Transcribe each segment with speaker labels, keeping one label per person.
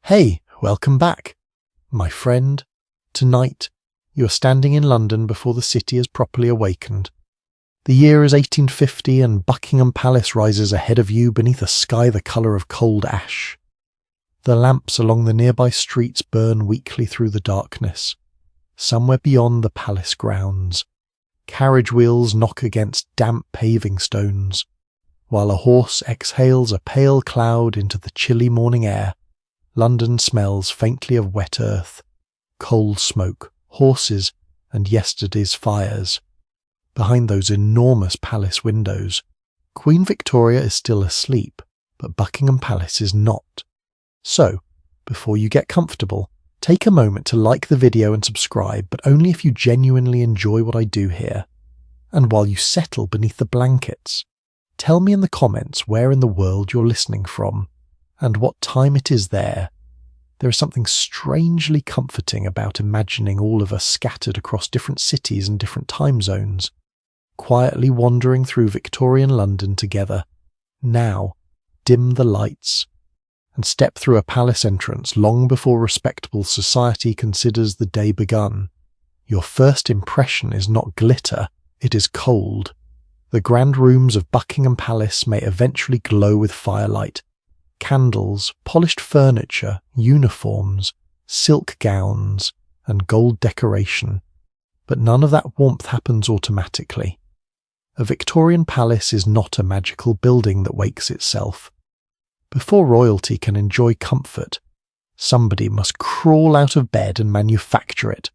Speaker 1: Hey, welcome back. My friend, tonight you are standing in London before the city has properly awakened. The year is 1850 and Buckingham Palace rises ahead of you beneath a sky the colour of cold ash. The lamps along the nearby streets burn weakly through the darkness. Somewhere beyond the palace grounds, carriage wheels knock against damp paving stones, while a horse exhales a pale cloud into the chilly morning air. London smells faintly of wet earth, coal smoke, horses, and yesterday's fires. Behind those enormous palace windows, Queen Victoria is still asleep, but Buckingham Palace is not. So, before you get comfortable, take a moment to like the video and subscribe, but only if you genuinely enjoy what I do here. And while you settle beneath the blankets, tell me in the comments where in the world you're listening from, and what time it is there. There is something strangely comforting about imagining all of us scattered across different cities and different time zones, quietly wandering through Victorian London together. Now, dim the lights, and step through a palace entrance long before respectable society considers the day begun. Your first impression is not glitter, it is cold. The grand rooms of Buckingham Palace may eventually glow with firelight. Candles, polished furniture, uniforms, silk gowns, and gold decoration. But none of that warmth happens automatically. A Victorian palace is not a magical building that wakes itself. Before royalty can enjoy comfort, somebody must crawl out of bed and manufacture it.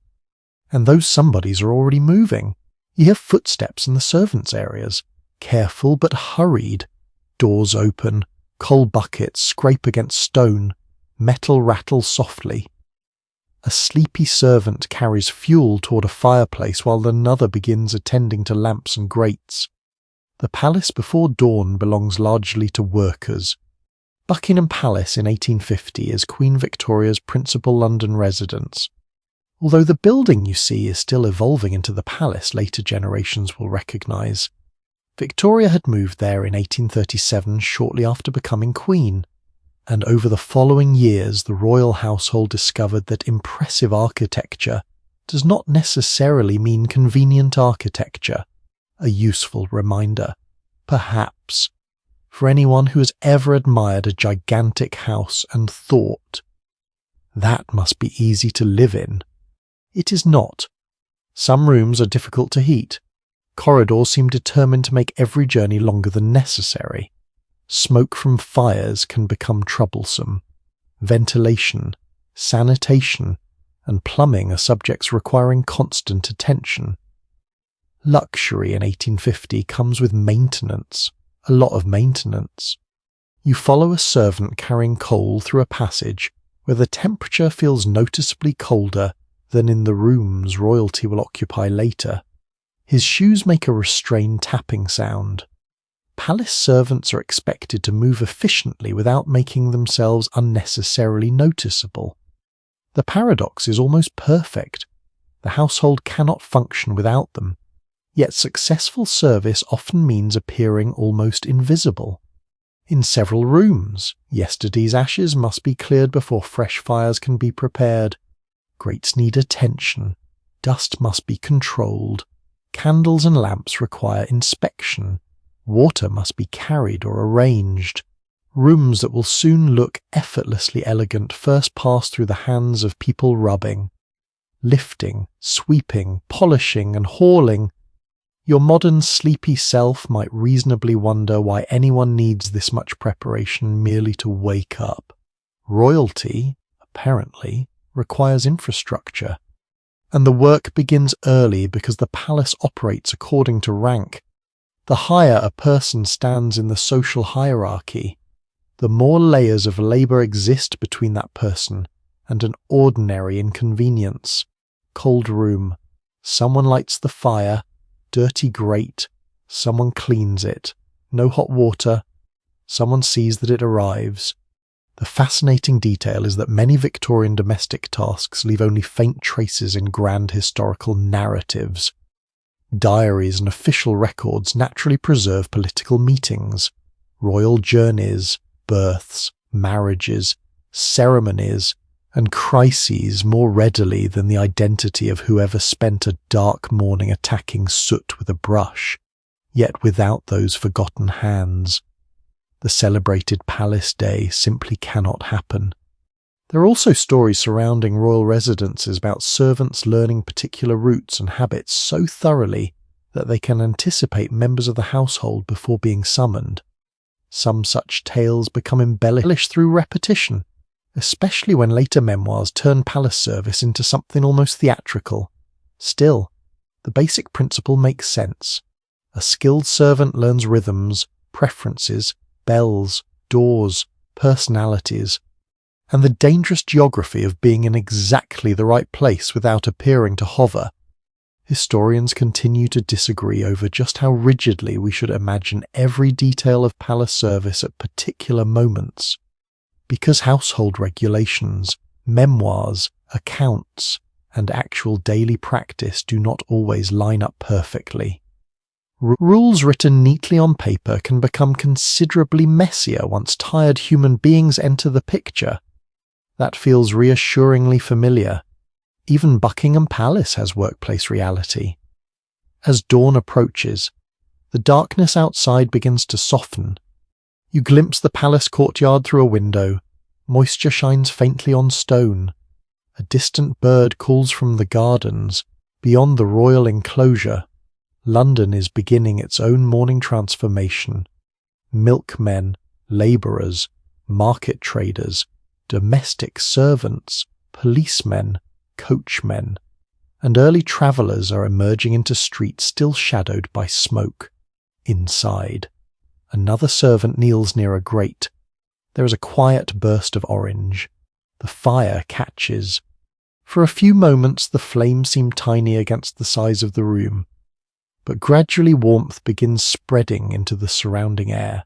Speaker 1: And those somebodies are already moving. You hear footsteps in the servants' areas, careful but hurried. Doors open, coal buckets scrape against stone, metal rattles softly. A sleepy servant carries fuel toward a fireplace while another begins attending to lamps and grates. The palace before dawn belongs largely to workers. Buckingham Palace in 1850 is Queen Victoria's principal London residence. Although the building you see is still evolving into the palace later generations will recognise. Victoria had moved there in 1837 shortly after becoming queen, and over the following years the royal household discovered that impressive architecture does not necessarily mean convenient architecture. A useful reminder, perhaps, for anyone who has ever admired a gigantic house and thought, that must be easy to live in. It is not. Some rooms are difficult to heat. Corridors seem determined to make every journey longer than necessary. Smoke from fires can become troublesome. Ventilation, sanitation, and plumbing are subjects requiring constant attention. Luxury in 1850 comes with maintenance, a lot of maintenance. You follow a servant carrying coal through a passage where the temperature feels noticeably colder than in the rooms royalty will occupy later. His shoes make a restrained tapping sound. Palace servants are expected to move efficiently without making themselves unnecessarily noticeable. The paradox is almost perfect. The household cannot function without them, yet successful service often means appearing almost invisible. In several rooms, yesterday's ashes must be cleared before fresh fires can be prepared. Grates need attention. Dust must be controlled. Candles and lamps require inspection. Water must be carried or arranged. Rooms that will soon look effortlessly elegant first pass through the hands of people rubbing, lifting, sweeping, polishing, and hauling. Your modern sleepy self might reasonably wonder why anyone needs this much preparation merely to wake up. Royalty, apparently, requires infrastructure. And the work begins early because the palace operates according to rank. The higher a person stands in the social hierarchy, the more layers of labour exist between that person and an ordinary inconvenience. Cold room, someone lights the fire, dirty grate, someone cleans it, no hot water, someone sees that it arrives. The fascinating detail is that many Victorian domestic tasks leave only faint traces in grand historical narratives. Diaries and official records naturally preserve political meetings, royal journeys, births, marriages, ceremonies, and crises more readily than the identity of whoever spent a dark morning attacking soot with a brush, yet without those forgotten hands. The celebrated palace day simply cannot happen. There are also stories surrounding royal residences about servants learning particular routes and habits so thoroughly that they can anticipate members of the household before being summoned. Some such tales become embellished through repetition, especially when later memoirs turn palace service into something almost theatrical. Still, the basic principle makes sense. A skilled servant learns rhythms, preferences, bells, doors, personalities, and the dangerous geography of being in exactly the right place without appearing to hover. Historians continue to disagree over just how rigidly we should imagine every detail of palace service at particular moments. Because household regulations, memoirs, accounts, and actual daily practice do not always line up perfectly. Rules written neatly on paper can become considerably messier once tired human beings enter the picture. That feels reassuringly familiar. Even Buckingham Palace has workplace reality. As dawn approaches, the darkness outside begins to soften. You glimpse the palace courtyard through a window. Moisture shines faintly on stone. A distant bird calls from the gardens. Beyond the royal enclosure, London is beginning its own morning transformation. Milkmen, labourers, market traders, domestic servants, policemen, coachmen, and early travellers are emerging into streets still shadowed by smoke. Inside, another servant kneels near a grate. There is a quiet burst of orange. The fire catches. For a few moments the flames seem tiny against the size of the room, but gradually warmth begins spreading into the surrounding air.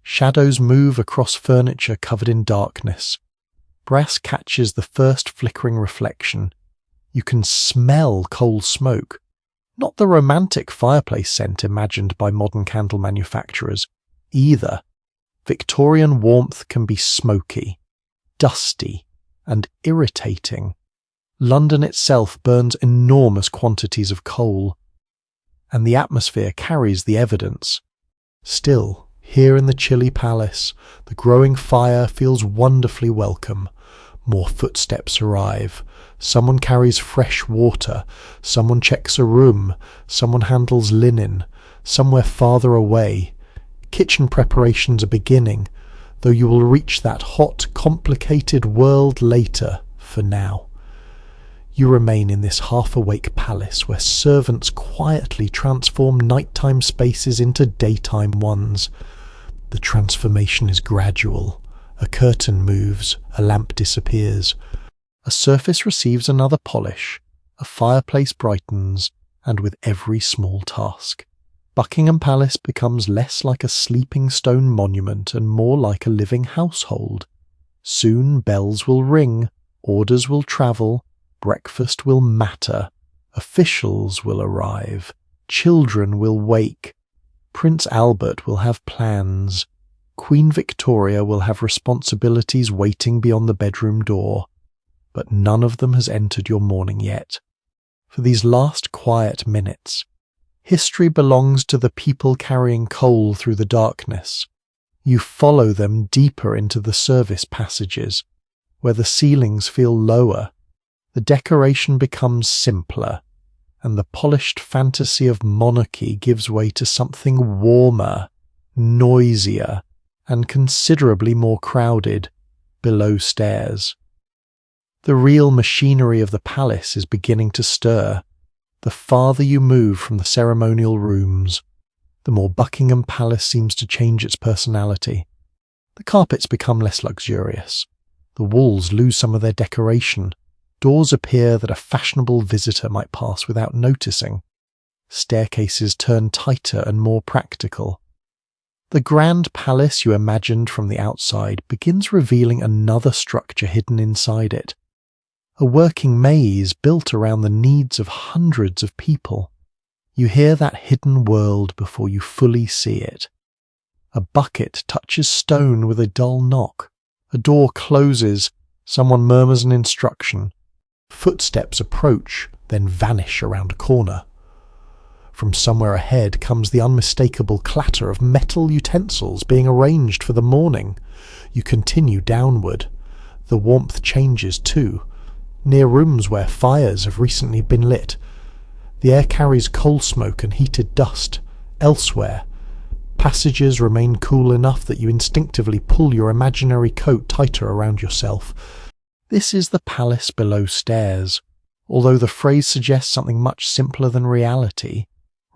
Speaker 1: Shadows move across furniture covered in darkness. Brass catches the first flickering reflection. You can smell coal smoke, not the romantic fireplace scent imagined by modern candle manufacturers, either. Victorian warmth can be smoky, dusty, and irritating. London itself burns enormous quantities of coal, and the atmosphere carries the evidence. Still, here in the chilly palace, the growing fire feels wonderfully welcome. More footsteps arrive. Someone carries fresh water. Someone checks a room. Someone handles linen. Somewhere farther away, kitchen preparations are beginning, though you will reach that hot, complicated world later. For now, you remain in this half-awake palace where servants quietly transform nighttime spaces into daytime ones. The transformation is gradual. A curtain moves, a lamp disappears. A surface receives another polish, a fireplace brightens, and with every small task, Buckingham Palace becomes less like a sleeping stone monument and more like a living household. Soon bells will ring, orders will travel, breakfast will matter, officials will arrive, children will wake, Prince Albert will have plans, Queen Victoria will have responsibilities waiting beyond the bedroom door, but none of them has entered your morning yet. For these last quiet minutes, history belongs to the people carrying coal through the darkness. You follow them deeper into the service passages, where the ceilings feel lower, the decoration becomes simpler, and the polished fantasy of monarchy gives way to something warmer, noisier, and considerably more crowded, below stairs. The real machinery of the palace is beginning to stir. The farther you move from the ceremonial rooms, the more Buckingham Palace seems to change its personality. The carpets become less luxurious. The walls lose some of their decoration. Doors appear that a fashionable visitor might pass without noticing. Staircases turn tighter and more practical. The grand palace you imagined from the outside begins revealing another structure hidden inside it. A working maze built around the needs of hundreds of people. You hear that hidden world before you fully see it. A bucket touches stone with a dull knock. A door closes, someone murmurs an instruction. Footsteps approach, then vanish around a corner. From somewhere ahead comes the unmistakable clatter of metal utensils being arranged for the morning. You continue downward. The warmth changes too, near rooms where fires have recently been lit. The air carries coal smoke and heated dust. Elsewhere, passages remain cool enough that you instinctively pull your imaginary coat tighter around yourself. This is the palace below stairs, although the phrase suggests something much simpler than reality.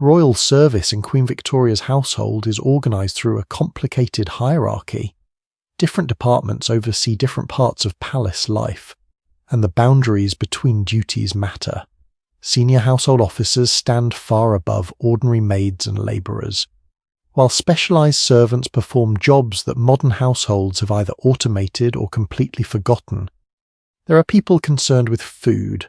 Speaker 1: Royal service in Queen Victoria's household is organised through a complicated hierarchy. Different departments oversee different parts of palace life, and the boundaries between duties matter. Senior household officers stand far above ordinary maids and labourers, while specialised servants perform jobs that modern households have either automated or completely forgotten. There are people concerned with food,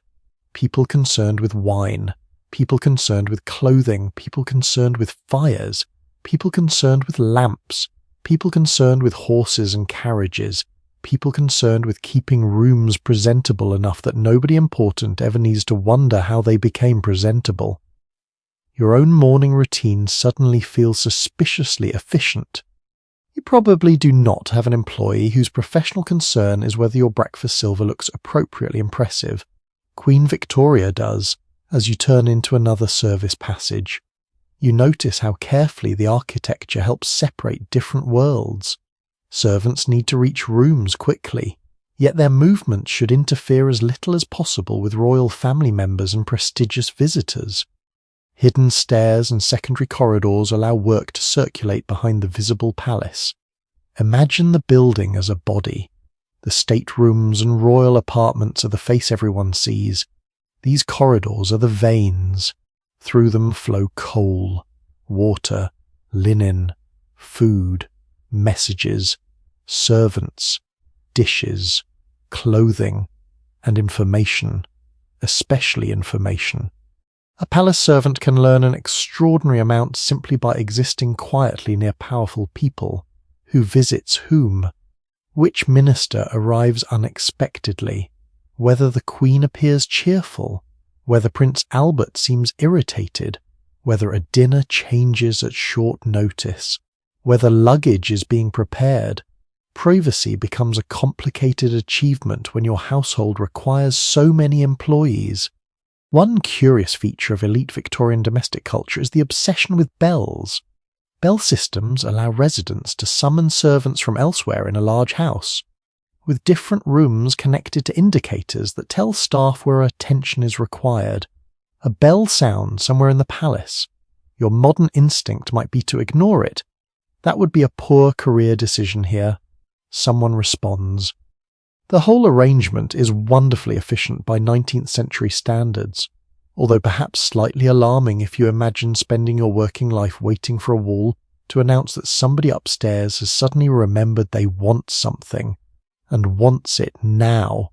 Speaker 1: people concerned with wine, people concerned with clothing, people concerned with fires, people concerned with lamps, people concerned with horses and carriages, people concerned with keeping rooms presentable enough that nobody important ever needs to wonder how they became presentable. Your own morning routine suddenly feels suspiciously efficient. You probably do not have an employee whose professional concern is whether your breakfast silver looks appropriately impressive. Queen Victoria does, as you turn into another service passage. You notice how carefully the architecture helps separate different worlds. Servants need to reach rooms quickly, yet their movements should interfere as little as possible with royal family members and prestigious visitors. Hidden stairs and secondary corridors allow work to circulate behind the visible palace. Imagine the building as a body. The staterooms and royal apartments are the face everyone sees. These corridors are the veins. Through them flow coal, water, linen, food, messages, servants, dishes, clothing, and information, especially information. A palace servant can learn an extraordinary amount simply by existing quietly near powerful people. Who visits whom? Which minister arrives unexpectedly? Whether the Queen appears cheerful? Whether Prince Albert seems irritated? Whether a dinner changes at short notice? Whether luggage is being prepared? Privacy becomes a complicated achievement when your household requires so many employees. One curious feature of elite Victorian domestic culture is the obsession with bells. Bell systems allow residents to summon servants from elsewhere in a large house, with different rooms connected to indicators that tell staff where attention is required. A bell sounds somewhere in the palace. Your modern instinct might be to ignore it. That would be a poor career decision here. Someone responds. The whole arrangement is wonderfully efficient by 19th century standards, although perhaps slightly alarming if you imagine spending your working life waiting for a wall to announce that somebody upstairs has suddenly remembered they want something, and wants it now.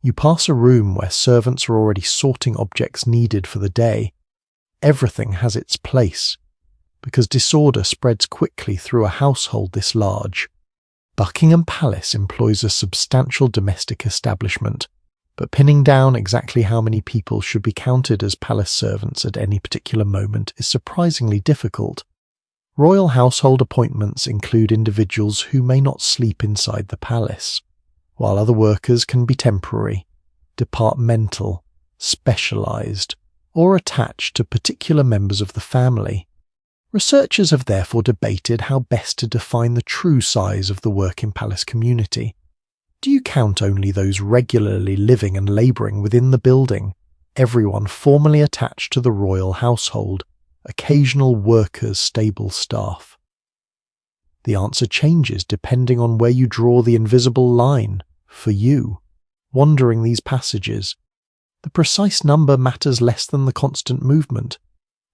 Speaker 1: You pass a room where servants are already sorting objects needed for the day. Everything has its place, because disorder spreads quickly through a household this large. Buckingham Palace employs a substantial domestic establishment, but pinning down exactly how many people should be counted as palace servants at any particular moment is surprisingly difficult. Royal household appointments include individuals who may not sleep inside the palace, while other workers can be temporary, departmental, specialised, or attached to particular members of the family. Researchers have therefore debated how best to define the true size of the working palace community. Do you count only those regularly living and labouring within the building, everyone formally attached to the royal household, occasional workers, stable staff? The answer changes depending on where you draw the invisible line, for you, wandering these passages. The precise number matters less than the constant movement.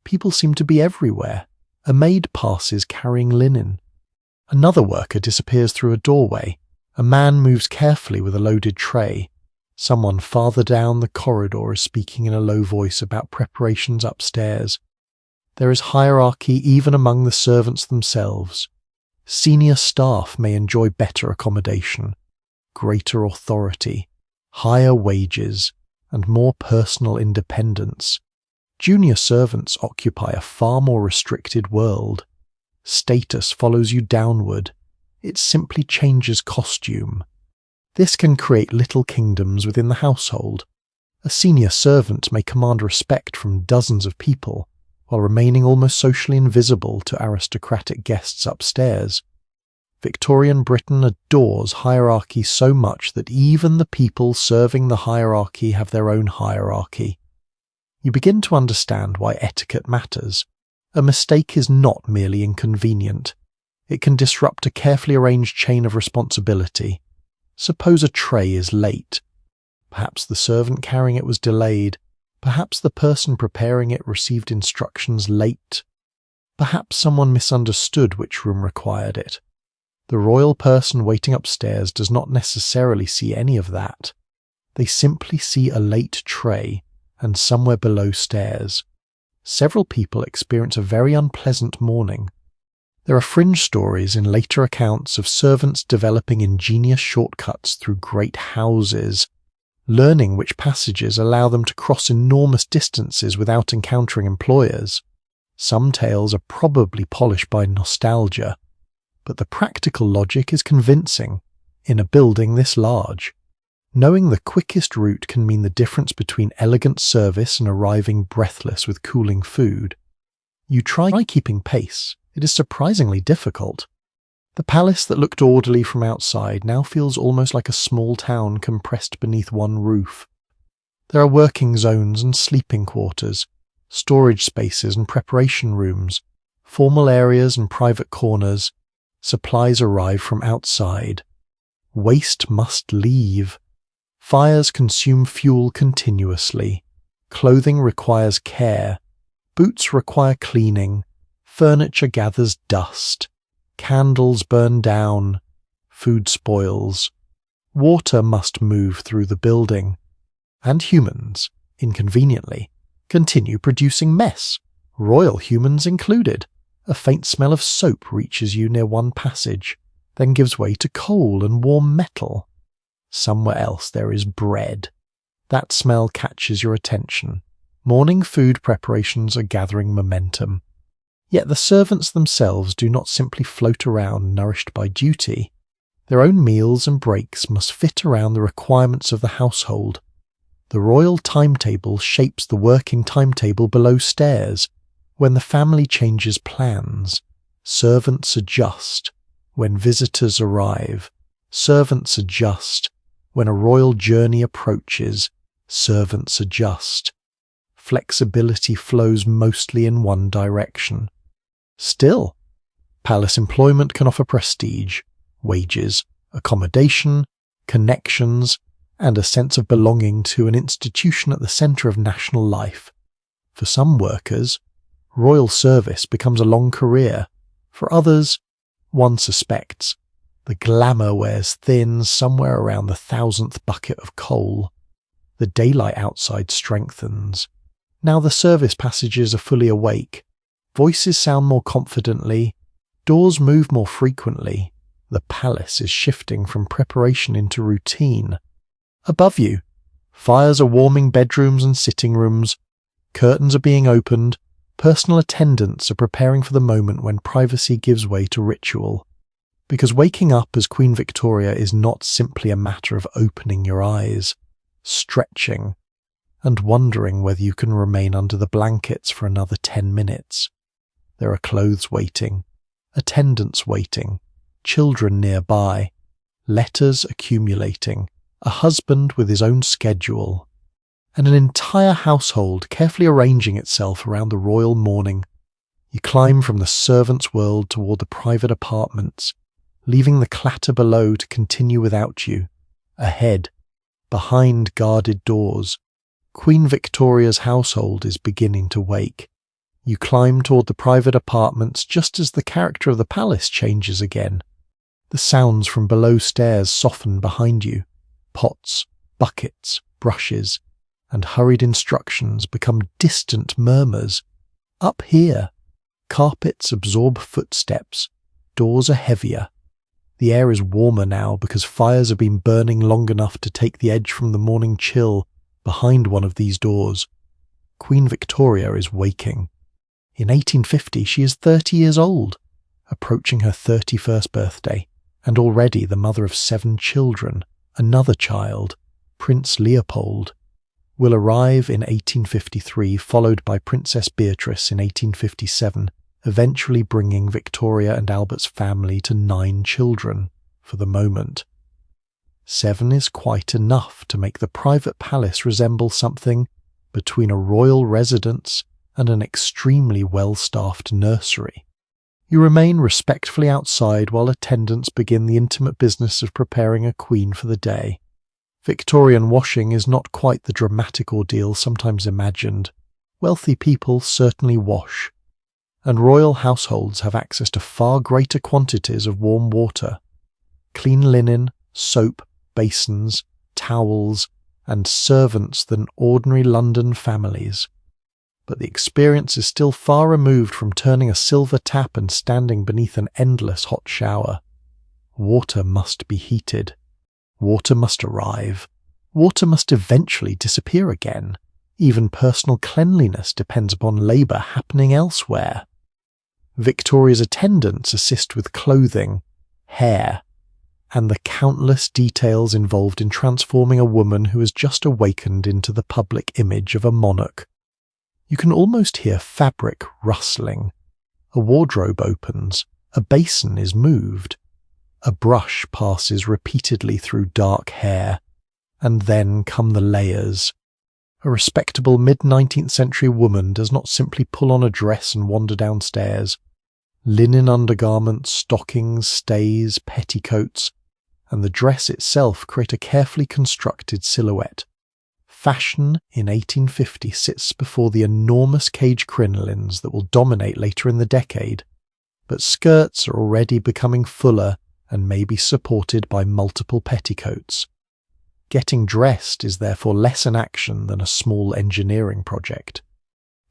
Speaker 1: People seem to be everywhere. A maid passes carrying linen. Another worker disappears through a doorway. A man moves carefully with a loaded tray. Someone farther down the corridor is speaking in a low voice about preparations upstairs. There is hierarchy even among the servants themselves. Senior staff may enjoy better accommodation, greater authority, higher wages, and more personal independence. Junior servants occupy a far more restricted world. Status follows you downward. It simply changes costume. This can create little kingdoms within the household. A senior servant may command respect from dozens of people, while remaining almost socially invisible to aristocratic guests upstairs. Victorian Britain adores hierarchy so much that even the people serving the hierarchy have their own hierarchy. You begin to understand why etiquette matters. A mistake is not merely inconvenient. It can disrupt a carefully arranged chain of responsibility. Suppose a tray is late. Perhaps the servant carrying it was delayed. Perhaps the person preparing it received instructions late. Perhaps someone misunderstood which room required it. The royal person waiting upstairs does not necessarily see any of that. They simply see a late tray and somewhere below stairs. Several people experience a very unpleasant morning. There are fringe stories in later accounts of servants developing ingenious shortcuts through great houses, learning which passages allow them to cross enormous distances without encountering employers. Some tales are probably polished by nostalgia, but the practical logic is convincing in a building this large. Knowing the quickest route can mean the difference between elegant service and arriving breathless with cooling food. You try keeping pace. It is surprisingly difficult. The palace that looked orderly from outside now feels almost like a small town compressed beneath one roof. There are working zones and sleeping quarters, storage spaces and preparation rooms, formal areas and private corners. Supplies arrive from outside. Waste must leave. Fires consume fuel continuously. Clothing requires care. Boots require cleaning. Furniture gathers dust. Candles burn down. Food spoils. Water must move through the building. And humans, inconveniently, continue producing mess, royal humans included. A faint smell of soap reaches you near one passage, then gives way to coal and warm metal. Somewhere else there is bread. That smell catches your attention. Morning food preparations are gathering momentum. Yet the servants themselves do not simply float around nourished by duty. Their own meals and breaks must fit around the requirements of the household. The royal timetable shapes the working timetable below stairs. When the family changes plans, servants adjust. When visitors arrive, servants adjust. When a royal journey approaches, servants adjust. Flexibility flows mostly in one direction. Still, palace employment can offer prestige, wages, accommodation, connections, and a sense of belonging to an institution at the centre of national life. For some workers, royal service becomes a long career. For others, one suspects, the glamour wears thin somewhere around the 1,000th bucket of coal. The daylight outside strengthens. Now the service passages are fully awake. Voices sound more confidently. Doors move more frequently. The palace is shifting from preparation into routine. Above you, fires are warming bedrooms and sitting rooms. Curtains are being opened. Personal attendants are preparing for the moment when privacy gives way to ritual. Because waking up as Queen Victoria is not simply a matter of opening your eyes, stretching, and wondering whether you can remain under the blankets for another 10 minutes. There are clothes waiting, attendants waiting, children nearby, letters accumulating, a husband with his own schedule, and an entire household carefully arranging itself around the royal morning. You climb from the servants' world toward the private apartments, leaving the clatter below to continue without you. Ahead, behind guarded doors, Queen Victoria's household is beginning to wake. You climb toward the private apartments just as the character of the palace changes again. The sounds from below stairs soften behind you. Pots, buckets, brushes, and hurried instructions become distant murmurs. Up here, carpets absorb footsteps, doors are heavier. The air is warmer now because fires have been burning long enough to take the edge from the morning chill behind one of these doors. Queen Victoria is waking. In 1850 she is 30 years old, approaching her 31st birthday, and already the mother of 7 children. Another child, Prince Leopold, will arrive in 1853, followed by Princess Beatrice in 1857, eventually bringing Victoria and Albert's family to 9 children for the moment. 7 is quite enough to make the private palace resemble something between a royal residence and an extremely well-staffed nursery. You remain respectfully outside while attendants begin the intimate business of preparing a queen for the day. Victorian washing is not quite the dramatic ordeal sometimes imagined. Wealthy people certainly wash, and royal households have access to far greater quantities of warm water, clean linen, soap, basins, towels, and servants than ordinary London families. But the experience is still far removed from turning a silver tap and standing beneath an endless hot shower. Water must be heated. Water must arrive. Water must eventually disappear again. Even personal cleanliness depends upon labour happening elsewhere. Victoria's attendants assist with clothing, hair, and the countless details involved in transforming a woman who has just awakened into the public image of a monarch. You can almost hear fabric rustling. A wardrobe opens. A basin is moved. A brush passes repeatedly through dark hair. And then come the layers. A respectable mid-19th century woman does not simply pull on a dress and wander downstairs. Linen undergarments, stockings, stays, petticoats, and the dress itself create a carefully constructed silhouette. Fashion in 1850 sits before the enormous cage crinolines that will dominate later in the decade, but skirts are already becoming fuller and may be supported by multiple petticoats. Getting dressed is therefore less an action than a small engineering project.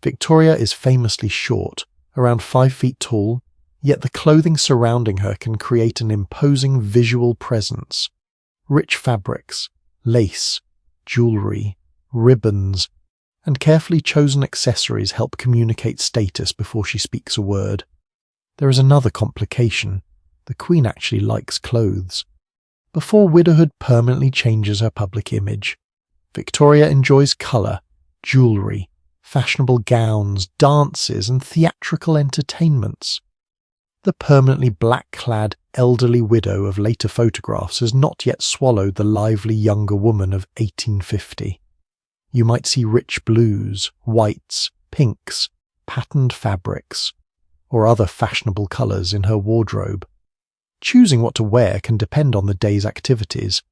Speaker 1: Victoria is famously short, around 5 feet tall, yet the clothing surrounding her can create an imposing visual presence. Rich fabrics, lace, jewellery, ribbons, and carefully chosen accessories help communicate status before she speaks a word. There is another complication. The Queen actually likes clothes. Before widowhood permanently changes her public image, Victoria enjoys colour, jewellery, fashionable gowns, dances, and theatrical entertainments. The permanently black-clad elderly widow of later photographs has not yet swallowed the lively younger woman of 1850. You might see rich blues, whites, pinks, patterned fabrics, or other fashionable colours in her wardrobe. Choosing what to wear can depend on the day's activities.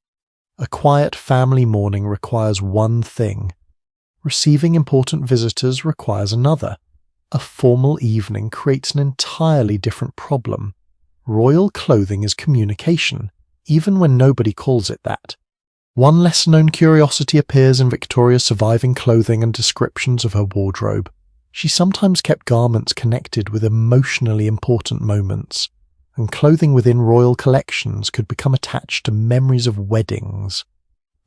Speaker 1: A quiet family morning requires one thing. Receiving important visitors requires another. A formal evening creates an entirely different problem. Royal clothing is communication, even when nobody calls it that. One lesser-known curiosity appears in Victoria's surviving clothing and descriptions of her wardrobe. She sometimes kept garments connected with emotionally important moments, and clothing within royal collections could become attached to memories of weddings,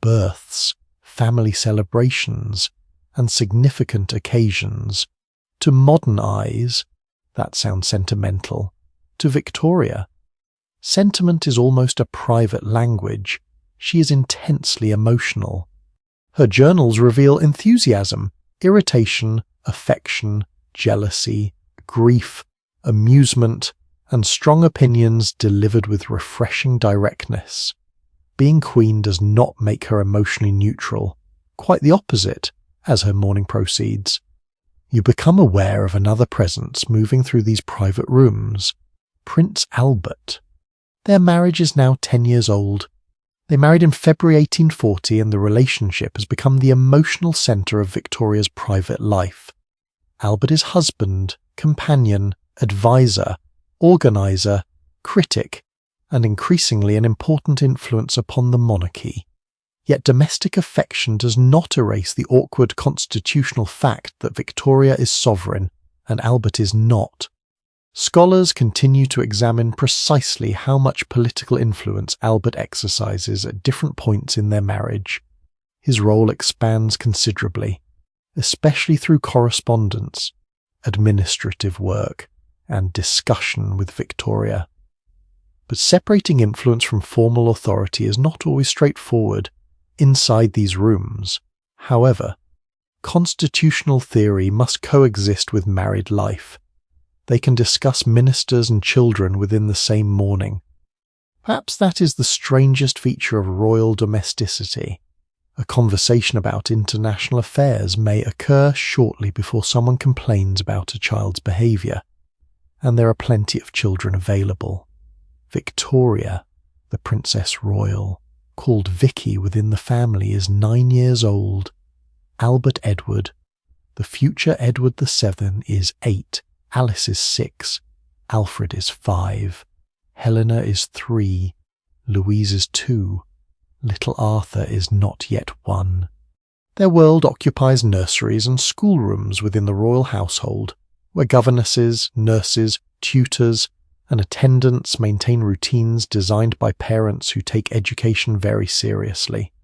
Speaker 1: births, family celebrations, and significant occasions. To modern eyes, that sounds sentimental. To Victoria, sentiment is almost a private language. She is intensely emotional. Her journals reveal enthusiasm, irritation, affection, jealousy, grief, amusement, and strong opinions delivered with refreshing directness. Being queen does not make her emotionally neutral. Quite the opposite, as her morning proceeds. You become aware of another presence moving through these private rooms. Prince Albert. Their marriage is now 10 years old. They married in February 1840, and the relationship has become the emotional centre of Victoria's private life. Albert is husband, companion, advisor, organiser, critic, and increasingly an important influence upon the monarchy. Yet domestic affection does not erase the awkward constitutional fact that Victoria is sovereign and Albert is not. Scholars continue to examine precisely how much political influence Albert exercises at different points in their marriage. His role expands considerably, especially through correspondence, administrative work, and discussion with Victoria. But separating influence from formal authority is not always straightforward inside these rooms. However, constitutional theory must coexist with married life. They can discuss ministers and children within the same morning. Perhaps that is the strangest feature of royal domesticity. A conversation about international affairs may occur shortly before someone complains about a child's behaviour, and there are plenty of children available. Victoria, the Princess Royal, called Vicky within the family, is 9 years old. Albert Edward, the future Edward VII, is 8. Alice is 6, Alfred is 5, Helena is 3, Louise is 2, little Arthur is not yet 1. Their world occupies nurseries and schoolrooms within the royal household, where governesses, nurses, tutors, and attendants maintain routines designed by parents who take education very seriously.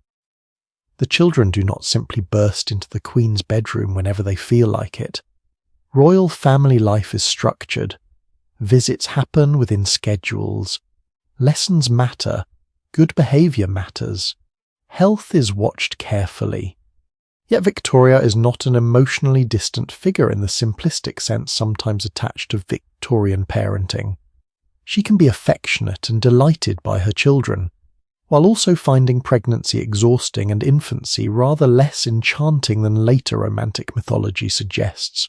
Speaker 1: The children do not simply burst into the Queen's bedroom whenever they feel like it. Royal family life is structured. Visits happen within schedules. Lessons matter. Good behaviour matters. Health is watched carefully. Yet Victoria is not an emotionally distant figure in the simplistic sense sometimes attached to Victorian parenting. She can be affectionate and delighted by her children, while also finding pregnancy exhausting and infancy rather less enchanting than later romantic mythology suggests.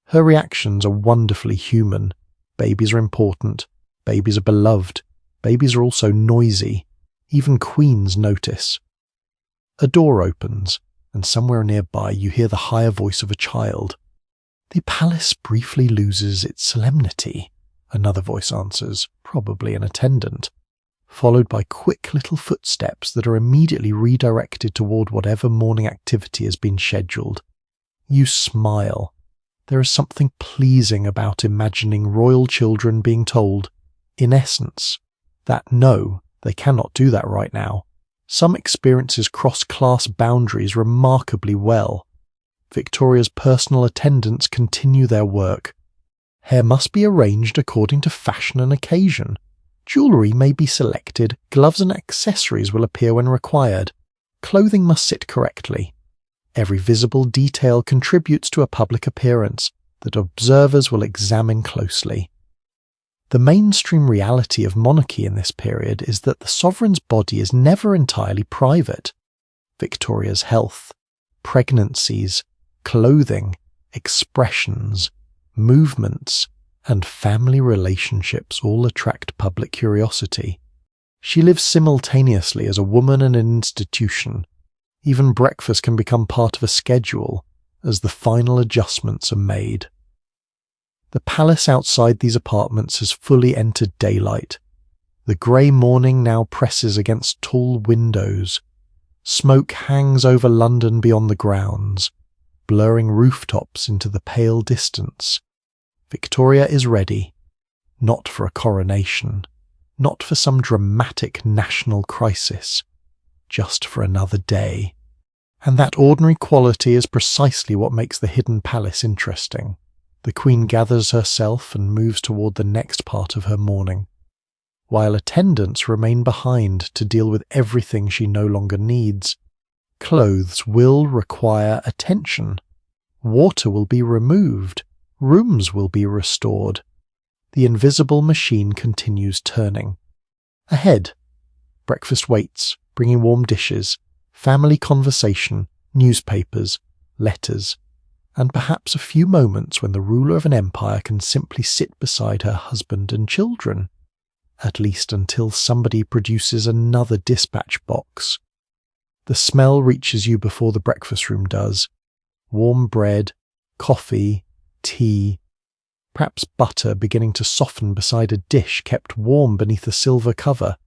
Speaker 1: Her reactions are wonderfully human. Babies are important. Babies are beloved. Babies are also noisy. Even queens notice. A door opens, and somewhere nearby you hear the higher voice of a child. "The palace briefly loses its solemnity," another voice answers, probably an attendant, followed by quick little footsteps that are immediately redirected toward whatever morning activity has been scheduled. You smile. There is something pleasing about imagining royal children being told, in essence, that no, they cannot do that right now. Some experiences cross class boundaries remarkably well. Victoria's personal attendants continue their work. Hair must be arranged according to fashion and occasion. Jewellery may be selected, gloves and accessories will appear when required. Clothing must sit correctly. Every visible detail contributes to a public appearance that observers will examine closely. The mainstream reality of monarchy in this period is that the sovereign's body is never entirely private. Victoria's health, pregnancies, clothing, expressions, movements, and family relationships all attract public curiosity. She lives simultaneously as a woman and an institution. Even breakfast can become part of a schedule as the final adjustments are made. The palace outside these apartments has fully entered daylight. The grey morning now presses against tall windows. Smoke hangs over London beyond the grounds, blurring rooftops into the pale distance. Victoria is ready, not for a coronation, not for some dramatic national crisis, just for another day. And that ordinary quality is precisely what makes the hidden palace interesting. The Queen gathers herself and moves toward the next part of her mourning, while attendants remain behind to deal with everything she no longer needs. Clothes will require attention. Water will be removed. Rooms will be restored. The invisible machine continues turning. Ahead, breakfast waits, bringing warm dishes, family conversation, newspapers, letters, and perhaps a few moments when the ruler of an empire can simply sit beside her husband and children, at least until somebody produces another dispatch box. The smell reaches you before the breakfast room does. Warm bread, coffee, tea, perhaps butter beginning to soften beside a dish kept warm beneath a silver cover.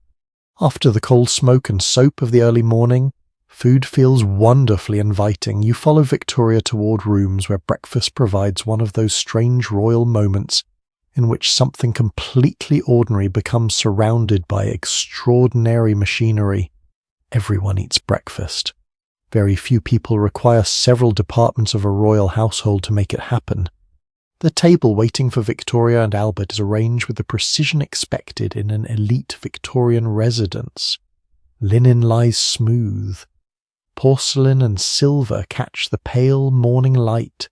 Speaker 1: After the cold smoke and soap of the early morning, food feels wonderfully inviting. You follow Victoria toward rooms where breakfast provides one of those strange royal moments in which something completely ordinary becomes surrounded by extraordinary machinery. Everyone eats breakfast. Very few people require several departments of a royal household to make it happen. The table waiting for Victoria and Albert is arranged with the precision expected in an elite Victorian residence. Linen lies smooth. Porcelain and silver catch the pale morning light.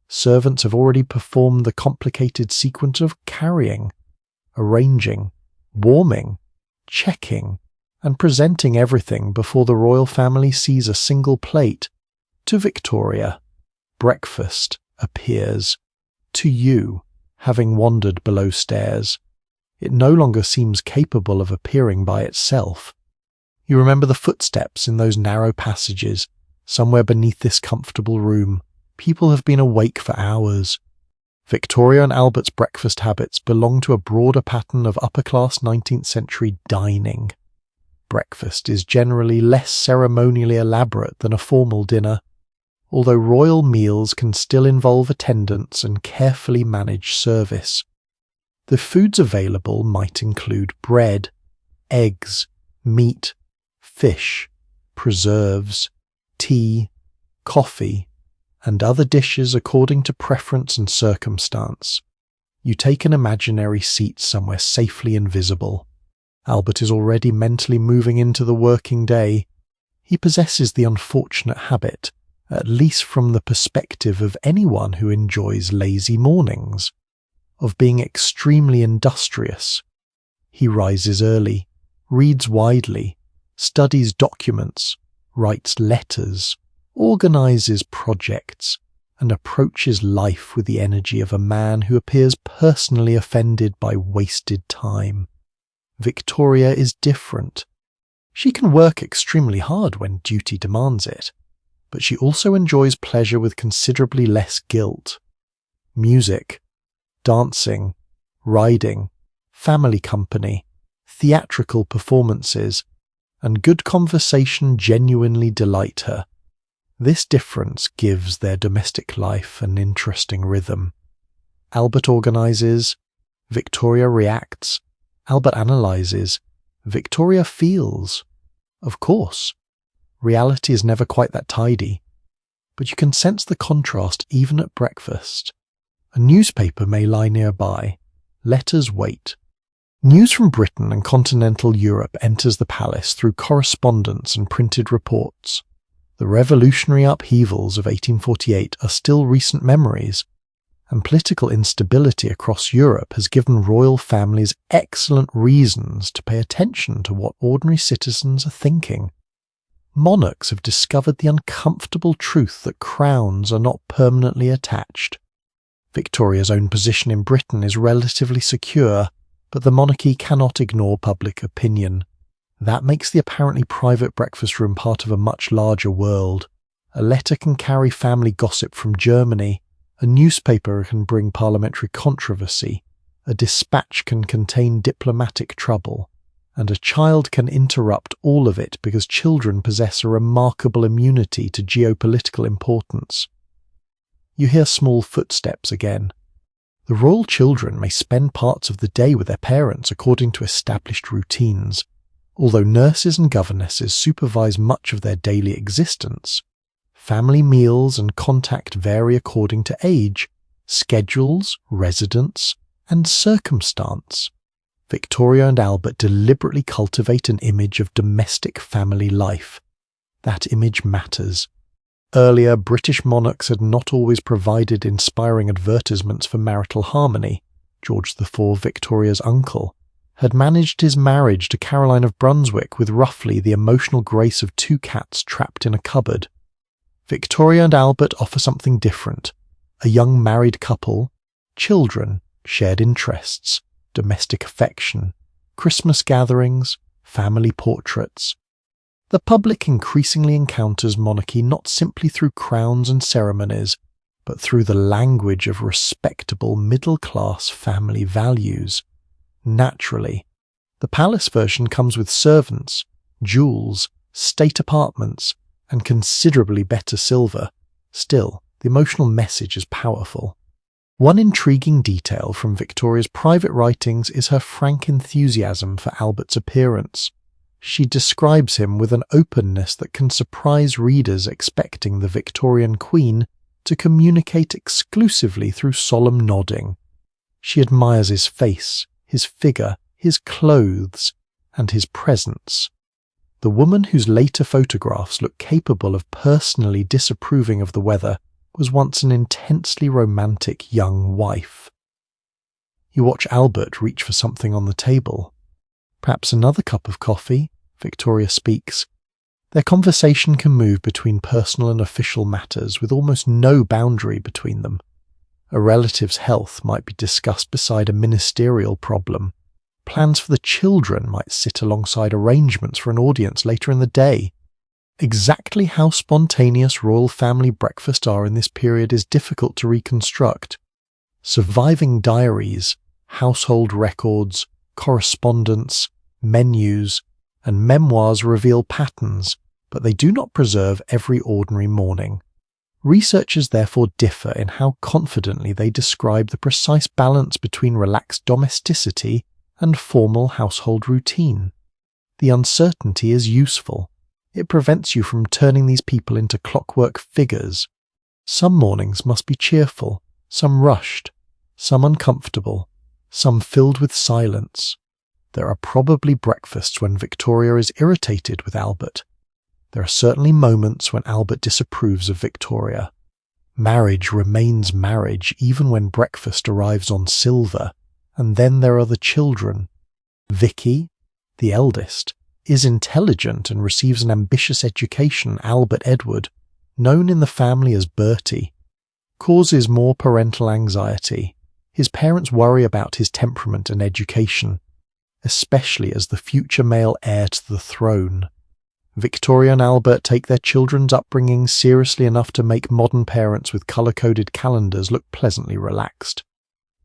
Speaker 1: Servants have already performed the complicated sequence of carrying, arranging, warming, checking, and presenting everything before the royal family sees a single plate. To Victoria, breakfast appears. To you, having wandered below stairs, it no longer seems capable of appearing by itself. You remember the footsteps in those narrow passages, somewhere beneath this comfortable room. People have been awake for hours. Victoria and Albert's breakfast habits belong to a broader pattern of upper-class 19th century dining. Breakfast is generally less ceremonially elaborate than a formal dinner, although royal meals can still involve attendance and carefully managed service. The foods available might include bread, eggs, meat, fish, preserves, tea, coffee, and other dishes according to preference and circumstance. You take an imaginary seat somewhere safely invisible. Albert is already mentally moving into the working day. He possesses the unfortunate habit, at least from the perspective of anyone who enjoys lazy mornings, of being extremely industrious. He rises early, reads widely, studies documents, writes letters, organizes projects, and approaches life with the energy of a man who appears personally offended by wasted time. Victoria is different. She can work extremely hard when duty demands it, but she also enjoys pleasure with considerably less guilt. Music, dancing, riding, family company, theatrical performances, and good conversation genuinely delight her. This difference gives their domestic life an interesting rhythm. Albert organizes, Victoria reacts. Albert analyzes, Victoria feels. Of course, reality is never quite that tidy, but you can sense the contrast even at breakfast. A newspaper may lie nearby. Letters wait. News from Britain and continental Europe enters the palace through correspondence and printed reports. The revolutionary upheavals of 1848 are still recent memories, and political instability across Europe has given royal families excellent reasons to pay attention to what ordinary citizens are thinking. Monarchs have discovered the uncomfortable truth that crowns are not permanently attached. Victoria's own position in Britain is relatively secure, but the monarchy cannot ignore public opinion. That makes the apparently private breakfast room part of a much larger world. A letter can carry family gossip from Germany, a newspaper can bring parliamentary controversy, a dispatch can contain diplomatic trouble, and a child can interrupt all of it because children possess a remarkable immunity to geopolitical importance. You hear small footsteps again. The royal children may spend parts of the day with their parents according to established routines. Although nurses and governesses supervise much of their daily existence, family meals and contact vary according to age, schedules, residence, and circumstance. Victoria and Albert deliberately cultivate an image of domestic family life. That image matters. Earlier, British monarchs had not always provided inspiring advertisements for marital harmony. George IV, Victoria's uncle, had managed his marriage to Caroline of Brunswick with roughly the emotional grace of two cats trapped in a cupboard. Victoria and Albert offer something different: a young married couple, children, shared interests, domestic affection, Christmas gatherings, family portraits. The public increasingly encounters monarchy not simply through crowns and ceremonies, but through the language of respectable middle-class family values. Naturally, the palace version comes with servants, jewels, state apartments, and considerably better silver. Still, the emotional message is powerful. One intriguing detail from Victoria's private writings is her frank enthusiasm for Albert's appearance. She describes him with an openness that can surprise readers expecting the Victorian Queen to communicate exclusively through solemn nodding. She admires his face, his figure, his clothes, and his presence. The woman whose later photographs look capable of personally disapproving of the weather was once an intensely romantic young wife. You watch Albert reach for something on the table. Perhaps another cup of coffee, Victoria speaks. Their conversation can move between personal and official matters with almost no boundary between them. A relative's health might be discussed beside a ministerial problem. Plans for the children might sit alongside arrangements for an audience later in the day. Exactly how spontaneous royal family breakfasts are in this period is difficult to reconstruct. Surviving diaries, household records, correspondence, menus, and memoirs reveal patterns, but they do not preserve every ordinary morning. Researchers therefore differ in how confidently they describe the precise balance between relaxed domesticity and formal household routine. The uncertainty is useful. It prevents you from turning these people into clockwork figures. Some mornings must be cheerful, some rushed, some uncomfortable, some filled with silence. There are probably breakfasts when Victoria is irritated with Albert. There are certainly moments when Albert disapproves of Victoria. Marriage remains marriage even when breakfast arrives on silver, and then there are the children. Vicky, the eldest, is intelligent and receives an ambitious education. Albert Edward, known in the family as Bertie, causes more parental anxiety. His parents worry about his temperament and education, especially as the future male heir to the throne. Victoria and Albert take their children's upbringing seriously enough to make modern parents with colour-coded calendars look pleasantly relaxed.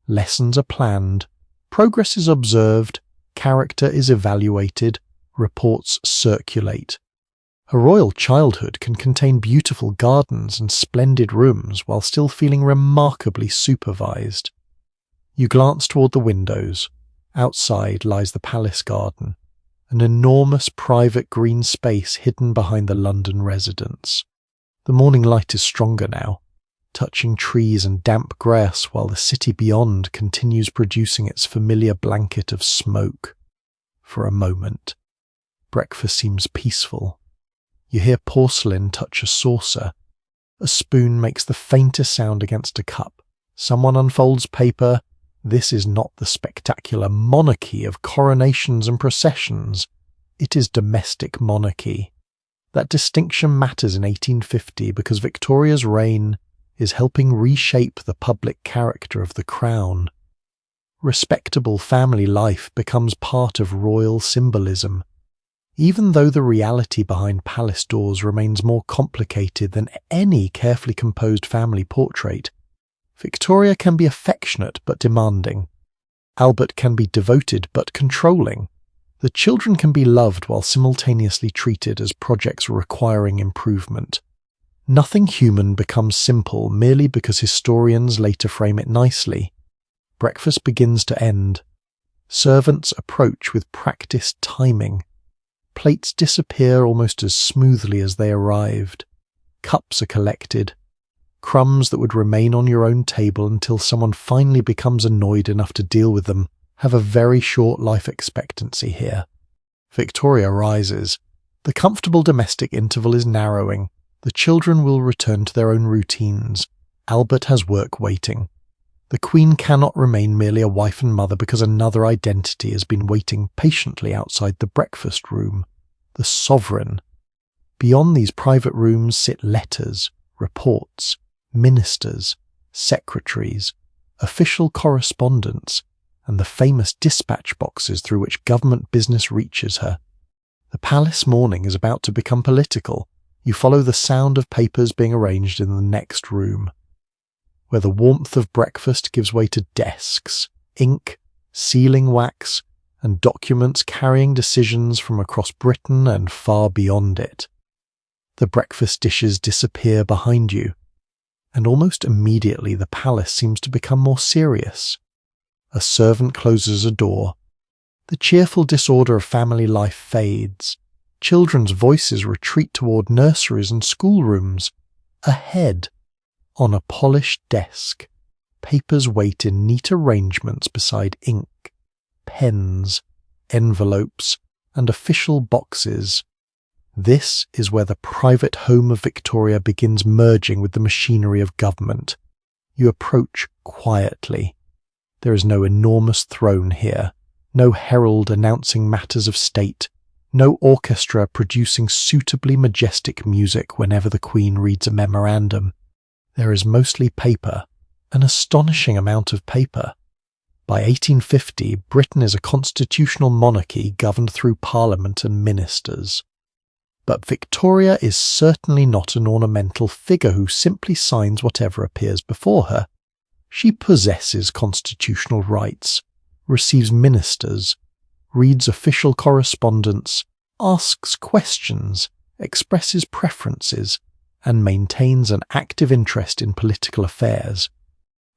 Speaker 1: Lessons are planned, progress is observed, character is evaluated, reports circulate. A royal childhood can contain beautiful gardens and splendid rooms while still feeling remarkably supervised. You glance toward the windows. Outside lies the palace garden, an enormous private green space hidden behind the London residence. The morning light is stronger now, touching trees and damp grass while the city beyond continues producing its familiar blanket of smoke. For a moment, breakfast seems peaceful. You hear porcelain touch a saucer. A spoon makes the faintest sound against a cup. Someone unfolds paper. This is not the spectacular monarchy of coronations and processions. It is domestic monarchy. That distinction matters in 1850 because Victoria's reign is helping reshape the public character of the crown. Respectable family life becomes part of royal symbolism. Even though the reality behind palace doors remains more complicated than any carefully composed family portrait, Victoria can be affectionate but demanding. Albert can be devoted but controlling. The children can be loved while simultaneously treated as projects requiring improvement. Nothing human becomes simple merely because historians later frame it nicely. Breakfast begins to end. Servants approach with practiced timing. Plates disappear almost as smoothly as they arrived. Cups are collected. Crumbs that would remain on your own table until someone finally becomes annoyed enough to deal with them have a very short life expectancy here. Victoria rises. The comfortable domestic interval is narrowing. The children will return to their own routines. Albert has work waiting. The Queen cannot remain merely a wife and mother because another identity has been waiting patiently outside the breakfast room. The sovereign. Beyond these private rooms sit letters, reports, ministers, secretaries, official correspondence, and the famous dispatch boxes through which government business reaches her. The palace morning is about to become political. You follow the sound of papers being arranged in the next room, where the warmth of breakfast gives way to desks, ink, sealing wax, and documents carrying decisions from across Britain and far beyond it. The breakfast dishes disappear behind you, and almost immediately the palace seems to become more serious. A servant closes a door. The cheerful disorder of family life fades. Children's voices retreat toward nurseries and schoolrooms. Ahead, on a polished desk, papers wait in neat arrangements beside ink, pens, envelopes, and official boxes. This is where the private home of Victoria begins merging with the machinery of government. You approach quietly. There is no enormous throne here, no herald announcing matters of state, no orchestra producing suitably majestic music whenever the Queen reads a memorandum. There is mostly paper, an astonishing amount of paper. By 1850, Britain is a constitutional monarchy governed through Parliament and ministers. But Victoria is certainly not an ornamental figure who simply signs whatever appears before her. She possesses constitutional rights, receives ministers, reads official correspondence, asks questions, expresses preferences, and maintains an active interest in political affairs.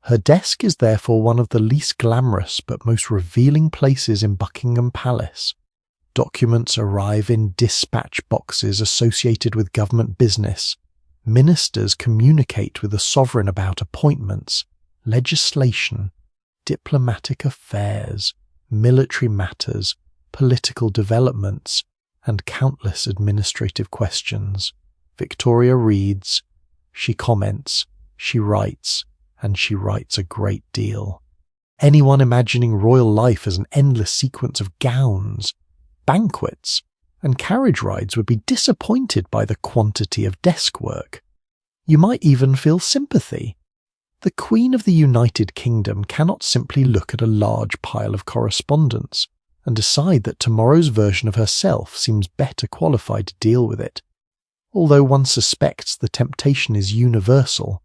Speaker 1: Her desk is therefore one of the least glamorous but most revealing places in Buckingham Palace. Documents arrive in dispatch boxes associated with government business. Ministers communicate with the sovereign about appointments, legislation, diplomatic affairs, military matters, political developments, and countless administrative questions. Victoria reads, she comments, she writes, and she writes a great deal. Anyone imagining royal life as an endless sequence of gowns, banquets, and carriage rides would be disappointed by the quantity of desk work. You might even feel sympathy. The Queen of the United Kingdom cannot simply look at a large pile of correspondence and decide that tomorrow's version of herself seems better qualified to deal with it. Although one suspects the temptation is universal,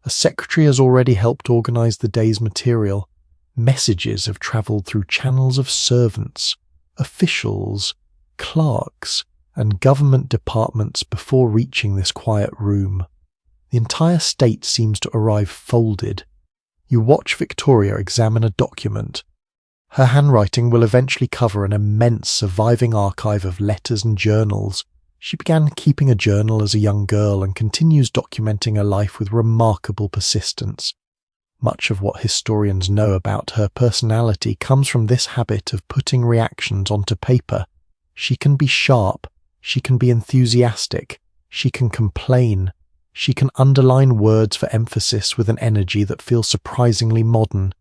Speaker 1: a secretary has already helped organise the day's material. Messages have travelled through channels of servants, officials, clerks, and government departments before reaching this quiet room. The entire state seems to arrive folded. You watch Victoria examine a document. Her handwriting will eventually cover an immense surviving archive of letters and journals. She began keeping a journal as a young girl and continues documenting her life with remarkable persistence. Much of what historians know about her personality comes from this habit of putting reactions onto paper. She can be sharp, she can be enthusiastic, she can complain, she can underline words for emphasis with an energy that feels surprisingly modern.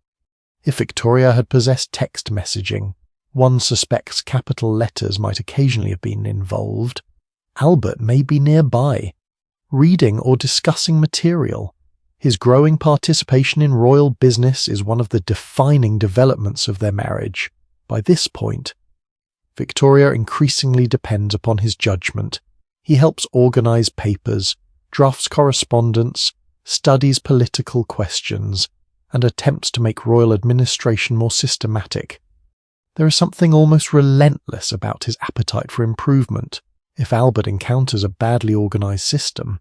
Speaker 1: If Victoria had possessed text messaging, one suspects capital letters might occasionally have been involved. Albert may be nearby, reading or discussing material. His growing participation in royal business is one of the defining developments of their marriage. By this point, Victoria increasingly depends upon his judgment. He helps organise papers, drafts correspondence, studies political questions, and attempts to make royal administration more systematic. There is something almost relentless about his appetite for improvement. If Albert encounters a badly organised system,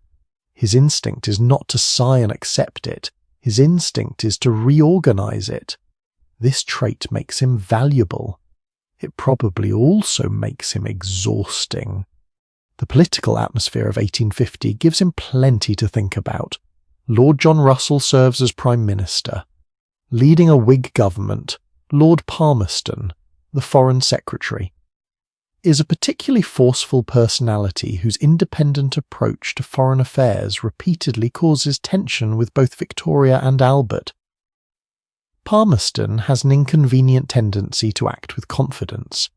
Speaker 1: his instinct is not to sigh and accept it. His instinct is to reorganise it. This trait makes him valuable. It probably also makes him exhausting. The political atmosphere of 1850 gives him plenty to think about. Lord John Russell serves as Prime Minister. Leading a Whig government, Lord Palmerston, the Foreign Secretary, is a particularly forceful personality whose independent approach to foreign affairs repeatedly causes tension with both Victoria and Albert. Palmerston has an inconvenient tendency to act with confidence.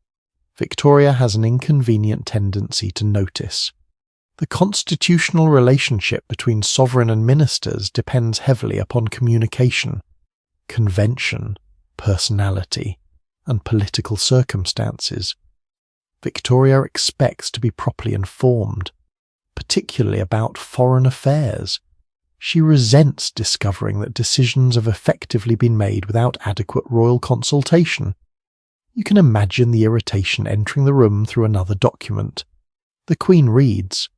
Speaker 1: Victoria has an inconvenient tendency to notice. The constitutional relationship between sovereign and ministers depends heavily upon communication, convention, personality, and political circumstances. Victoria expects to be properly informed, particularly about foreign affairs. She resents discovering that decisions have effectively been made without adequate royal consultation. You can imagine the irritation entering the room through another document. The Queen reads.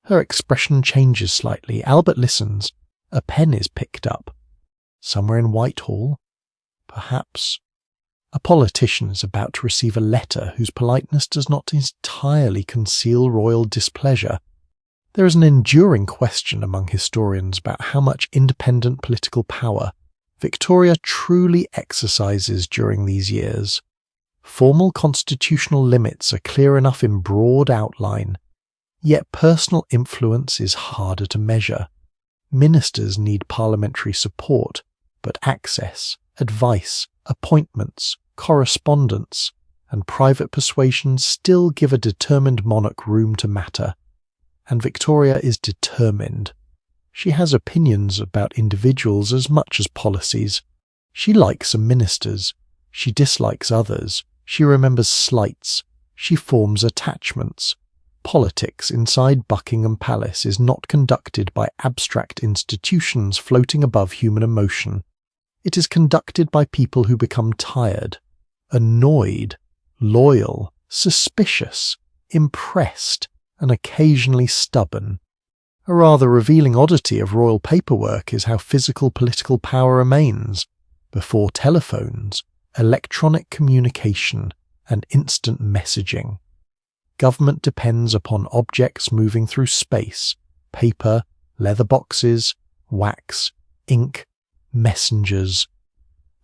Speaker 1: Her expression changes slightly. Albert listens. A pen is picked up. Somewhere in Whitehall, perhaps. A politician is about to receive a letter whose politeness does not entirely conceal royal displeasure. There is an enduring question among historians about how much independent political power Victoria truly exercises during these years. Formal constitutional limits are clear enough in broad outline, yet personal influence is harder to measure. Ministers need parliamentary support, but access, advice, appointments, correspondence, and private persuasions still give a determined monarch room to matter. And Victoria is determined. She has opinions about individuals as much as policies. She likes some ministers. She dislikes others. She remembers slights. She forms attachments. Politics inside Buckingham Palace is not conducted by abstract institutions floating above human emotion. It is conducted by people who become tired, annoyed, loyal, suspicious, impressed, and occasionally stubborn. A rather revealing oddity of royal paperwork is how physical political power remains. Before telephones, electronic communication, and instant messaging, government depends upon objects moving through space, paper, leather boxes, wax, ink, messengers.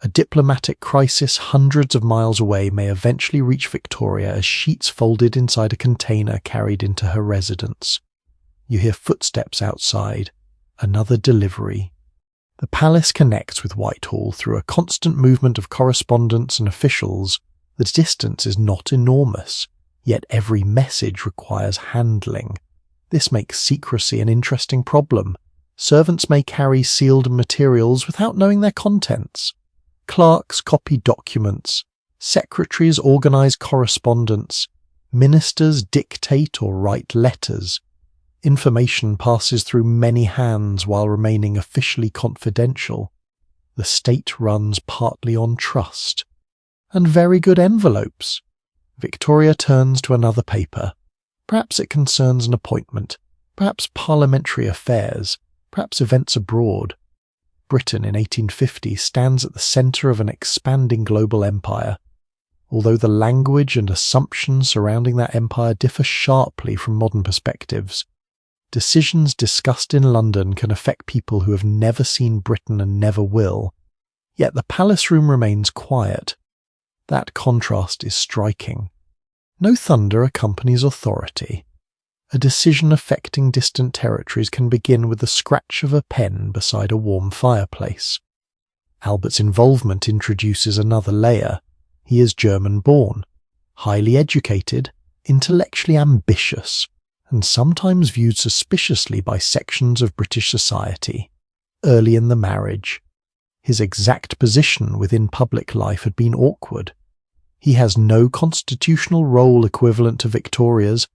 Speaker 1: A diplomatic crisis hundreds of miles away may eventually reach Victoria as sheets folded inside a container carried into her residence. You hear footsteps outside. Another delivery. The palace connects with Whitehall through a constant movement of correspondence and officials. The distance is not enormous, yet every message requires handling. This makes secrecy an interesting problem. Servants may carry sealed materials without knowing their contents. Clerks copy documents. Secretaries organize correspondence. Ministers dictate or write letters. Information passes through many hands while remaining officially confidential. The state runs partly on trust. And very good envelopes. Victoria turns to another paper. Perhaps it concerns an appointment, perhaps parliamentary affairs, perhaps events abroad. Britain in 1850 stands at the centre of an expanding global empire. Although the language and assumptions surrounding that empire differ sharply from modern perspectives, decisions discussed in London can affect people who have never seen Britain and never will. Yet the palace room remains quiet. That contrast is striking. No thunder accompanies authority. A decision affecting distant territories can begin with the scratch of a pen beside a warm fireplace. Albert's involvement introduces another layer. He is German-born, highly educated, intellectually ambitious, and sometimes viewed suspiciously by sections of British society. Early in the marriage, his exact position within public life had been awkward. He has no constitutional role equivalent to Victoria's,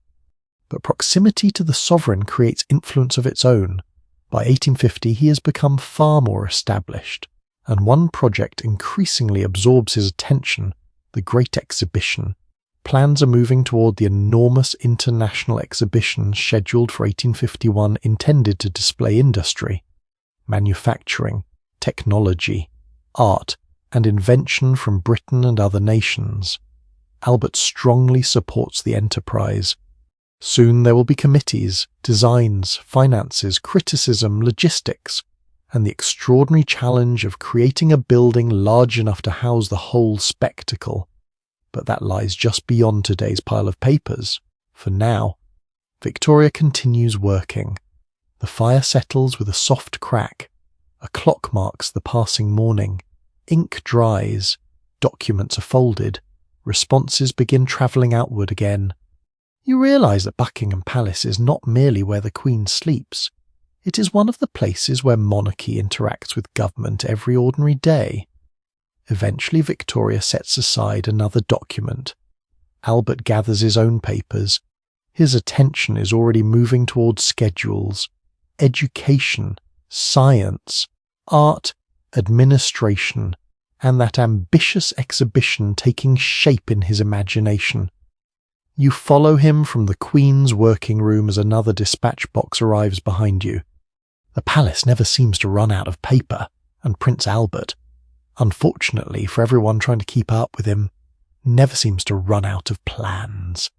Speaker 1: but proximity to the sovereign creates influence of its own. By 1850 he has become far more established, and one project increasingly absorbs his attention, the Great Exhibition. Plans are moving toward the enormous international exhibition scheduled for 1851 intended to display industry, manufacturing, technology, art, and invention from Britain and other nations. Albert strongly supports the enterprise. Soon there will be committees, designs, finances, criticism, logistics, and the extraordinary challenge of creating a building large enough to house the whole spectacle. But that lies just beyond today's pile of papers. For now, Victoria continues working. The fire settles with a soft crack. A clock marks the passing morning. Ink dries. Documents are folded. Responses begin travelling outward again. You realise that Buckingham Palace is not merely where the Queen sleeps. It is one of the places where monarchy interacts with government every ordinary day. Eventually Victoria sets aside another document. Albert gathers his own papers. His attention is already moving towards schedules, education, science, art, administration, and that ambitious exhibition taking shape in his imagination. You follow him from the Queen's working room as another dispatch box arrives behind you. The palace never seems to run out of paper, and Prince Albert, unfortunately for everyone trying to keep up with him, never seems to run out of plans.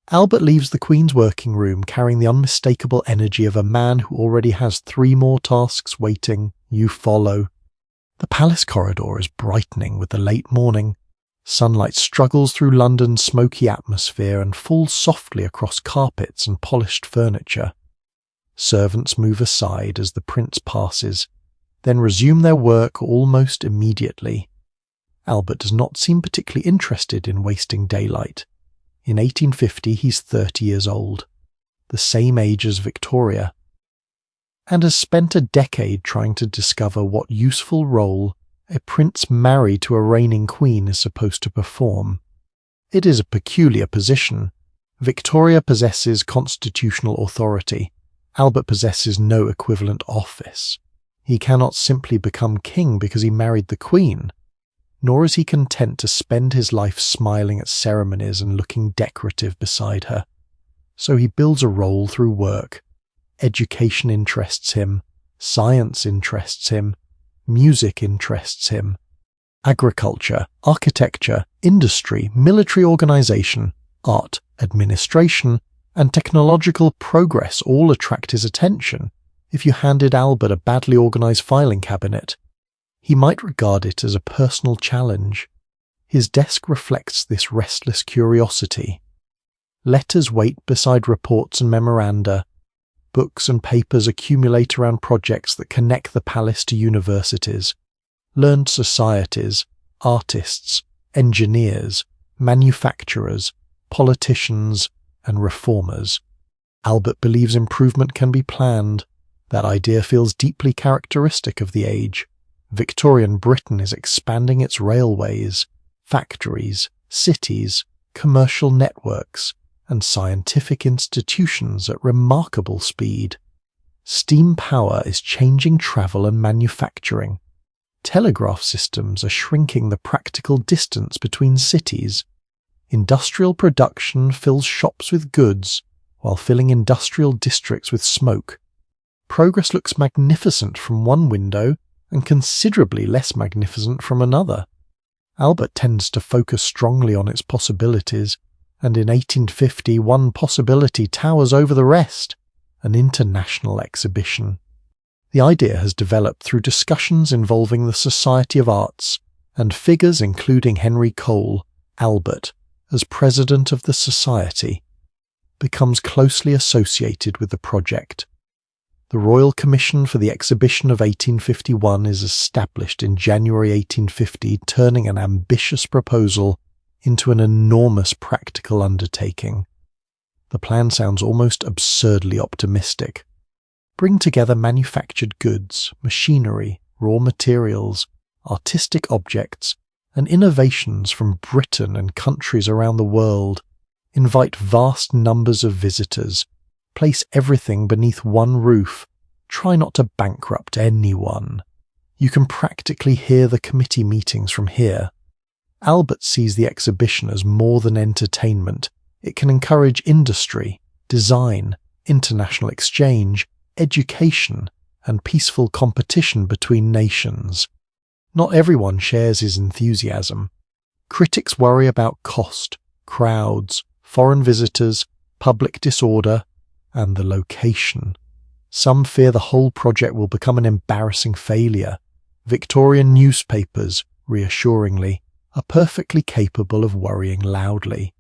Speaker 1: Albert leaves the Queen's working room carrying the unmistakable energy of a man who already has 3 more tasks waiting. You follow. The palace corridor is brightening with the late morning. Sunlight struggles through London's smoky atmosphere and falls softly across carpets and polished furniture. Servants move aside as the prince passes, then resume their work almost immediately. Albert does not seem particularly interested in wasting daylight. In 1850 he's 30 years old, the same age as Victoria, and has spent a decade trying to discover what useful role a prince married to a reigning queen is supposed to perform. It is a peculiar position. Victoria possesses constitutional authority. Albert possesses no equivalent office. He cannot simply become king because he married the queen, nor is he content to spend his life smiling at ceremonies and looking decorative beside her. So he builds a role through work. Education interests him, science interests him, music interests him. Agriculture, architecture, industry, military organization, art, administration, and technological progress all attract his attention. If you handed Albert a badly organized filing cabinet, he might regard it as a personal challenge. His desk reflects this restless curiosity. Letters wait beside reports and memoranda. Books and papers accumulate around projects that connect the palace to universities, learned societies, artists, engineers, manufacturers, politicians, and reformers. Albert believes improvement can be planned. That idea feels deeply characteristic of the age. Victorian Britain is expanding its railways, factories, cities, commercial networks, and scientific institutions at remarkable speed. Steam power is changing travel and manufacturing. Telegraph systems are shrinking the practical distance between cities. Industrial production fills shops with goods, while filling industrial districts with smoke. Progress looks magnificent from one window and considerably less magnificent from another. Albert tends to focus strongly on its possibilities, and in 1850 one possibility towers over the rest: an international exhibition. The idea has developed through discussions involving the Society of Arts, and figures including Henry Cole, Albert, as president of the society, becomes closely associated with the project. The Royal Commission for the Exhibition of 1851 is established in January 1850, turning an ambitious proposal into an enormous practical undertaking. The plan sounds almost absurdly optimistic. Bring together manufactured goods, machinery, raw materials, artistic objects, and innovations from Britain and countries around the world. Invite vast numbers of visitors. Place everything beneath one roof. Try not to bankrupt anyone. You can practically hear the committee meetings from here. Albert sees the exhibition as more than entertainment. It can encourage industry, design, international exchange, education, and peaceful competition between nations. Not everyone shares his enthusiasm. Critics worry about cost, crowds, foreign visitors, public disorder, and the location. Some fear the whole project will become an embarrassing failure. Victorian newspapers, reassuringly, are perfectly capable of worrying loudly.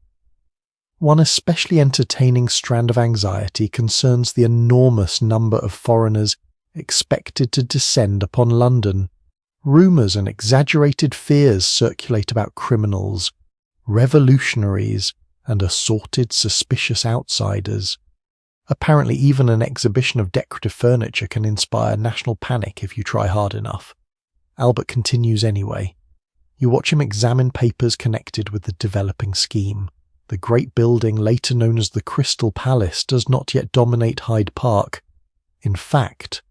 Speaker 1: One especially entertaining strand of anxiety concerns the enormous number of foreigners expected to descend upon London. Rumours and exaggerated fears circulate about criminals, revolutionaries, and assorted suspicious outsiders. Apparently even an exhibition of decorative furniture can inspire national panic if you try hard enough. Albert continues anyway. You watch him examine papers connected with the developing scheme. The great building, later known as the Crystal Palace, does not yet dominate Hyde Park. In fact,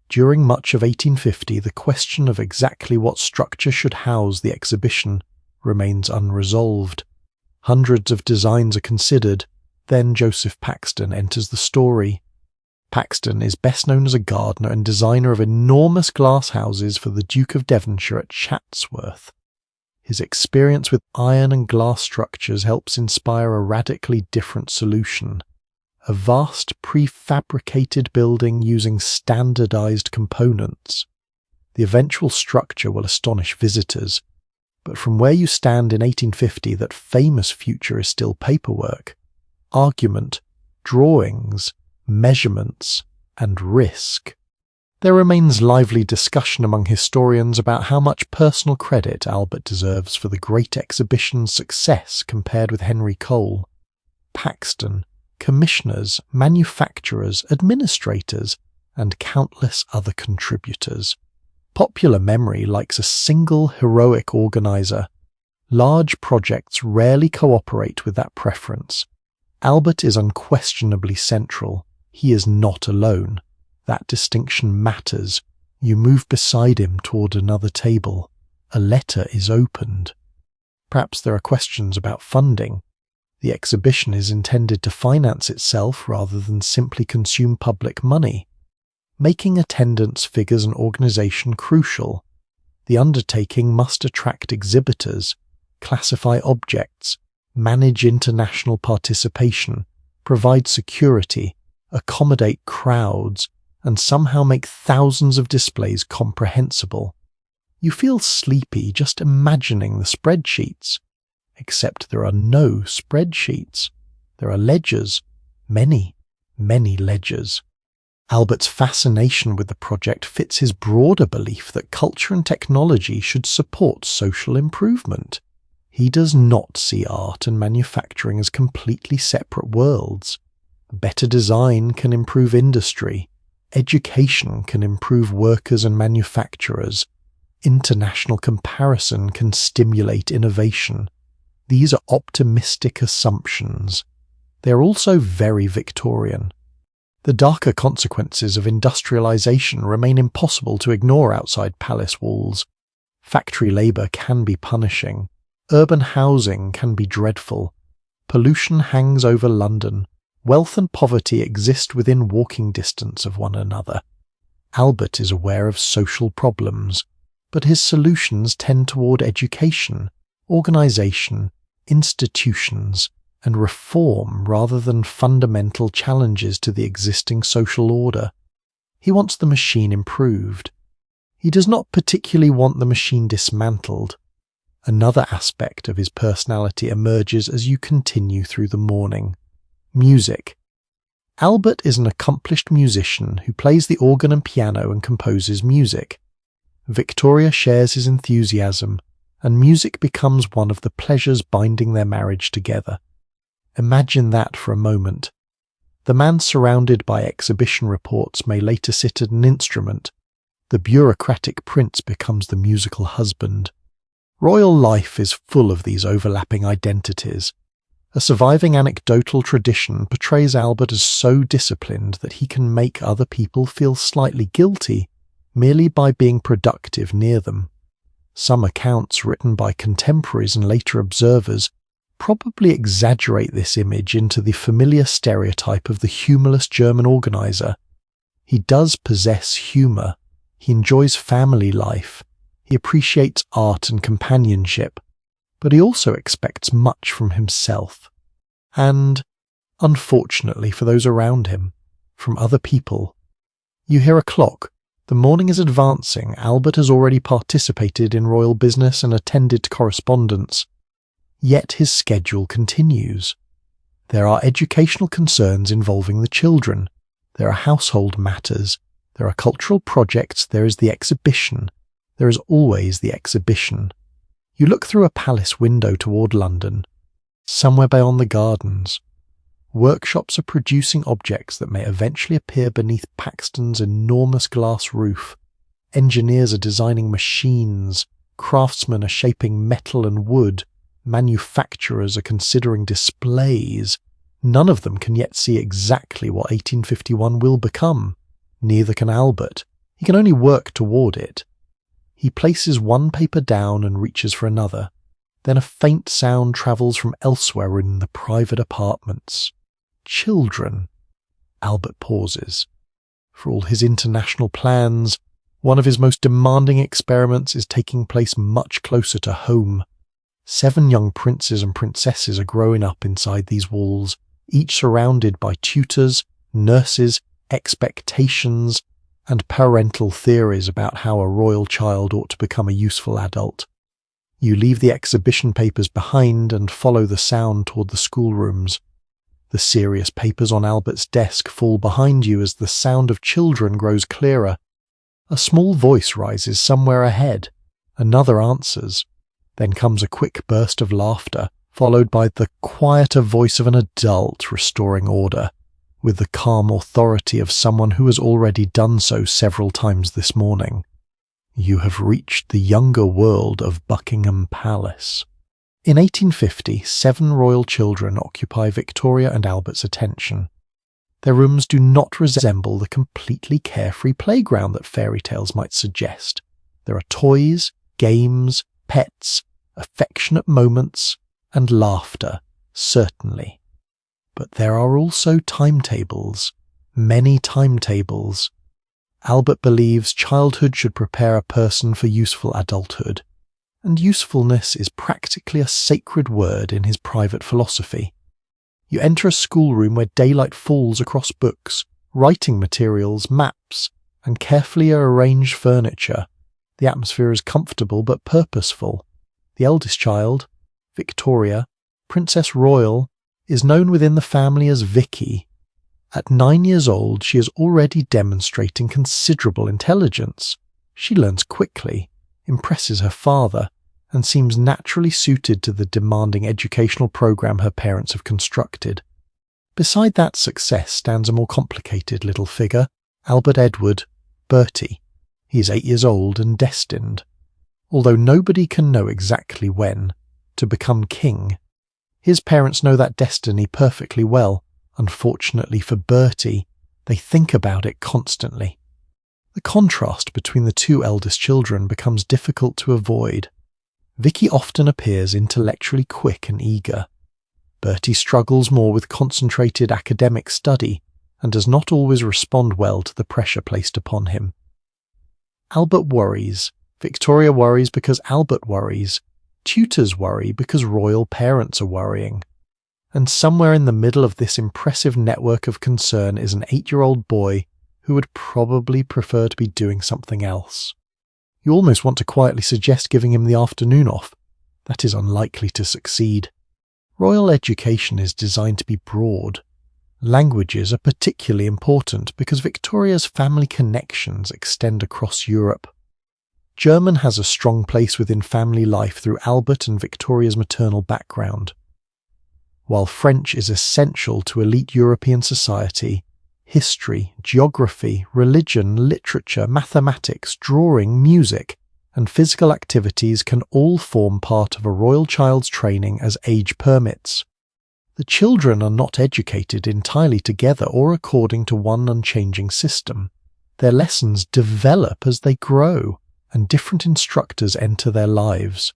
Speaker 1: during much of 1850, the question of exactly what structure should house the exhibition remains unresolved. Hundreds of designs are considered. Then Joseph Paxton enters the story. Paxton is best known as a gardener and designer of enormous glass houses for the Duke of Devonshire at Chatsworth. His experience with iron and glass structures helps inspire a radically different solution. A vast prefabricated building using standardized components. The eventual structure will astonish visitors, but from where you stand in 1850 that famous future is still paperwork, argument, drawings, measurements, and risk. There remains lively discussion among historians about how much personal credit Albert deserves for the Great Exhibition's success compared with Henry Cole. Paxton, commissioners, manufacturers, administrators, and countless other contributors. Popular memory likes a single heroic organizer. Large projects rarely cooperate with that preference. Albert is unquestionably central. He is not alone. That distinction matters. You move beside him toward another table. A letter is opened. Perhaps there are questions about funding. The exhibition is intended to finance itself rather than simply consume public money, making attendance figures an organization crucial. The undertaking must attract exhibitors, classify objects, manage international participation, provide security, accommodate crowds, and somehow make thousands of displays comprehensible. You feel sleepy just imagining the spreadsheets. Except there are no spreadsheets. There are ledgers. Many, many ledgers. Albert's fascination with the project fits his broader belief that culture and technology should support social improvement. He does not see art and manufacturing as completely separate worlds. Better design can improve industry. Education can improve workers and manufacturers. International comparison can stimulate innovation. These are optimistic assumptions. They are also very Victorian. The darker consequences of industrialization remain impossible to ignore outside palace walls. Factory labor can be punishing. Urban housing can be dreadful. Pollution hangs over London. Wealth and poverty exist within walking distance of one another. Albert is aware of social problems, but his solutions tend toward education, organization, institutions, and reform rather than fundamental challenges to the existing social order. He wants the machine improved. He does not particularly want the machine dismantled. Another aspect of his personality emerges as you continue through the morning. Music. Albert is an accomplished musician who plays the organ and piano and composes music. Victoria shares his enthusiasm, and music becomes one of the pleasures binding their marriage together. Imagine that for a moment. The man surrounded by exhibition reports may later sit at an instrument. The bureaucratic prince becomes the musical husband. Royal life is full of these overlapping identities. A surviving anecdotal tradition portrays Albert as so disciplined that he can make other people feel slightly guilty merely by being productive near them. Some accounts written by contemporaries and later observers probably exaggerate this image into the familiar stereotype of the humorless German organizer. He does possess humor. He enjoys family life. He appreciates art and companionship. But he also expects much from himself. And, unfortunately for those around him, from other people. You hear a clock. The morning is advancing. Albert has already participated in royal business and attended correspondence. Yet his schedule continues. There are educational concerns involving the children. There are household matters. There are cultural projects. There is the exhibition. There is always the exhibition. You look through a palace window toward London. Somewhere beyond the gardens, workshops are producing objects that may eventually appear beneath Paxton's enormous glass roof. Engineers are designing machines. Craftsmen are shaping metal and wood. Manufacturers are considering displays. None of them can yet see exactly what 1851 will become. Neither can Albert. He can only work toward it. He places one paper down and reaches for another. Then a faint sound travels from elsewhere in the private apartments. Children. Albert pauses. For all his international plans, one of his most demanding experiments is taking place much closer to home. 7 young princes and princesses are growing up inside these walls, each surrounded by tutors, nurses, expectations, and parental theories about how a royal child ought to become a useful adult. You leave the exhibition papers behind and follow the sound toward the schoolrooms. The serious papers on Albert's desk fall behind you as the sound of children grows clearer. A small voice rises somewhere ahead. Another answers. Then comes a quick burst of laughter, followed by the quieter voice of an adult restoring order, with the calm authority of someone who has already done so several times this morning. You have reached the younger world of Buckingham Palace. In 1850, 7 royal children occupy Victoria and Albert's attention. Their rooms do not resemble the completely carefree playground that fairy tales might suggest. There are toys, games, pets, affectionate moments, and laughter, certainly. But there are also timetables, many timetables. Albert believes childhood should prepare a person for useful adulthood, and usefulness is practically a sacred word in his private philosophy. You enter a schoolroom where daylight falls across books, writing materials, maps, and carefully arranged furniture. The atmosphere is comfortable but purposeful. The eldest child, Victoria, Princess Royal, is known within the family as Vicky. At 9 years old, she is already demonstrating considerable intelligence. She learns quickly, impresses her father, and seems naturally suited to the demanding educational program her parents have constructed. Beside that success stands a more complicated little figure, Albert Edward, Bertie. He is 8 years old and destined, although nobody can know exactly when, to become king. His parents know that destiny perfectly well. Unfortunately for Bertie, they think about it constantly. The contrast between the 2 eldest children becomes difficult to avoid. Vicky often appears intellectually quick and eager. Bertie struggles more with concentrated academic study and does not always respond well to the pressure placed upon him. Albert worries. Victoria worries because Albert worries. Tutors worry because royal parents are worrying. And somewhere in the middle of this impressive network of concern is an 8-year-old boy who would probably prefer to be doing something else. You almost want to quietly suggest giving him the afternoon off. That is unlikely to succeed. Royal education is designed to be broad. Languages are particularly important because Victoria's family connections extend across Europe. German has a strong place within family life through Albert and Victoria's maternal background. While French is essential to elite European society, history, geography, religion, literature, mathematics, drawing, music, and physical activities can all form part of a royal child's training as age permits. The children are not educated entirely together or according to one unchanging system. Their lessons develop as they grow, and different instructors enter their lives.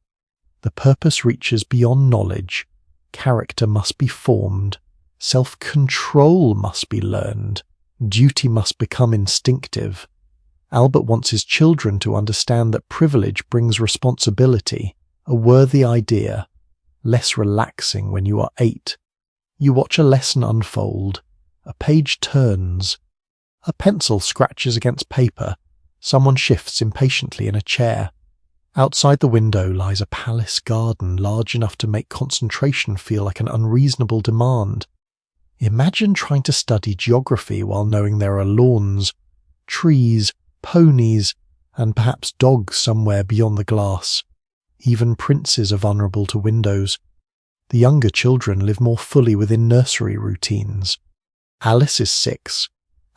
Speaker 1: The purpose reaches beyond knowledge. Character must be formed, self-control must be learned, duty must become instinctive. Albert wants his children to understand that privilege brings responsibility, a worthy idea, less relaxing when you are 8. You watch a lesson unfold, a page turns, a pencil scratches against paper, someone shifts impatiently in a chair. Outside the window lies a palace garden large enough to make concentration feel like an unreasonable demand. Imagine trying to study geography while knowing there are lawns, trees, ponies, and perhaps dogs somewhere beyond the glass. Even princes are vulnerable to windows. The younger children live more fully within nursery routines. Alice is 6,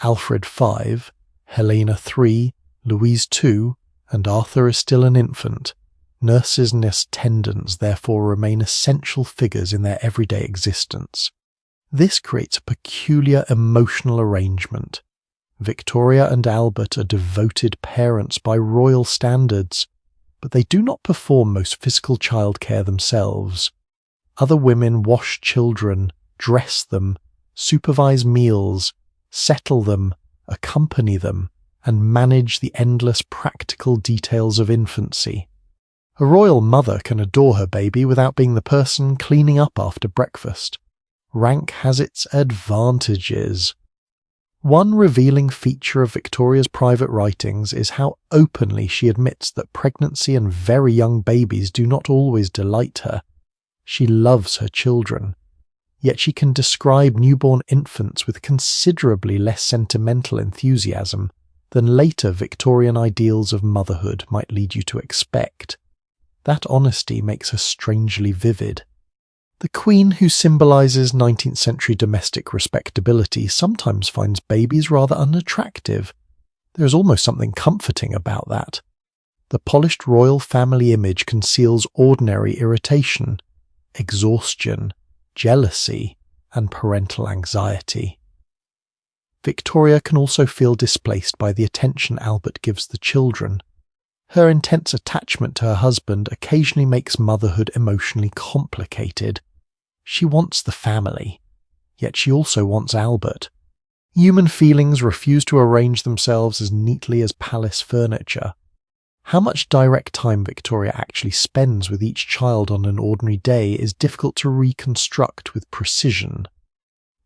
Speaker 1: Alfred 5, Helena 3, Louise 2, and Arthur is still an infant. Nurses and attendants therefore remain essential figures in their everyday existence. This creates a peculiar emotional arrangement. Victoria and Albert are devoted parents by royal standards, but they do not perform most physical childcare themselves. Other women wash children, dress them, supervise meals, settle them, accompany them, and manage the endless practical details of infancy. A royal mother can adore her baby without being the person cleaning up after breakfast. Rank has its advantages. One revealing feature of Victoria's private writings is how openly she admits that pregnancy and very young babies do not always delight her. She loves her children, yet she can describe newborn infants with considerably less sentimental enthusiasm than later Victorian ideals of motherhood might lead you to expect. That honesty makes her strangely vivid. The Queen, who symbolises 19th century domestic respectability, sometimes finds babies rather unattractive. There is almost something comforting about that. The polished royal family image conceals ordinary irritation, exhaustion, jealousy, and parental anxiety. Victoria can also feel displaced by the attention Albert gives the children. Her intense attachment to her husband occasionally makes motherhood emotionally complicated. She wants the family, yet she also wants Albert. Human feelings refuse to arrange themselves as neatly as palace furniture. How much direct time Victoria actually spends with each child on an ordinary day is difficult to reconstruct with precision.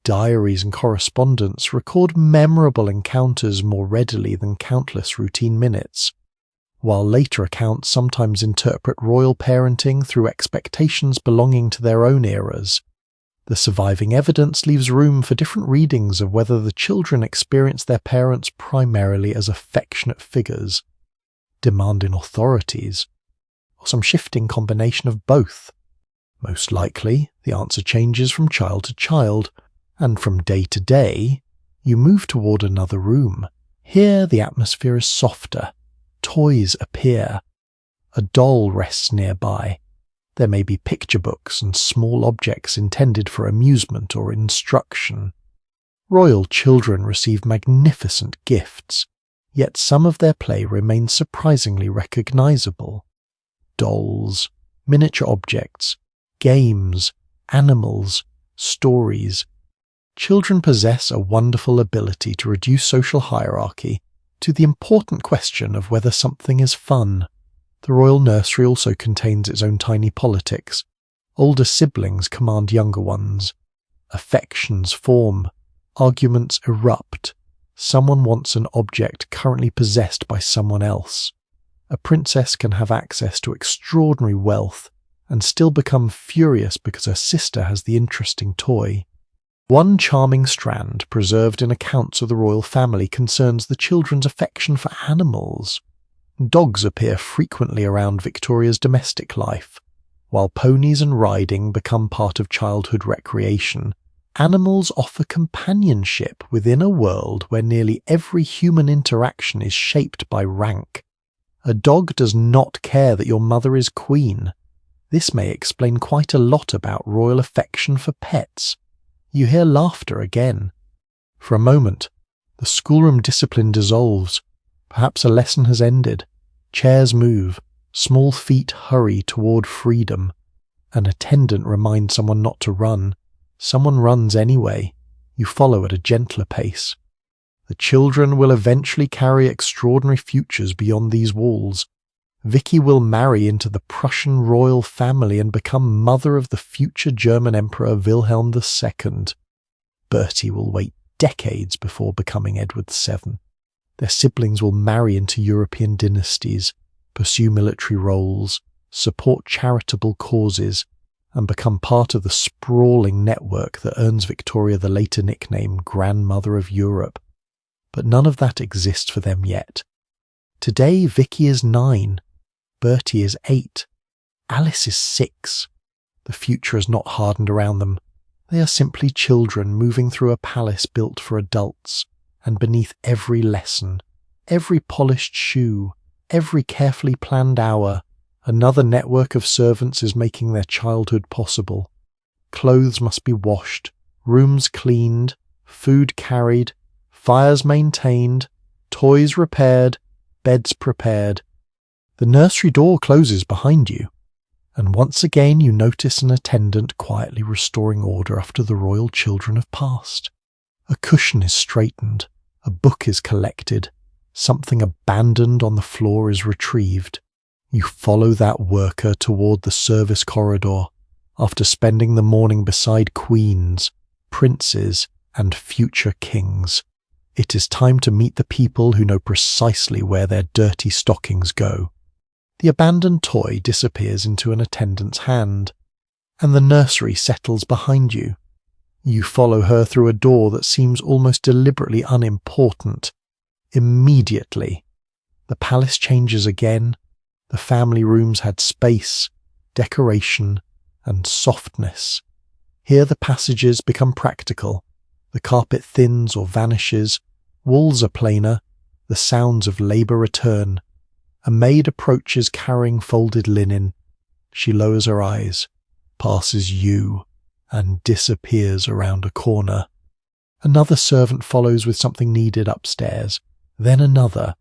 Speaker 1: Diaries and correspondence record memorable encounters more readily than countless routine minutes, while later accounts sometimes interpret royal parenting through expectations belonging to their own eras. The surviving evidence leaves room for different readings of whether the children experience their parents primarily as affectionate figures, demanding authorities, or some shifting combination of both. Most likely, the answer changes from child to child, and from day to day, you move toward another room. Here the atmosphere is softer. Toys appear. A doll rests nearby. There may be picture books and small objects intended for amusement or instruction. Royal children receive magnificent gifts, yet some of their play remains surprisingly recognizable. Dolls, miniature objects, games, animals, stories. Children possess a wonderful ability to reduce social hierarchy to the important question of whether something is fun. The royal nursery also contains its own tiny politics. Older siblings command younger ones. Affections form. Arguments erupt. Someone wants an object currently possessed by someone else. A princess can have access to extraordinary wealth and still become furious because her sister has the interesting toy. One charming strand preserved in accounts of the royal family concerns the children's affection for animals. Dogs appear frequently around Victoria's domestic life. While ponies and riding become part of childhood recreation, animals offer companionship within a world where nearly every human interaction is shaped by rank. A dog does not care that your mother is queen. This may explain quite a lot about royal affection for pets. You hear laughter again. For a moment, the schoolroom discipline dissolves. Perhaps a lesson has ended. Chairs move. Small feet hurry toward freedom. An attendant reminds someone not to run. Someone runs anyway. You follow at a gentler pace. The children will eventually carry extraordinary futures beyond these walls. Vicky will marry into the Prussian royal family and become mother of the future German Emperor Wilhelm II. Bertie will wait decades before becoming Edward VII. Their siblings will marry into European dynasties, pursue military roles, support charitable causes, and become part of the sprawling network that earns Victoria the later nickname Grandmother of Europe. But none of that exists for them yet. Today, Vicky is 9. Bertie is 8. Alice is 6. The future has not hardened around them. They are simply children moving through a palace built for adults, and beneath every lesson, every polished shoe, every carefully planned hour, another network of servants is making their childhood possible. Clothes must be washed, rooms cleaned, food carried, fires maintained, toys repaired, beds prepared. The nursery door closes behind you, and once again you notice an attendant quietly restoring order after the royal children have passed. A cushion is straightened, A book is collected. Something abandoned on the floor is retrieved. You follow that worker toward the service corridor after spending the morning beside queens, princes, and future kings. It is time to meet the people who know precisely where their dirty stockings go. The abandoned toy disappears into an attendant's hand, and the nursery settles behind you. You follow her through a door that seems almost deliberately unimportant. Immediately, the palace changes again. The family rooms had space, decoration, and softness. Here the passages become practical. The carpet thins or vanishes. Walls are plainer. The sounds of labour return. A maid approaches carrying folded linen. She lowers her eyes, passes you, and disappears around a corner. Another servant follows with something needed upstairs, then another.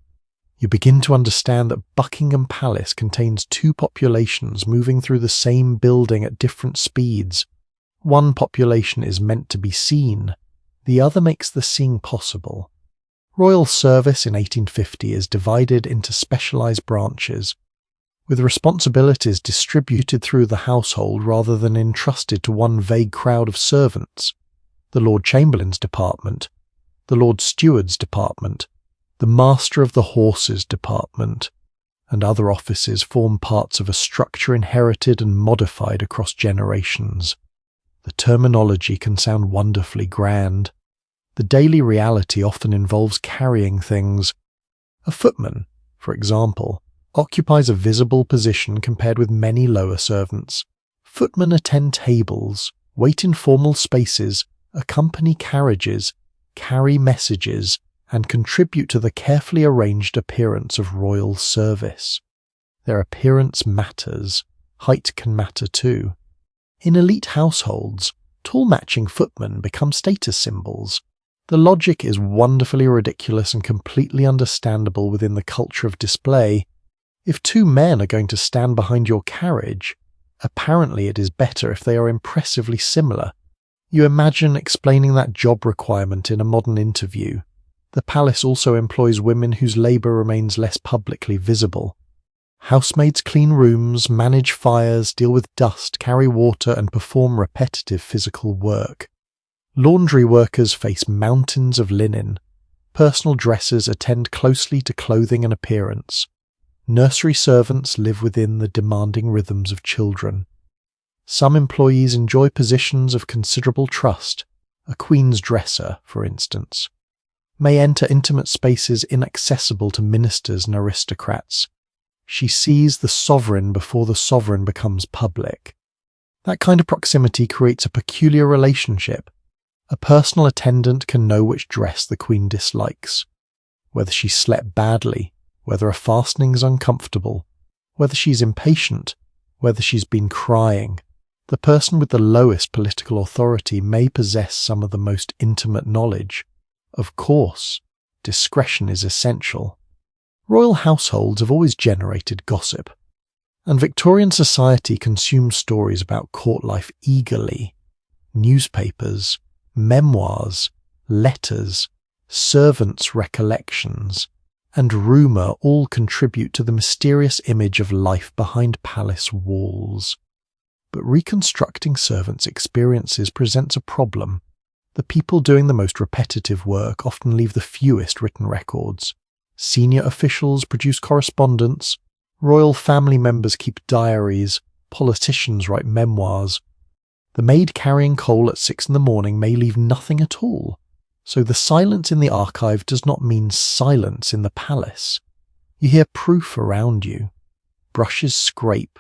Speaker 1: You begin to understand that Buckingham Palace contains two populations moving through the same building at different speeds. One population is meant to be seen, the other makes the seeing possible. Royal service in 1850 is divided into specialised branches, with responsibilities distributed through the household rather than entrusted to one vague crowd of servants. The Lord Chamberlain's Department, the Lord Steward's Department, the Master of the Horses Department, and other offices form parts of a structure inherited and modified across generations. The terminology can sound wonderfully grand. The daily reality often involves carrying things. A footman, for example, occupies a visible position compared with many lower servants. Footmen attend tables, wait in formal spaces, accompany carriages, carry messages, and contribute to the carefully arranged appearance of royal service. Their appearance matters. Height can matter too. In elite households, tall matching footmen become status symbols. The logic is wonderfully ridiculous and completely understandable within the culture of display. If two men are going to stand behind your carriage, apparently it is better if they are impressively similar. You imagine explaining that job requirement in a modern interview. The palace also employs women whose labour remains less publicly visible. Housemaids clean rooms, manage fires, deal with dust, carry water, and perform repetitive physical work. Laundry workers face mountains of linen. Personal dressers attend closely to clothing and appearance. Nursery servants live within the demanding rhythms of children. Some employees enjoy positions of considerable trust. A queen's dresser, for instance, may enter intimate spaces inaccessible to ministers and aristocrats. She sees the sovereign before the sovereign becomes public. That kind of proximity creates a peculiar relationship. A personal attendant can know which dress the queen dislikes, whether she slept badly, whether a fastening is uncomfortable, whether she's impatient, whether she's been crying. The person with the lowest political authority may possess some of the most intimate knowledge. Of course, discretion is essential. Royal households have always generated gossip, and Victorian society consumed stories about court life eagerly. Newspapers, memoirs, letters, servants' recollections, and rumour all contribute to the mysterious image of life behind palace walls. But reconstructing servants' experiences presents a problem. The people doing the most repetitive work often leave the fewest written records. Senior officials produce correspondence, royal family members keep diaries, politicians write memoirs. The maid carrying coal at 6 a.m. may leave nothing at all, so the silence in the archive does not mean silence in the palace. You hear proof around you. Brushes scrape,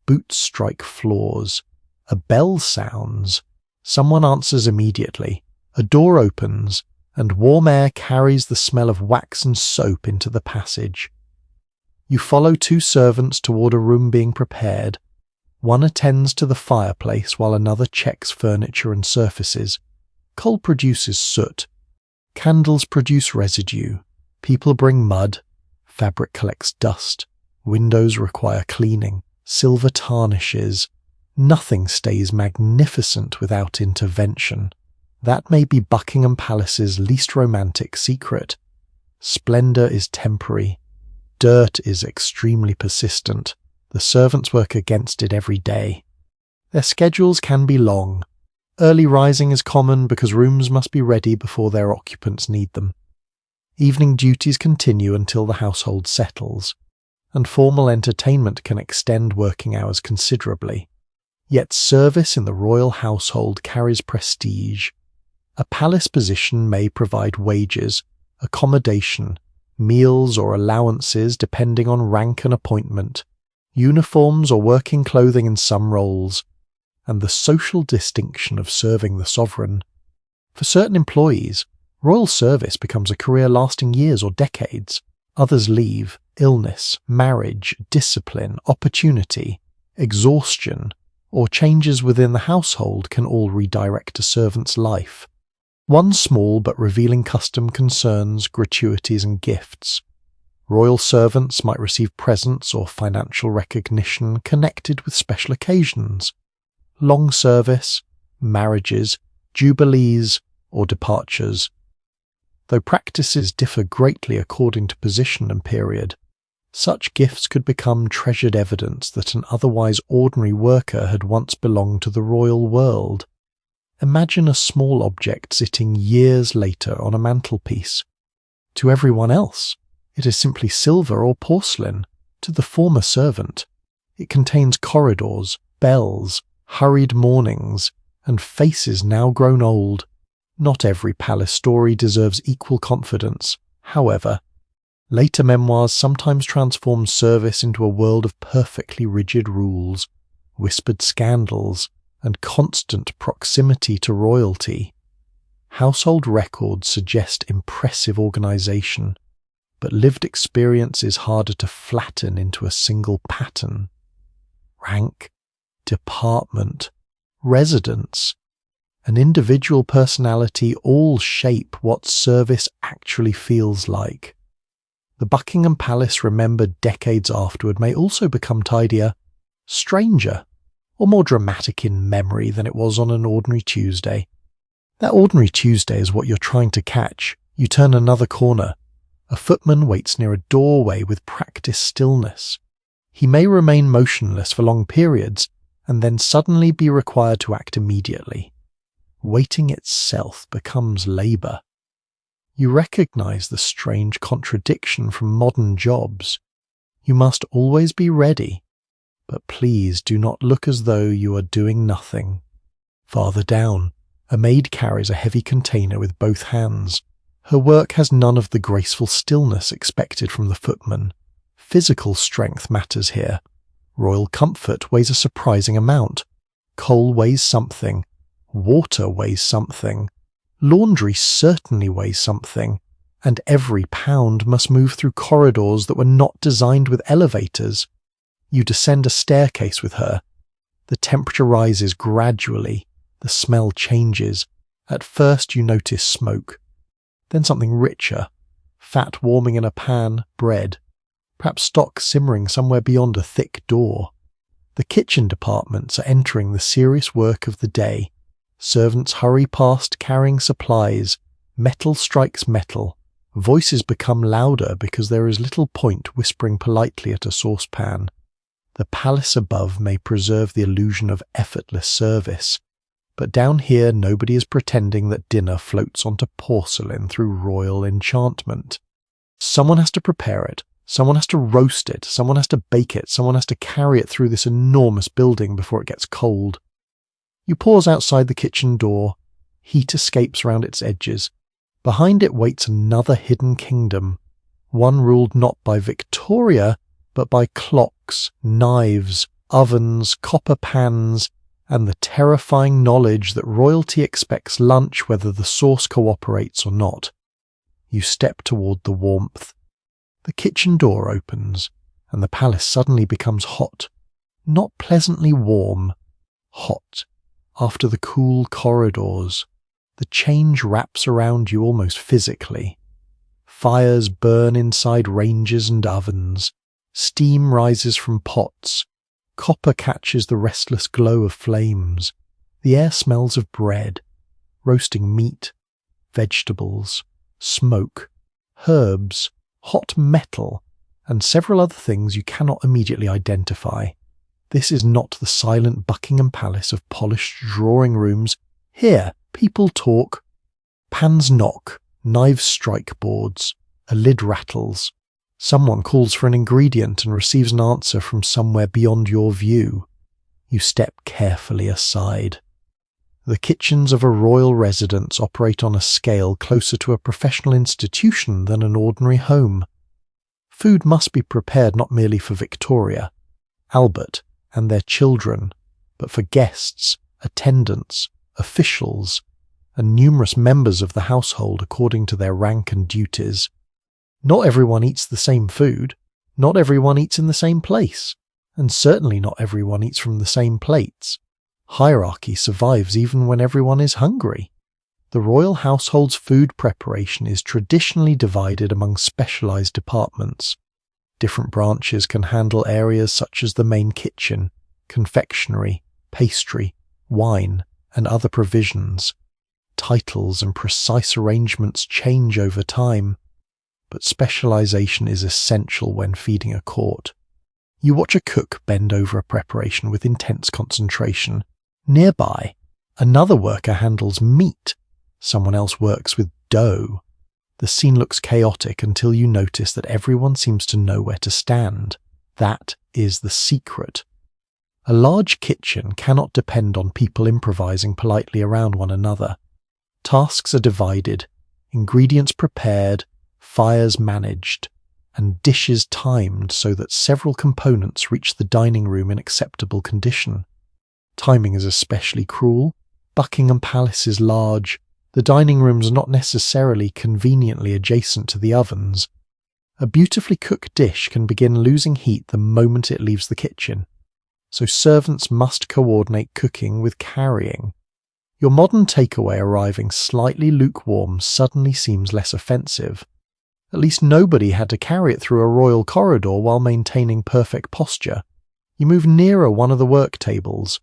Speaker 1: boots strike floors, a bell sounds, someone answers immediately, a door opens, and warm air carries the smell of wax and soap into the passage. You follow two servants toward a room being prepared. One attends to the fireplace while another checks furniture and surfaces. Coal produces soot. Candles produce residue. People bring mud. Fabric collects dust. Windows require cleaning. Silver tarnishes. Nothing stays magnificent without intervention. That may be Buckingham Palace's least romantic secret. Splendour is temporary. Dirt is extremely persistent. The servants work against it every day. Their schedules can be long. Early rising is common because rooms must be ready before their occupants need them. Evening duties continue until the household settles, and formal entertainment can extend working hours considerably. Yet service in the royal household carries prestige. A palace position may provide wages, accommodation, meals or allowances depending on rank and appointment, uniforms or working clothing in some roles, and the social distinction of serving the sovereign. For certain employees, royal service becomes a career lasting years or decades. Others leave. Illness, marriage, discipline, opportunity, exhaustion, or changes within the household can all redirect a servant's life. One small but revealing custom concerns gratuities and gifts. Royal servants might receive presents or financial recognition connected with special occasions, long service, marriages, jubilees, or departures. Though practices differ greatly according to position and period, such gifts could become treasured evidence that an otherwise ordinary worker had once belonged to the royal world. Imagine a small object sitting years later on a mantelpiece. To everyone else, it is simply silver or porcelain. To the former servant, it contains corridors, bells, hurried mornings, and faces now grown old. Not every palace story deserves equal confidence. However, later memoirs sometimes transform service into a world of perfectly rigid rules, whispered scandals, and constant proximity to royalty. Household records suggest impressive organization, but lived experience is harder to flatten into a single pattern. Rank, department, residence, and individual personality all shape what service actually feels like. The Buckingham Palace remembered decades afterward may also become tidier, stranger, or more dramatic in memory than it was on an ordinary Tuesday. That ordinary Tuesday is what you're trying to catch. You turn another corner. A footman waits near a doorway with practiced stillness. He may remain motionless for long periods and then suddenly be required to act immediately. Waiting itself becomes labour. You recognize the strange contradiction from modern jobs. You must always be ready, but please do not look as though you are doing nothing. Farther down, a maid carries a heavy container with both hands. Her work has none of the graceful stillness expected from the footman. Physical strength matters here. Royal comfort weighs a surprising amount. Coal weighs something. Water weighs something. Laundry certainly weighs something. And every pound must move through corridors that were not designed with elevators. You descend a staircase with her. The temperature rises gradually. The smell changes. At first you notice smoke. Then something richer. Fat warming in a pan, bread. Perhaps stock simmering somewhere beyond a thick door. The kitchen departments are entering the serious work of the day. Servants hurry past carrying supplies. Metal strikes metal. Voices become louder because there is little point whispering politely at a saucepan. The palace above may preserve the illusion of effortless service, but down here nobody is pretending that dinner floats onto porcelain through royal enchantment. Someone has to prepare it, someone has to roast it, someone has to bake it, someone has to carry it through this enormous building before it gets cold. You pause outside the kitchen door. Heat escapes around its edges. Behind it waits another hidden kingdom, one ruled not by Victoria, but by clocks, knives, ovens, copper pans, and the terrifying knowledge that royalty expects lunch whether the sauce cooperates or not. You step toward the warmth. The kitchen door opens, and the palace suddenly becomes hot. Not pleasantly warm, hot, after the cool corridors. The change wraps around you almost physically. Fires burn inside ranges and ovens. Steam rises from pots. Copper catches the restless glow of flames. The air smells of bread. roasting meat, vegetables, smoke, herbs, hot metal, and several other things you cannot immediately identify. This is not the silent Buckingham Palace of polished drawing rooms. Here, people talk. Pans knock, knives strike boards, a lid rattles. Someone calls for an ingredient and receives an answer from somewhere beyond your view. You step carefully aside. The kitchens of a royal residence operate on a scale closer to a professional institution than an ordinary home. Food must be prepared not merely for Victoria, Albert, and their children, but for guests, attendants, officials, and numerous members of the household according to their rank and duties. Not everyone eats the same food, not everyone eats in the same place, and certainly not everyone eats from the same plates. Hierarchy survives even when everyone is hungry. The royal household's food preparation is traditionally divided among specialized departments. Different branches can handle areas such as the main kitchen, confectionery, pastry, wine, and other provisions. Titles and precise arrangements change over time, but specialization is essential when feeding a court. You watch a cook bend over a preparation with intense concentration. Nearby, another worker handles meat. Someone else works with dough. The scene looks chaotic until you notice that everyone seems to know where to stand. That is the secret. A large kitchen cannot depend on people improvising politely around one another. Tasks are divided, ingredients prepared, fires managed, and dishes timed so that several components reach the dining room in acceptable condition. Timing is especially cruel. Buckingham Palace is large. The dining rooms are not necessarily conveniently adjacent to the ovens. A beautifully cooked dish can begin losing heat the moment it leaves the kitchen, so servants must coordinate cooking with carrying. Your modern takeaway arriving slightly lukewarm suddenly seems less offensive. At least nobody had to carry it through a royal corridor while maintaining perfect posture. You move nearer one of the work tables.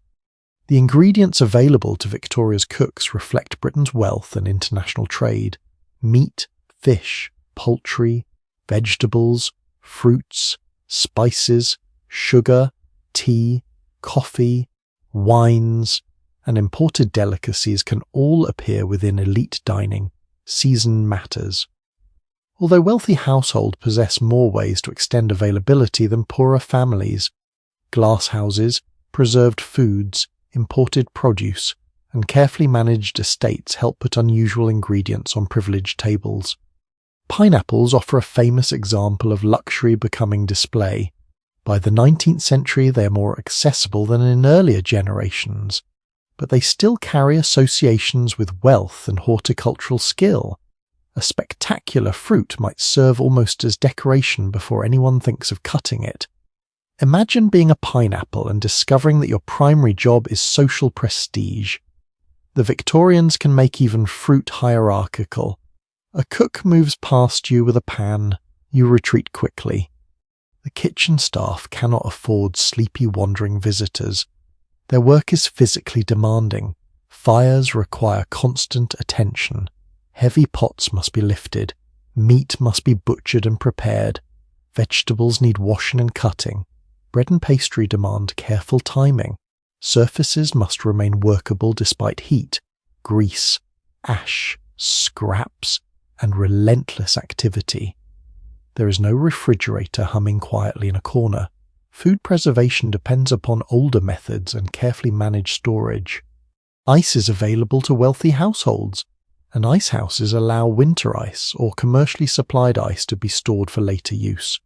Speaker 1: The ingredients available to Victoria's cooks reflect Britain's wealth and international trade. Meat, fish, poultry, vegetables, fruits, spices, sugar, tea, coffee, wines, and imported delicacies can all appear within elite dining. Season matters. Although wealthy households possess more ways to extend availability than poorer families, glass houses, preserved foods, imported produce, and carefully managed estates help put unusual ingredients on privileged tables. Pineapples offer a famous example of luxury becoming display. By the 19th century they are more accessible than in earlier generations, but they still carry associations with wealth and horticultural skill. A spectacular fruit might serve almost as decoration before anyone thinks of cutting it. Imagine being a pineapple and discovering that your primary job is social prestige. The Victorians can make even fruit hierarchical. A cook moves past you with a pan, you retreat quickly. The kitchen staff cannot afford sleepy wandering visitors. Their work is physically demanding. Fires require constant attention. Heavy pots must be lifted. Meat must be butchered and prepared. Vegetables need washing and cutting. Bread and pastry demand careful timing. Surfaces must remain workable despite heat, grease, ash, scraps, and relentless activity. There is no refrigerator humming quietly in a corner. Food preservation depends upon older methods and carefully managed storage. Ice is available to wealthy households, and ice houses allow winter ice or commercially supplied ice to be stored for later use.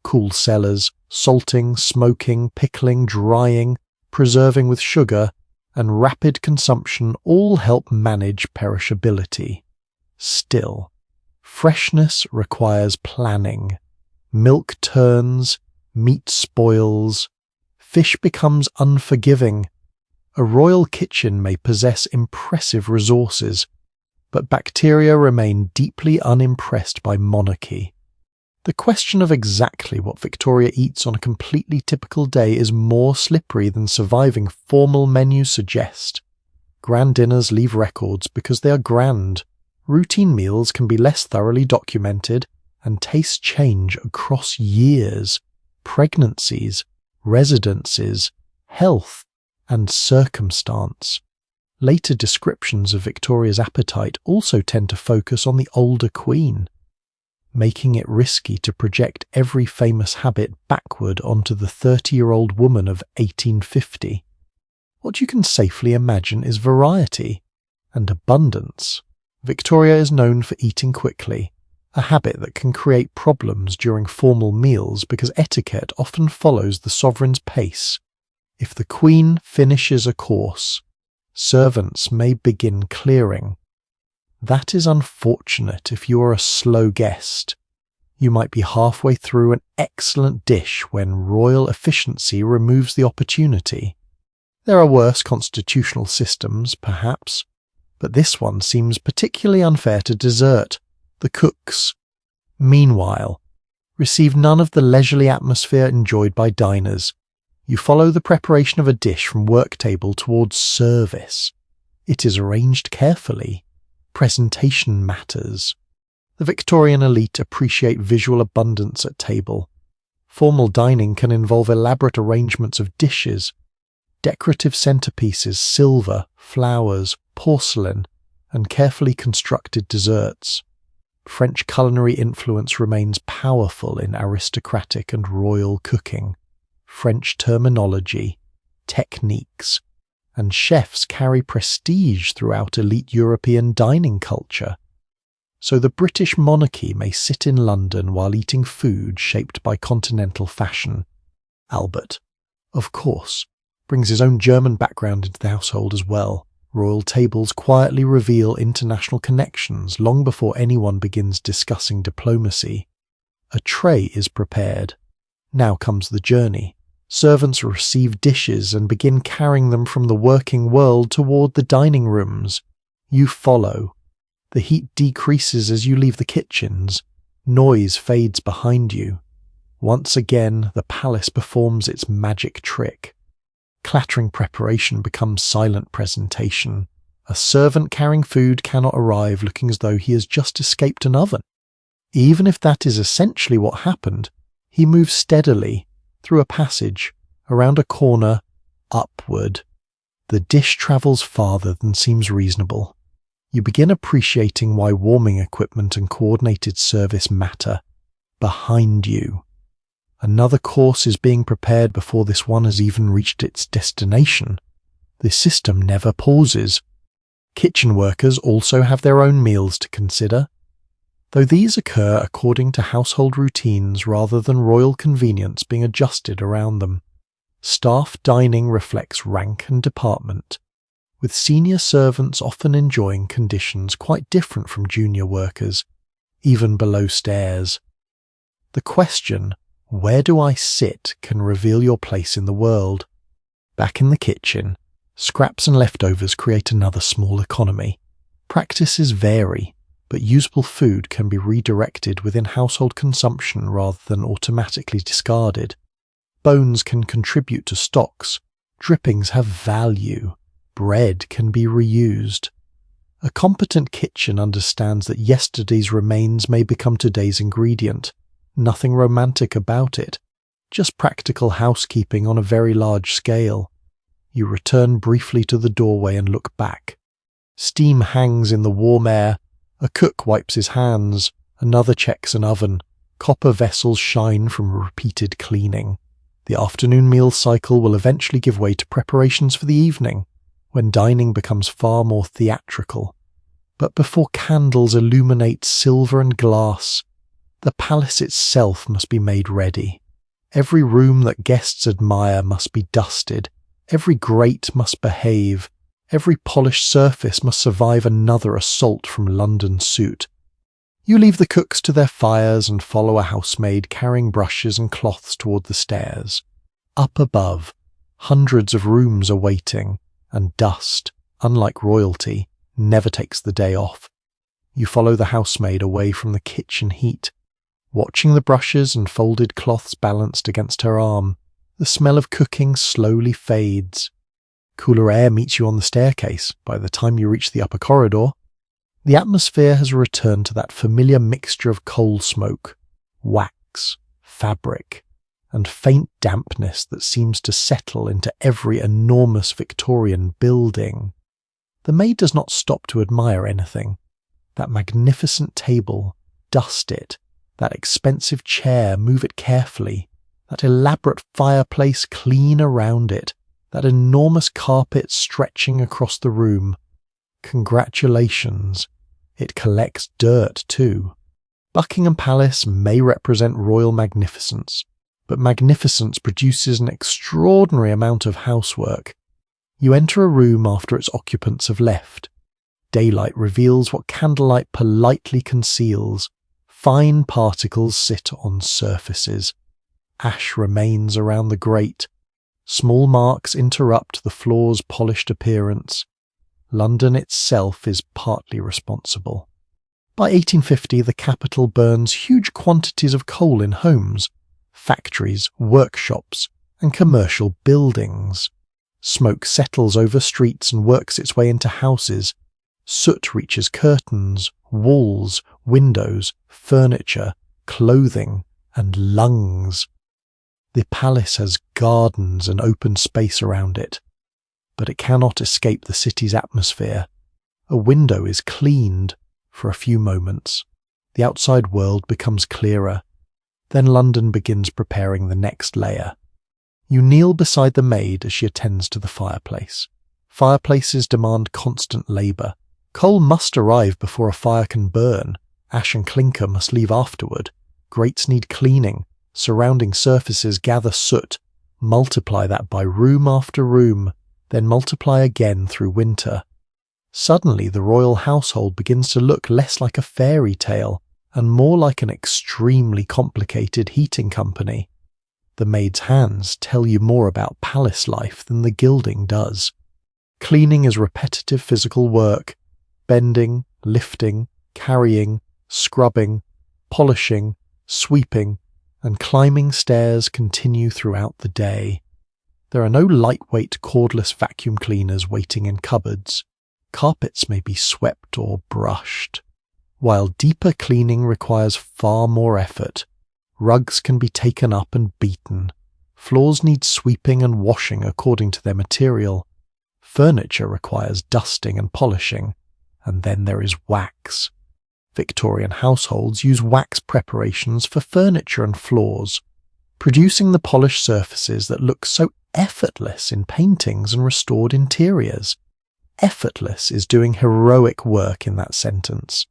Speaker 1: Cool cellars, salting, smoking, pickling, drying, preserving with sugar, and rapid consumption all help manage perishability. Still, freshness requires planning. Milk turns, meat spoils, fish becomes unforgiving. A royal kitchen may possess impressive resources, but bacteria remain deeply unimpressed by monarchy. The question of exactly what Victoria eats on a completely typical day is more slippery than surviving formal menus suggest. Grand dinners leave records because they are grand. Routine meals can be less thoroughly documented, and tastes change across years, pregnancies, residencies, health, and circumstance. Later descriptions of Victoria's appetite also tend to focus on the older queen, making it risky to project every famous habit backward onto the 30-year-old woman of 1850. What you can safely imagine is variety and abundance. Victoria is known for eating quickly, a habit that can create problems during formal meals because etiquette often follows the sovereign's pace. If the queen finishes a course, servants may begin clearing. That is unfortunate if you are a slow guest. You might be halfway through an excellent dish when royal efficiency removes the opportunity. There are worse constitutional systems, perhaps, but this one seems particularly unfair to dessert. The cooks, meanwhile, receive none of the leisurely atmosphere enjoyed by diners. You follow the preparation of a dish from work table towards service. It is arranged carefully. Presentation matters. The Victorian elite appreciate visual abundance at table. Formal dining can involve elaborate arrangements of dishes, decorative centerpieces, silver, flowers, porcelain, and carefully constructed desserts. French culinary influence remains powerful in aristocratic and royal cooking. French terminology, techniques, and chefs carry prestige throughout elite European dining culture. So the British monarchy may sit in London while eating food shaped by continental fashion. Albert, of course, brings his own German background into the household as well. Royal tables quietly reveal international connections long before anyone begins discussing diplomacy. A tray is prepared. Now comes the journey. Servants receive dishes and begin carrying them from the working world toward the dining rooms. You follow. The heat decreases as you leave the kitchens. Noise fades behind you. Once again, the palace performs its magic trick. Clattering preparation becomes silent presentation. A servant carrying food cannot arrive looking as though he has just escaped an oven. Even if that is essentially what happened, he moves steadily, through a passage, around a corner, upward. The dish travels farther than seems reasonable. You begin appreciating why warming equipment and coordinated service matter. Behind you. Another course is being prepared before this one has even reached its destination. The system never pauses. Kitchen workers also have their own meals to consider, though these occur according to household routines rather than royal convenience being adjusted around them. Staff dining reflects rank and department, with senior servants often enjoying conditions quite different from junior workers, even below stairs. The question, "Where do I sit?" can reveal your place in the world. Back in the kitchen, scraps and leftovers create another small economy. Practices vary, but usable food can be redirected within household consumption rather than automatically discarded. Bones can contribute to stocks. Drippings have value. Bread can be reused. A competent kitchen understands that yesterday's remains may become today's ingredient. Nothing romantic about it, just practical housekeeping on a very large scale. You return briefly to the doorway and look back. Steam hangs in the warm air. A cook wipes his hands. Another checks an oven. Copper vessels shine from repeated cleaning. The afternoon meal cycle will eventually give way to preparations for the evening, when dining becomes far more theatrical. But before candles illuminate silver and glass, the palace itself must be made ready. Every room that guests admire must be dusted. Every grate must behave. Every polished surface must survive another assault from London soot. You leave the cooks to their fires and follow a housemaid carrying brushes and cloths toward the stairs. Up above, hundreds of rooms are waiting, and dust, unlike royalty, never takes the day off. You follow the housemaid away from the kitchen heat, watching the brushes and folded cloths balanced against her arm. The smell of cooking slowly fades. Cooler air meets you on the staircase by the time you reach the upper corridor. The atmosphere has returned to that familiar mixture of coal smoke, wax, fabric, and faint dampness that seems to settle into every enormous Victorian building. The maid does not stop to admire anything. That magnificent table, dust it. That expensive chair, move it carefully. That elaborate fireplace, clean around it. That enormous carpet stretching across the room. Congratulations. It collects dirt too. Buckingham Palace may represent royal magnificence, but magnificence produces an extraordinary amount of housework. You enter a room after its occupants have left. Daylight reveals what candlelight politely conceals. Fine particles sit on surfaces. Ash remains around the grate. Small marks interrupt the floor's polished appearance. London itself is partly responsible. By 1850, the capital burns huge quantities of coal in homes, factories, workshops, and commercial buildings. Smoke settles over streets and works its way into houses. Soot reaches curtains, walls, windows, furniture, clothing, and lungs. The palace has gardens and open space around it, but it cannot escape the city's atmosphere. A window is cleaned for a few moments. The outside world becomes clearer. Then London begins preparing the next layer. You kneel beside the maid as she attends to the fireplace. Fireplaces demand constant labour. Coal must arrive before a fire can burn. Ash and clinker must leave afterward. Grates need cleaning. Surrounding surfaces gather soot. Multiply that by room after room, then multiply again through winter. Suddenly the royal household begins to look less like a fairy tale and more like an extremely complicated heating company. The maid's hands tell you more about palace life than the gilding does. Cleaning is repetitive physical work, bending, lifting, carrying, scrubbing, polishing, sweeping, and climbing stairs continue throughout the day. There are no lightweight cordless vacuum cleaners waiting in cupboards. Carpets may be swept or brushed, while deeper cleaning requires far more effort. Rugs can be taken up and beaten. Floors need sweeping and washing according to their material. Furniture requires dusting and polishing, and then there is wax. Victorian households use wax preparations for furniture and floors, producing the polished surfaces that look so effortless in paintings and restored interiors. Effortless is doing heroic work in that sentence.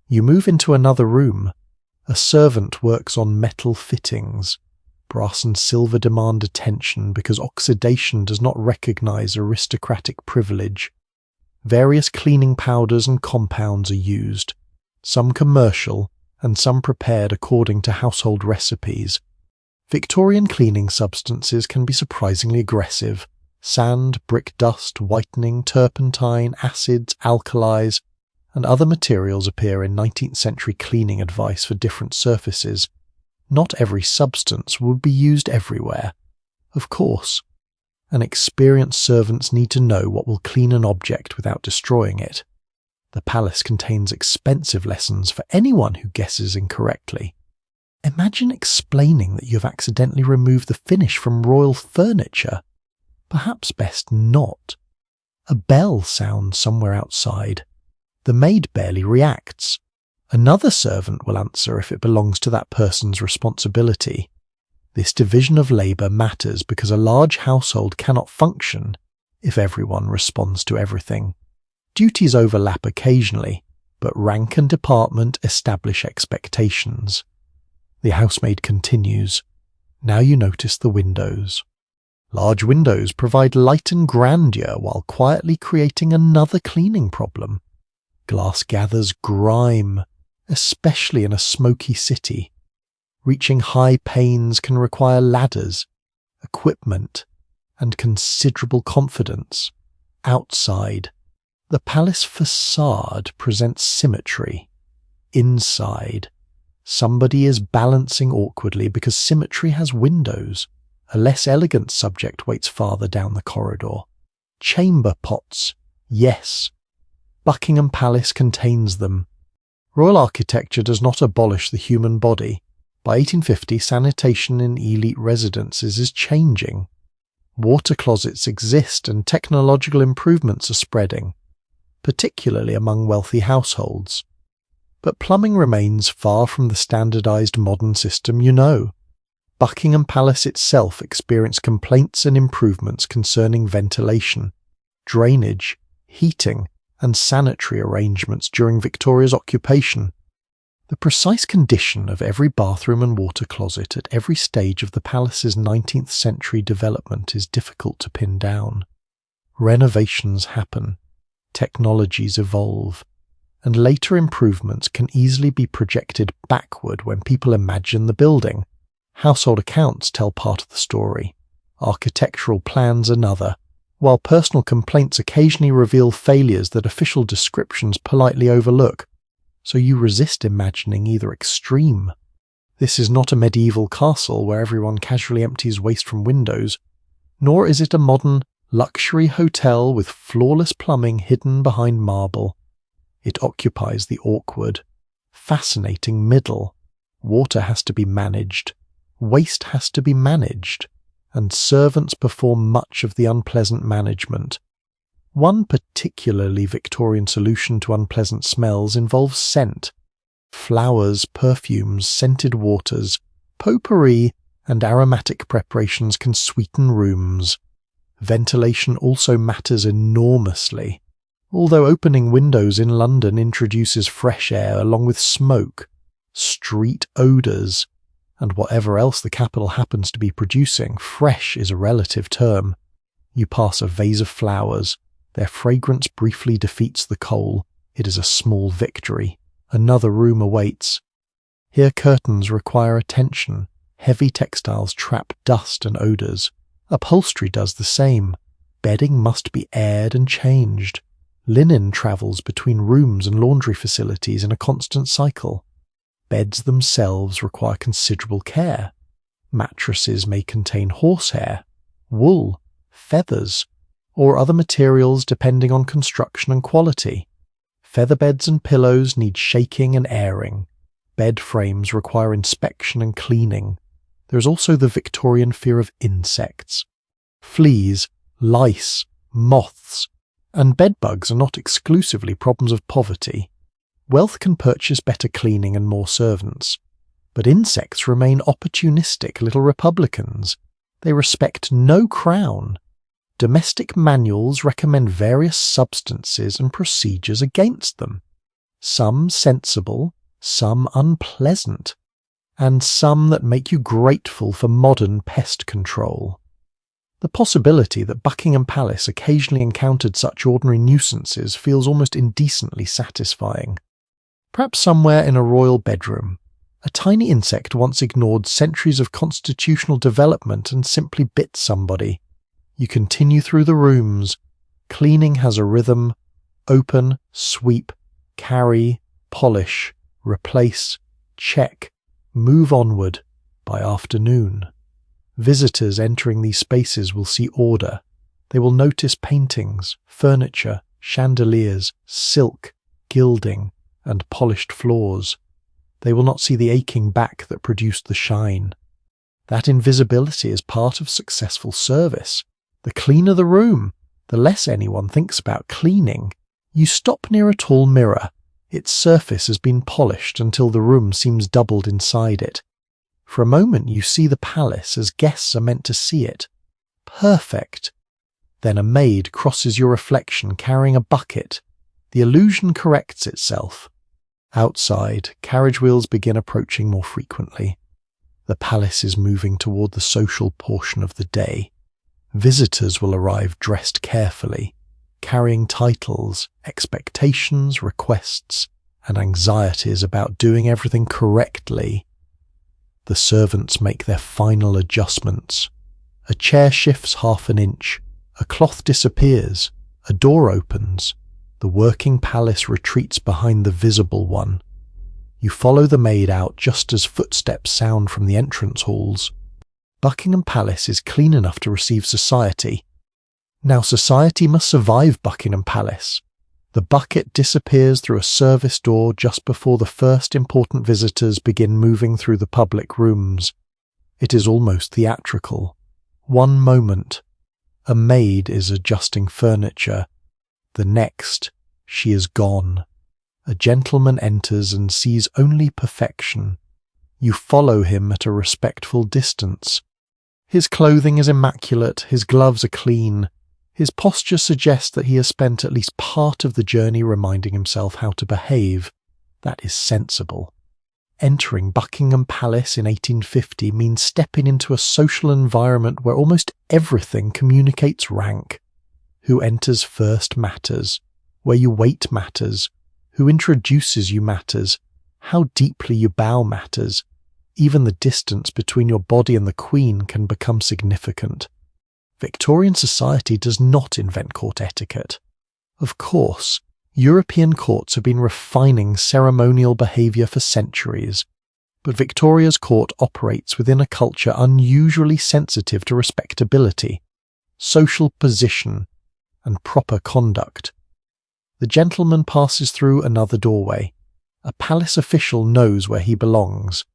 Speaker 1: You move into another room. A servant works on metal fittings. Brass and silver demand attention because oxidation does not recognize aristocratic privilege. Various cleaning powders and compounds are used, some commercial and some prepared according to household recipes. Victorian cleaning substances can be surprisingly aggressive. Sand, brick dust, whitening, turpentine, acids, alkalis, and other materials appear in 19th century cleaning advice for different surfaces. Not every substance would be used everywhere. Of course, and experienced servants need to know what will clean an object without destroying it. The palace contains expensive lessons for anyone who guesses incorrectly. Imagine explaining that you have accidentally removed the finish from royal furniture. Perhaps best not. A bell sounds somewhere outside. The maid barely reacts. Another servant will answer if it belongs to that person's responsibility. This division of labour matters because a large household cannot function if everyone responds to everything. Duties overlap occasionally, but rank and department establish expectations. The housemaid continues. Now you notice the windows. Large windows provide light and grandeur while quietly creating another cleaning problem. Glass gathers grime, especially in a smoky city. Reaching high panes can require ladders, equipment, and considerable confidence. Outside, the palace facade presents symmetry. Inside, somebody is balancing awkwardly because symmetry has windows. A less elegant subject waits farther down the corridor. Chamber pots. Yes, Buckingham Palace contains them. Royal architecture does not abolish the human body. By 1850, sanitation in elite residences is changing. Water closets exist and technological improvements are spreading, particularly among wealthy households. But plumbing remains far from the standardized modern system you know. Buckingham Palace itself experienced complaints and improvements concerning ventilation, drainage, heating, and sanitary arrangements during Victoria's occupation. The precise condition of every bathroom and water closet at every stage of the palace's 19th century development is difficult to pin down. Renovations happen, technologies evolve, and later improvements can easily be projected backward when people imagine the building. Household accounts tell part of the story, architectural plans another, while personal complaints occasionally reveal failures that official descriptions politely overlook, so you resist imagining either extreme. This is not a medieval castle where everyone casually empties waste from windows, nor is it a modern, luxury hotel with flawless plumbing hidden behind marble. It occupies the awkward, fascinating middle. Water has to be managed, waste has to be managed, and servants perform much of the unpleasant management. One particularly Victorian solution to unpleasant smells involves scent. Flowers, perfumes, scented waters, potpourri, and aromatic preparations can sweeten rooms. Ventilation also matters enormously. Although opening windows in London introduces fresh air along with smoke, street odours, and whatever else the capital happens to be producing, fresh is a relative term. You pass a vase of flowers. Their fragrance briefly defeats the coal. It is a small victory. Another room awaits. Here curtains require attention. Heavy textiles trap dust and odours. Upholstery does the same. Bedding must be aired and changed. Linen travels between rooms and laundry facilities in a constant cycle. Beds themselves require considerable care. Mattresses may contain horsehair, wool, feathers, or other materials depending on construction and quality. Featherbeds and pillows need shaking and airing. Bed frames require inspection and cleaning. There is also the Victorian fear of insects. Fleas, lice, moths, and bedbugs are not exclusively problems of poverty. Wealth can purchase better cleaning and more servants. But insects remain opportunistic little republicans. They respect no crown. Domestic manuals recommend various substances and procedures against them, some sensible, some unpleasant, and some that make you grateful for modern pest control. The possibility that Buckingham Palace occasionally encountered such ordinary nuisances feels almost indecently satisfying. Perhaps somewhere in a royal bedroom, a tiny insect once ignored centuries of constitutional development and simply bit somebody. You continue through the rooms. Cleaning has a rhythm: open, sweep, carry, polish, replace, check, move onward by afternoon. Visitors entering these spaces will see order. They will notice paintings, furniture, chandeliers, silk, gilding, and polished floors. They will not see the aching back that produced the shine. That invisibility is part of successful service. The cleaner the room, the less anyone thinks about cleaning. You stop near a tall mirror. Its surface has been polished until the room seems doubled inside it. For a moment you see the palace as guests are meant to see it. Perfect. Then a maid crosses your reflection carrying a bucket. The illusion corrects itself. Outside, carriage wheels begin approaching more frequently. The palace is moving toward the social portion of the day. Visitors will arrive dressed carefully, carrying titles, expectations, requests, and anxieties about doing everything correctly. The servants make their final adjustments. A chair shifts half an inch, a cloth disappears, a door opens. The working palace retreats behind the visible one. You follow the maid out just as footsteps sound from the entrance halls. Buckingham Palace is clean enough to receive society. Now society must survive Buckingham Palace. The bucket disappears through a service door just before the first important visitors begin moving through the public rooms. It is almost theatrical. One moment, a maid is adjusting furniture. The next, she is gone. A gentleman enters and sees only perfection. You follow him at a respectful distance. His clothing is immaculate, his gloves are clean. His posture suggests that he has spent at least part of the journey reminding himself how to behave. That is sensible. Entering Buckingham Palace in 1850 means stepping into a social environment where almost everything communicates rank. Who enters first matters. Where you wait matters. Who introduces you matters. How deeply you bow matters. Even the distance between your body and the Queen can become significant. Victorian society does not invent court etiquette. Of course, European courts have been refining ceremonial behaviour for centuries, but Victoria's court operates within a culture unusually sensitive to respectability, social position, and proper conduct. The gentleman passes through another doorway. A palace official knows where he belongs.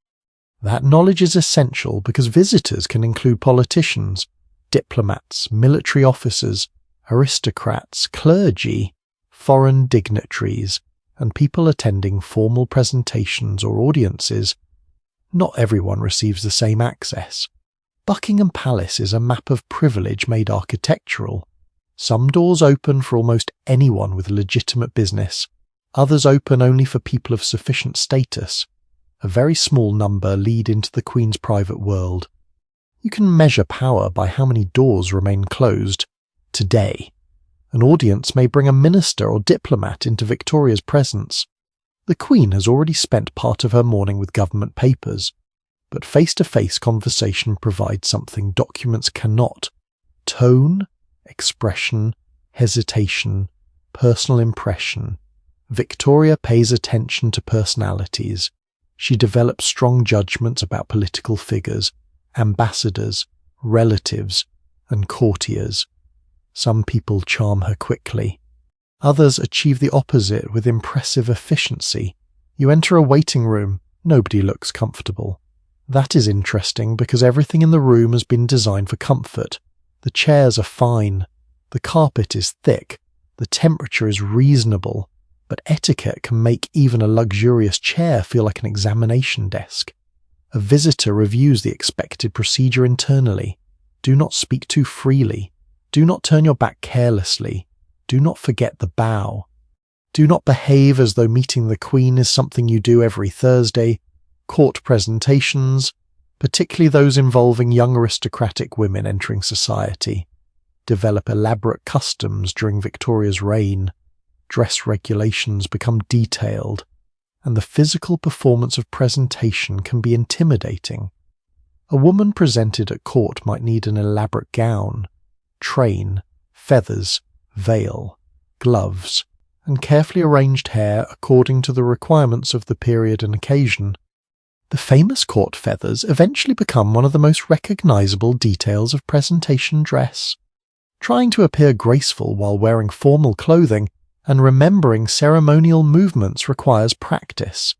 Speaker 1: That knowledge is essential because visitors can include politicians, diplomats, military officers, aristocrats, clergy, foreign dignitaries, and people attending formal presentations or audiences. Not everyone receives the same access. Buckingham Palace is a map of privilege made architectural. Some doors open for almost anyone with legitimate business, others open only for people of sufficient status. A very small number lead into the Queen's private world. You can measure power by how many doors remain closed. Today, an audience may bring a minister or diplomat into Victoria's presence. The Queen has already spent part of her morning with government papers, but face-to-face conversation provides something documents cannot: tone, expression, hesitation, personal impression. Victoria pays attention to personalities. She develops strong judgments about political figures, ambassadors, relatives, and courtiers. Some people charm her quickly. Others achieve the opposite with impressive efficiency. You enter a waiting room, nobody looks comfortable. That is interesting because everything in the room has been designed for comfort. The chairs are fine, the carpet is thick, the temperature is reasonable, but etiquette can make even a luxurious chair feel like an examination desk. A visitor reviews the expected procedure internally. Do not speak too freely. Do not turn your back carelessly. Do not forget the bow. Do not behave as though meeting the Queen is something you do every Thursday. Court presentations, particularly those involving young aristocratic women entering society, develop elaborate customs during Victoria's reign. Dress regulations become detailed, and the physical performance of presentation can be intimidating. A woman presented at court might need an elaborate gown, train, feathers, veil, gloves, and carefully arranged hair according to the requirements of the period and occasion. The famous court feathers eventually become one of the most recognizable details of presentation dress. Trying to appear graceful while wearing formal clothing and remembering ceremonial movements requires practice.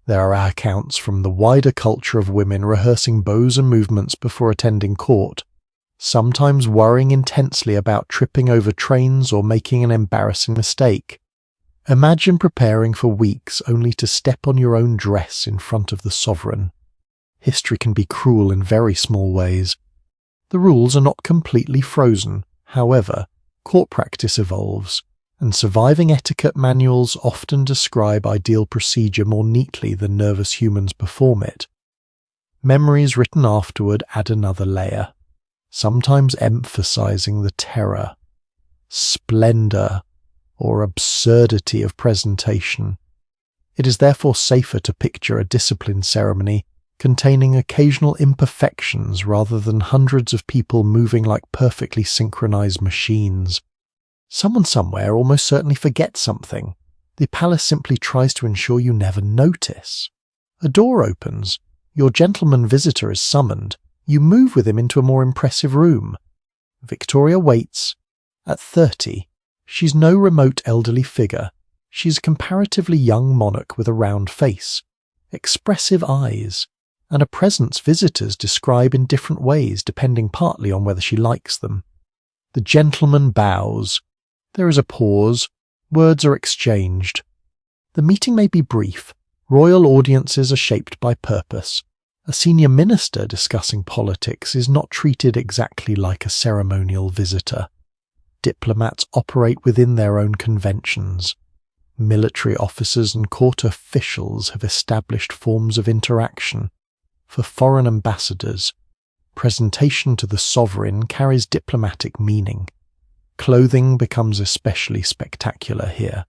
Speaker 1: There are accounts from the wider culture of women rehearsing bows and movements before attending court, sometimes worrying intensely about tripping over trains or making an embarrassing mistake. Imagine preparing for weeks only to step on your own dress in front of the sovereign. History can be cruel in very small ways. The rules are not completely frozen. However, court practice evolves, and surviving etiquette manuals often describe ideal procedure more neatly than nervous humans perform it. Memories written afterward add another layer, sometimes emphasizing the terror, splendor, or absurdity of presentation. It is therefore safer to picture a disciplined ceremony containing occasional imperfections rather than hundreds of people moving like perfectly synchronized machines. Someone somewhere almost certainly forgets something. The palace simply tries to ensure you never notice. A door opens. Your gentleman visitor is summoned. You move with him into a more impressive room. Victoria waits, At 30, she's no remote elderly figure. She's a comparatively young monarch with a round face, expressive eyes, and a presence visitors describe in different ways depending partly on whether she likes them. The gentleman bows. There is a pause. Words are exchanged. The meeting may be brief. Royal audiences are shaped by purpose. A senior minister discussing politics is not treated exactly like a ceremonial visitor. Diplomats operate within their own conventions. Military officers and court officials have established forms of interaction. For foreign ambassadors, presentation to the sovereign carries diplomatic meaning. Clothing becomes especially spectacular here.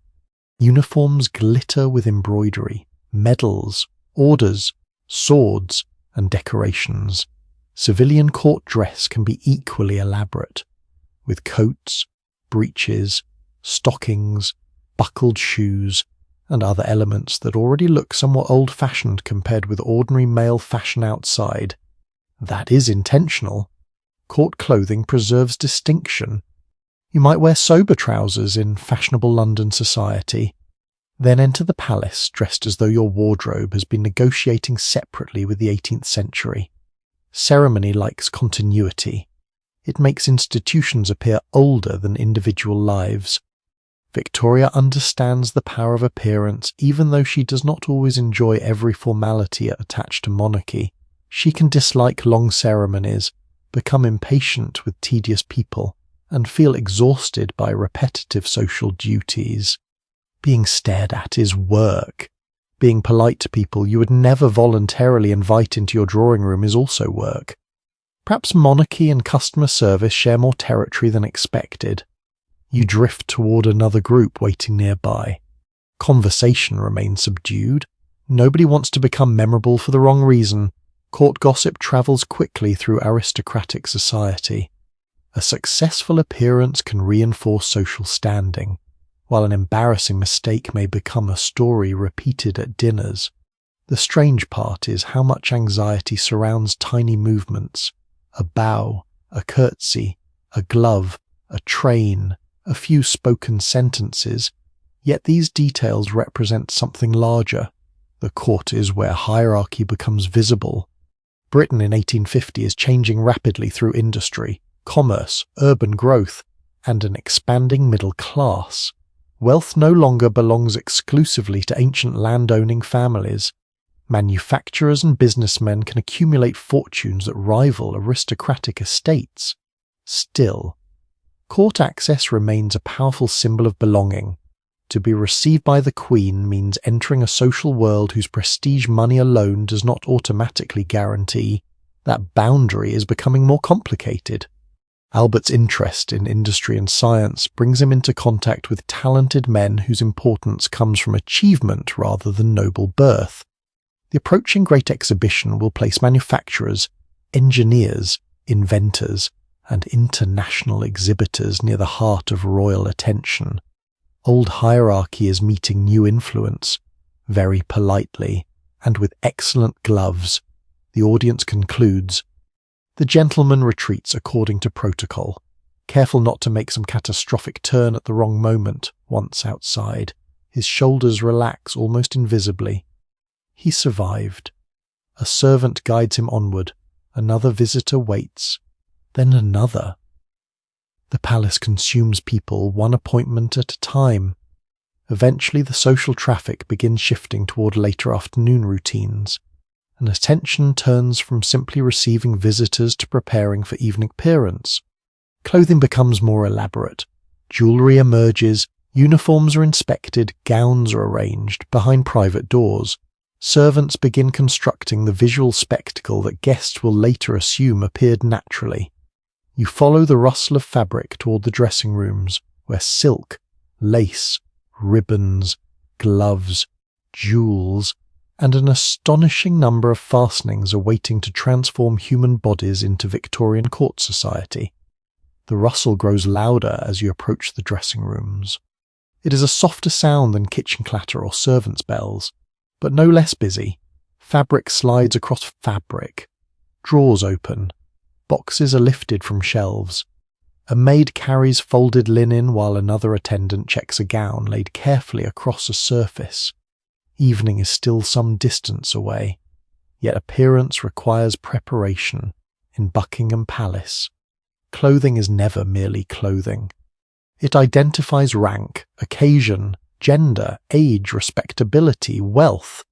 Speaker 1: Uniforms glitter with embroidery, medals, orders, swords, and decorations. Civilian court dress can be equally elaborate, with coats, breeches, stockings, buckled shoes, and other elements that already look somewhat old-fashioned compared with ordinary male fashion outside. That is intentional. Court clothing preserves distinction. You might wear sober trousers in fashionable London society, then enter the palace dressed as though your wardrobe has been negotiating separately with the 18th century. Ceremony likes continuity. It makes institutions appear older than individual lives. Victoria understands the power of appearance even though she does not always enjoy every formality attached to monarchy. She can dislike long ceremonies, become impatient with tedious people, and feel exhausted by repetitive social duties. Being stared at is work. Being polite to people you would never voluntarily invite into your drawing room is also work. Perhaps monarchy and customer service share more territory than expected. You drift toward another group waiting nearby. Conversation remains subdued. Nobody wants to become memorable for the wrong reason. Court gossip travels quickly through aristocratic society. A successful appearance can reinforce social standing, while an embarrassing mistake may become a story repeated at dinners. The strange part is how much anxiety surrounds tiny movements. A bow, a curtsy, a glove, a train, a few spoken sentences, yet these details represent something larger. The court is where hierarchy becomes visible. Britain in 1850 is changing rapidly through industry, commerce, urban growth, and an expanding middle class. Wealth no longer belongs exclusively to ancient land-owning families. Manufacturers and businessmen can accumulate fortunes that rival aristocratic estates. Still, court access remains a powerful symbol of belonging. To be received by the Queen means entering a social world whose prestige money alone does not automatically guarantee. That boundary is becoming more complicated. Albert's interest in industry and science brings him into contact with talented men whose importance comes from achievement rather than noble birth. The approaching Great Exhibition will place manufacturers, engineers, inventors, and international exhibitors near the heart of royal attention. Old hierarchy is meeting new influence, very politely, and with excellent gloves. The audience concludes. The gentleman retreats according to protocol, careful not to make some catastrophic turn at the wrong moment. Once outside, his shoulders relax almost invisibly. He survived. A servant guides him onward. Another visitor waits. Then another. The palace consumes people one appointment at a time. Eventually the social traffic begins shifting toward later afternoon routines, and attention turns from simply receiving visitors to preparing for evening appearance. Clothing becomes more elaborate. Jewellery emerges, uniforms are inspected, gowns are arranged behind private doors. Servants begin constructing the visual spectacle that guests will later assume appeared naturally. You follow the rustle of fabric toward the dressing rooms, where silk, lace, ribbons, gloves, jewels, and an astonishing number of fastenings are waiting to transform human bodies into Victorian court society. The rustle grows louder as you approach the dressing rooms. It is a softer sound than kitchen clatter or servants' bells, but no less busy. Fabric slides across fabric. Drawers open. Boxes are lifted from shelves. A maid carries folded linen while another attendant checks a gown laid carefully across a surface. Evening is still some distance away, yet appearance requires preparation in Buckingham Palace. Clothing is never merely clothing. It identifies rank, occasion, gender, age, respectability, wealth,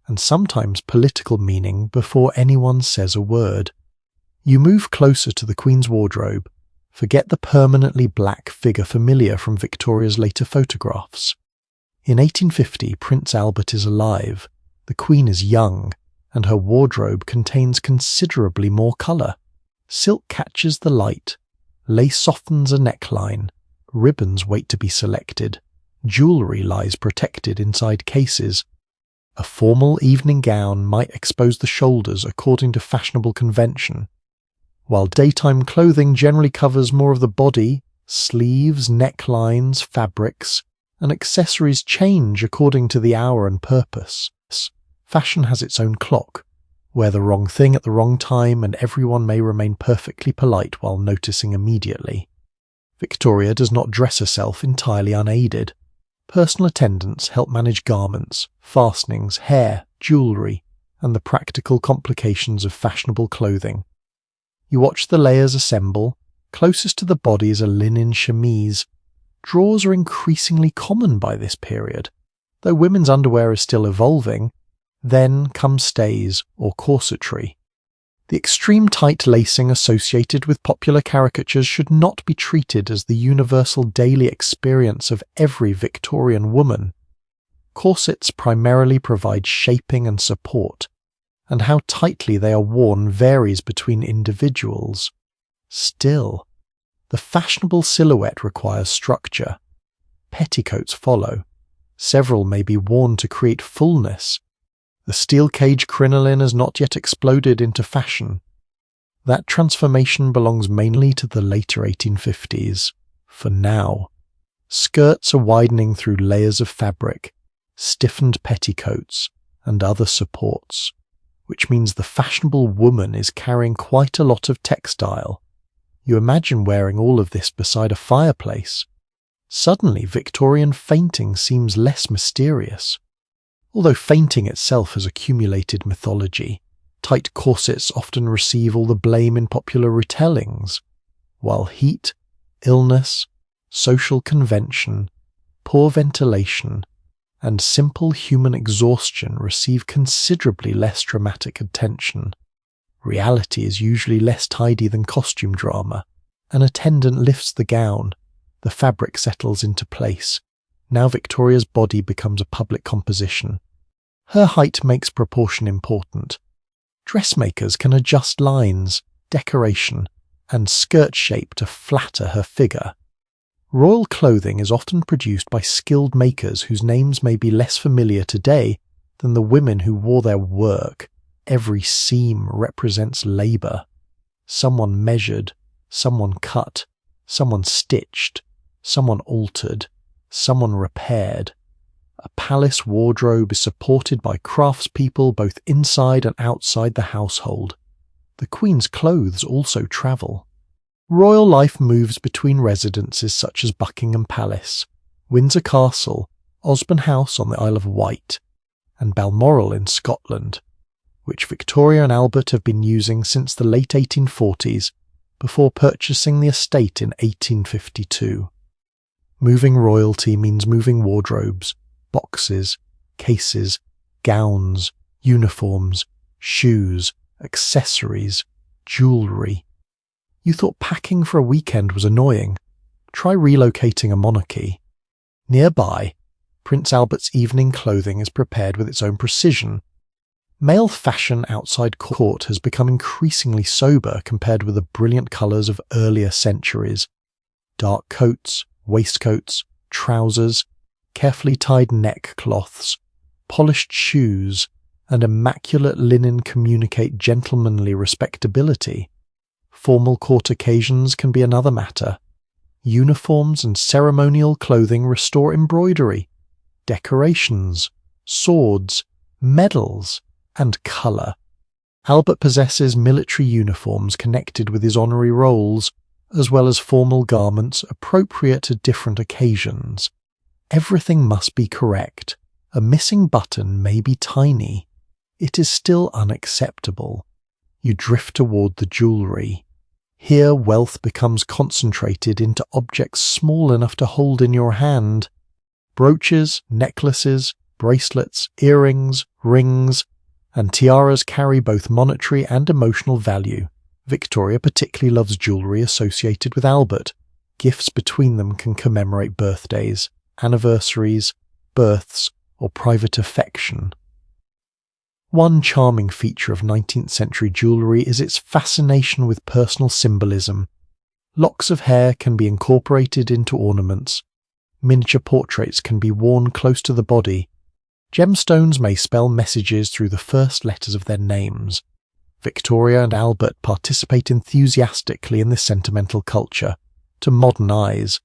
Speaker 1: and sometimes political meaning before anyone says a word. You move closer to the Queen's wardrobe, forget the permanently black figure familiar from Victoria's later photographs. In 1850, Prince Albert is alive, the Queen is young, and her wardrobe contains considerably more colour. Silk catches the light, lace softens a neckline, ribbons wait to be selected, jewellery lies protected inside cases. A formal evening gown might expose the shoulders according to fashionable convention, while daytime clothing generally covers more of the body. Sleeves, necklines, fabrics, and accessories change according to the hour and purpose. Fashion has its own clock. Wear the wrong thing at the wrong time and everyone may remain perfectly polite while noticing immediately. Victoria does not dress herself entirely unaided. Personal attendants help manage garments, fastenings, hair, jewellery, and the practical complications of fashionable clothing. You watch the layers assemble. Closest to the body is a linen chemise. Drawers are increasingly common by this period, though women's underwear is still evolving. Then come stays or corsetry. The extreme tight lacing associated with popular caricatures should not be treated as the universal daily experience of every Victorian woman. Corsets primarily provide shaping and support, and how tightly they are worn varies between individuals. Still, the fashionable silhouette requires structure. Petticoats follow. Several may be worn to create fullness. The steel cage crinoline has not yet exploded into fashion. That transformation belongs mainly to the later 1850s. For now, skirts are widening through layers of fabric, stiffened petticoats, and other supports, which means the fashionable woman is carrying quite a lot of textile. You imagine wearing all of this beside a fireplace. Suddenly, Victorian fainting seems less mysterious. Although fainting itself has accumulated mythology, tight corsets often receive all the blame in popular retellings, while heat, illness, social convention, poor ventilation, and simple human exhaustion receive considerably less dramatic attention. Reality is usually less tidy than costume drama. An attendant lifts the gown, the fabric settles into place. Now Victoria's body becomes a public composition. Her height makes proportion important. Dressmakers can adjust lines, decoration, and skirt shape to flatter her figure. Royal clothing is often produced by skilled makers whose names may be less familiar today than the women who wore their work. Every seam represents labour. Someone measured, someone cut, someone stitched, someone altered, someone repaired. A palace wardrobe is supported by craftspeople both inside and outside the household. The Queen's clothes also travel. Royal life moves between residences such as Buckingham Palace, Windsor Castle, Osborne House on the Isle of Wight, and Balmoral in Scotland, which Victoria and Albert have been using since the late 1840s, before purchasing the estate in 1852. Moving royalty means moving wardrobes, boxes, cases, gowns, uniforms, shoes, accessories, jewellery. You thought packing for a weekend was annoying. Try relocating a monarchy. Nearby, Prince Albert's evening clothing is prepared with its own precision. Male fashion outside court has become increasingly sober compared with the brilliant colours of earlier centuries. Dark coats, waistcoats, trousers, carefully tied neckcloths, polished shoes, and immaculate linen communicate gentlemanly respectability. Formal court occasions can be another matter. Uniforms and ceremonial clothing restore embroidery, decorations, swords, medals, and colour. Albert possesses military uniforms connected with his honorary roles, as well as formal garments appropriate to different occasions. Everything must be correct. A missing button may be tiny. It is still unacceptable. You drift toward the jewellery. Here wealth becomes concentrated into objects small enough to hold in your hand. Brooches, necklaces, bracelets, earrings, rings, and tiaras carry both monetary and emotional value. Victoria particularly loves jewellery associated with Albert. Gifts between them can commemorate birthdays, anniversaries, births, or private affection. One charming feature of 19th century jewellery is its fascination with personal symbolism. Locks of hair can be incorporated into ornaments. Miniature portraits can be worn close to the body. Gemstones may spell messages through the first letters of their names. Victoria and Albert participate enthusiastically in this sentimental culture. To modern eyes,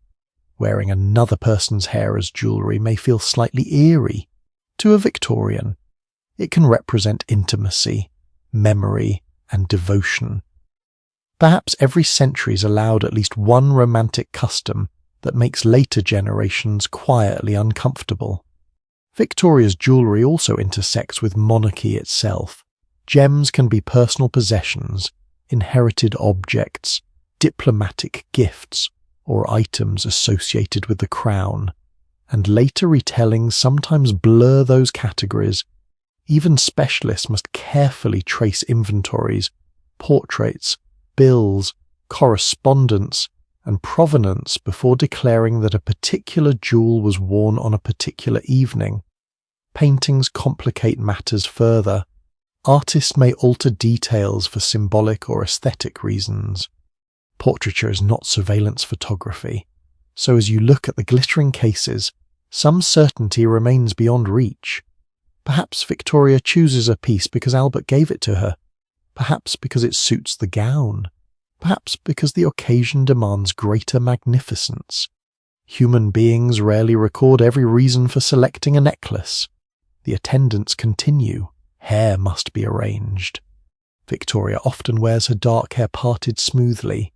Speaker 1: wearing another person's hair as jewellery may feel slightly eerie. To a Victorian, it can represent intimacy, memory, and devotion. Perhaps every century has allowed at least one romantic custom that makes later generations quietly uncomfortable. Victoria's jewellery also intersects with monarchy itself. Gems can be personal possessions, inherited objects, diplomatic gifts, or items associated with the crown, and later retellings sometimes blur those categories. Even specialists must carefully trace inventories, portraits, bills, correspondence, and provenance before declaring that a particular jewel was worn on a particular evening. Paintings complicate matters further. Artists may alter details for symbolic or aesthetic reasons. Portraiture is not surveillance photography, so as you look at the glittering cases, some certainty remains beyond reach. Perhaps Victoria chooses a piece because Albert gave it to her. Perhaps because it suits the gown. Perhaps because the occasion demands greater magnificence. Human beings rarely record every reason for selecting a necklace. The attendants continue. Hair must be arranged. Victoria often wears her dark hair parted smoothly,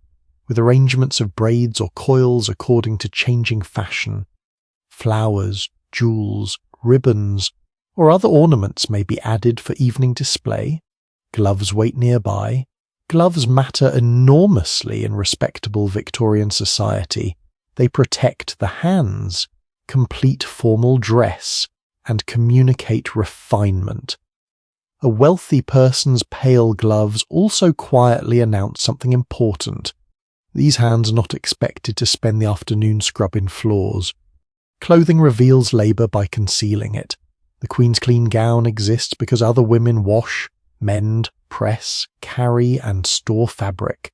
Speaker 1: with arrangements of braids or coils according to changing fashion. Flowers, jewels, ribbons, or other ornaments may be added for evening display. Gloves wait nearby. Gloves matter enormously in respectable Victorian society. They protect the hands, complete formal dress, and communicate refinement. A wealthy person's pale gloves also quietly announce something important. These hands are not expected to spend the afternoon scrubbing floors. Clothing reveals labour by concealing it. The Queen's clean gown exists because other women wash, mend, press, carry, and store fabric.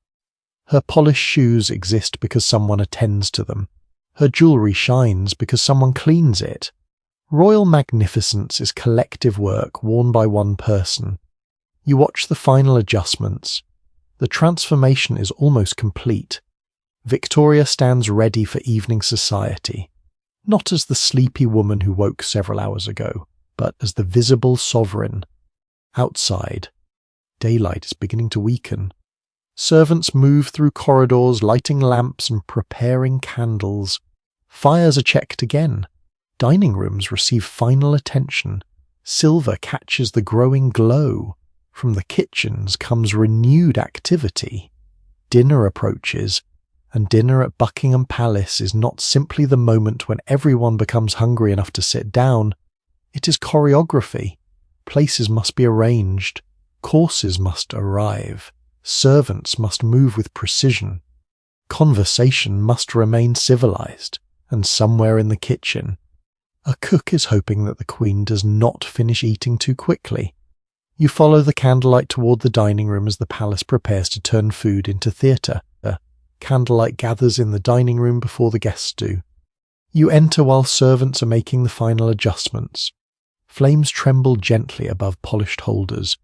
Speaker 1: Her polished shoes exist because someone attends to them. Her jewellery shines because someone cleans it. Royal magnificence is collective work worn by one person. You watch the final adjustments. The transformation is almost complete. Victoria stands ready for evening society, not as the sleepy woman who woke several hours ago, but as the visible sovereign. Outside, daylight is beginning to weaken. Servants move through corridors, lighting lamps and preparing candles. Fires are checked again. Dining rooms receive final attention. Silver catches the growing glow. From the kitchens comes renewed activity. Dinner approaches, and dinner at Buckingham Palace is not simply the moment when everyone becomes hungry enough to sit down. It is choreography. Places must be arranged. Courses must arrive. Servants must move with precision. Conversation must remain civilized, and somewhere in the kitchen, a cook is hoping that the Queen does not finish eating too quickly. You follow the candlelight toward the dining room as the palace prepares to turn food into theatre. Candlelight gathers in the dining room before the guests do. You enter while servants are making the final adjustments. Flames tremble gently above polished holders,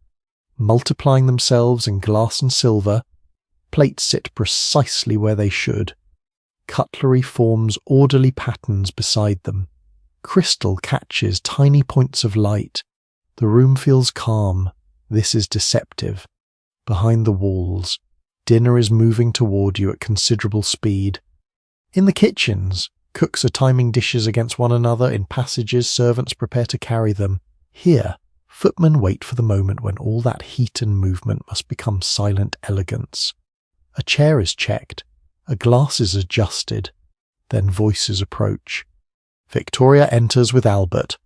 Speaker 1: multiplying themselves in glass and silver. Plates sit precisely where they should. Cutlery forms orderly patterns beside them. Crystal catches tiny points of light. The room feels calm. This is deceptive. Behind the walls, dinner is moving toward you at considerable speed. In the kitchens, cooks are timing dishes against one another. In passages, servants prepare to carry them. Here, footmen wait for the moment when all that heat and movement must become silent elegance. A chair is checked, a glass is adjusted, then voices approach. Victoria enters with Albert,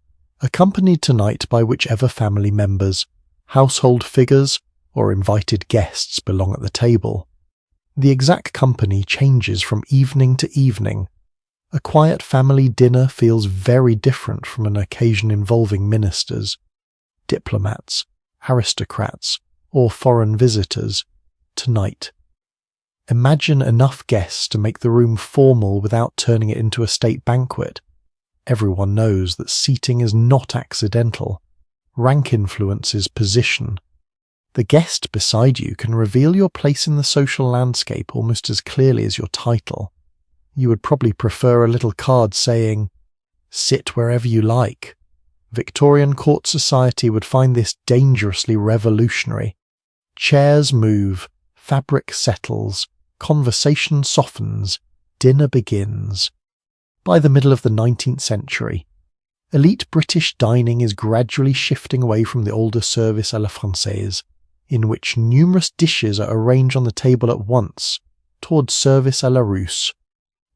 Speaker 1: accompanied tonight by whichever family members, household figures, or invited guests belong at the table. The exact company changes from evening to evening. A quiet family dinner feels very different from an occasion involving ministers, diplomats, aristocrats, or foreign visitors. Tonight, imagine enough guests to make the room formal without turning it into a state banquet. Everyone knows that seating is not accidental. Rank influences position. The guest beside you can reveal your place in the social landscape almost as clearly as your title. You would probably prefer a little card saying, "Sit wherever you like." Victorian court society would find this dangerously revolutionary. Chairs move, fabric settles, conversation softens, dinner begins. By the middle of the 19th century, elite British dining is gradually shifting away from the older service à la française, in which numerous dishes are arranged on the table at once, towards service à la Russe,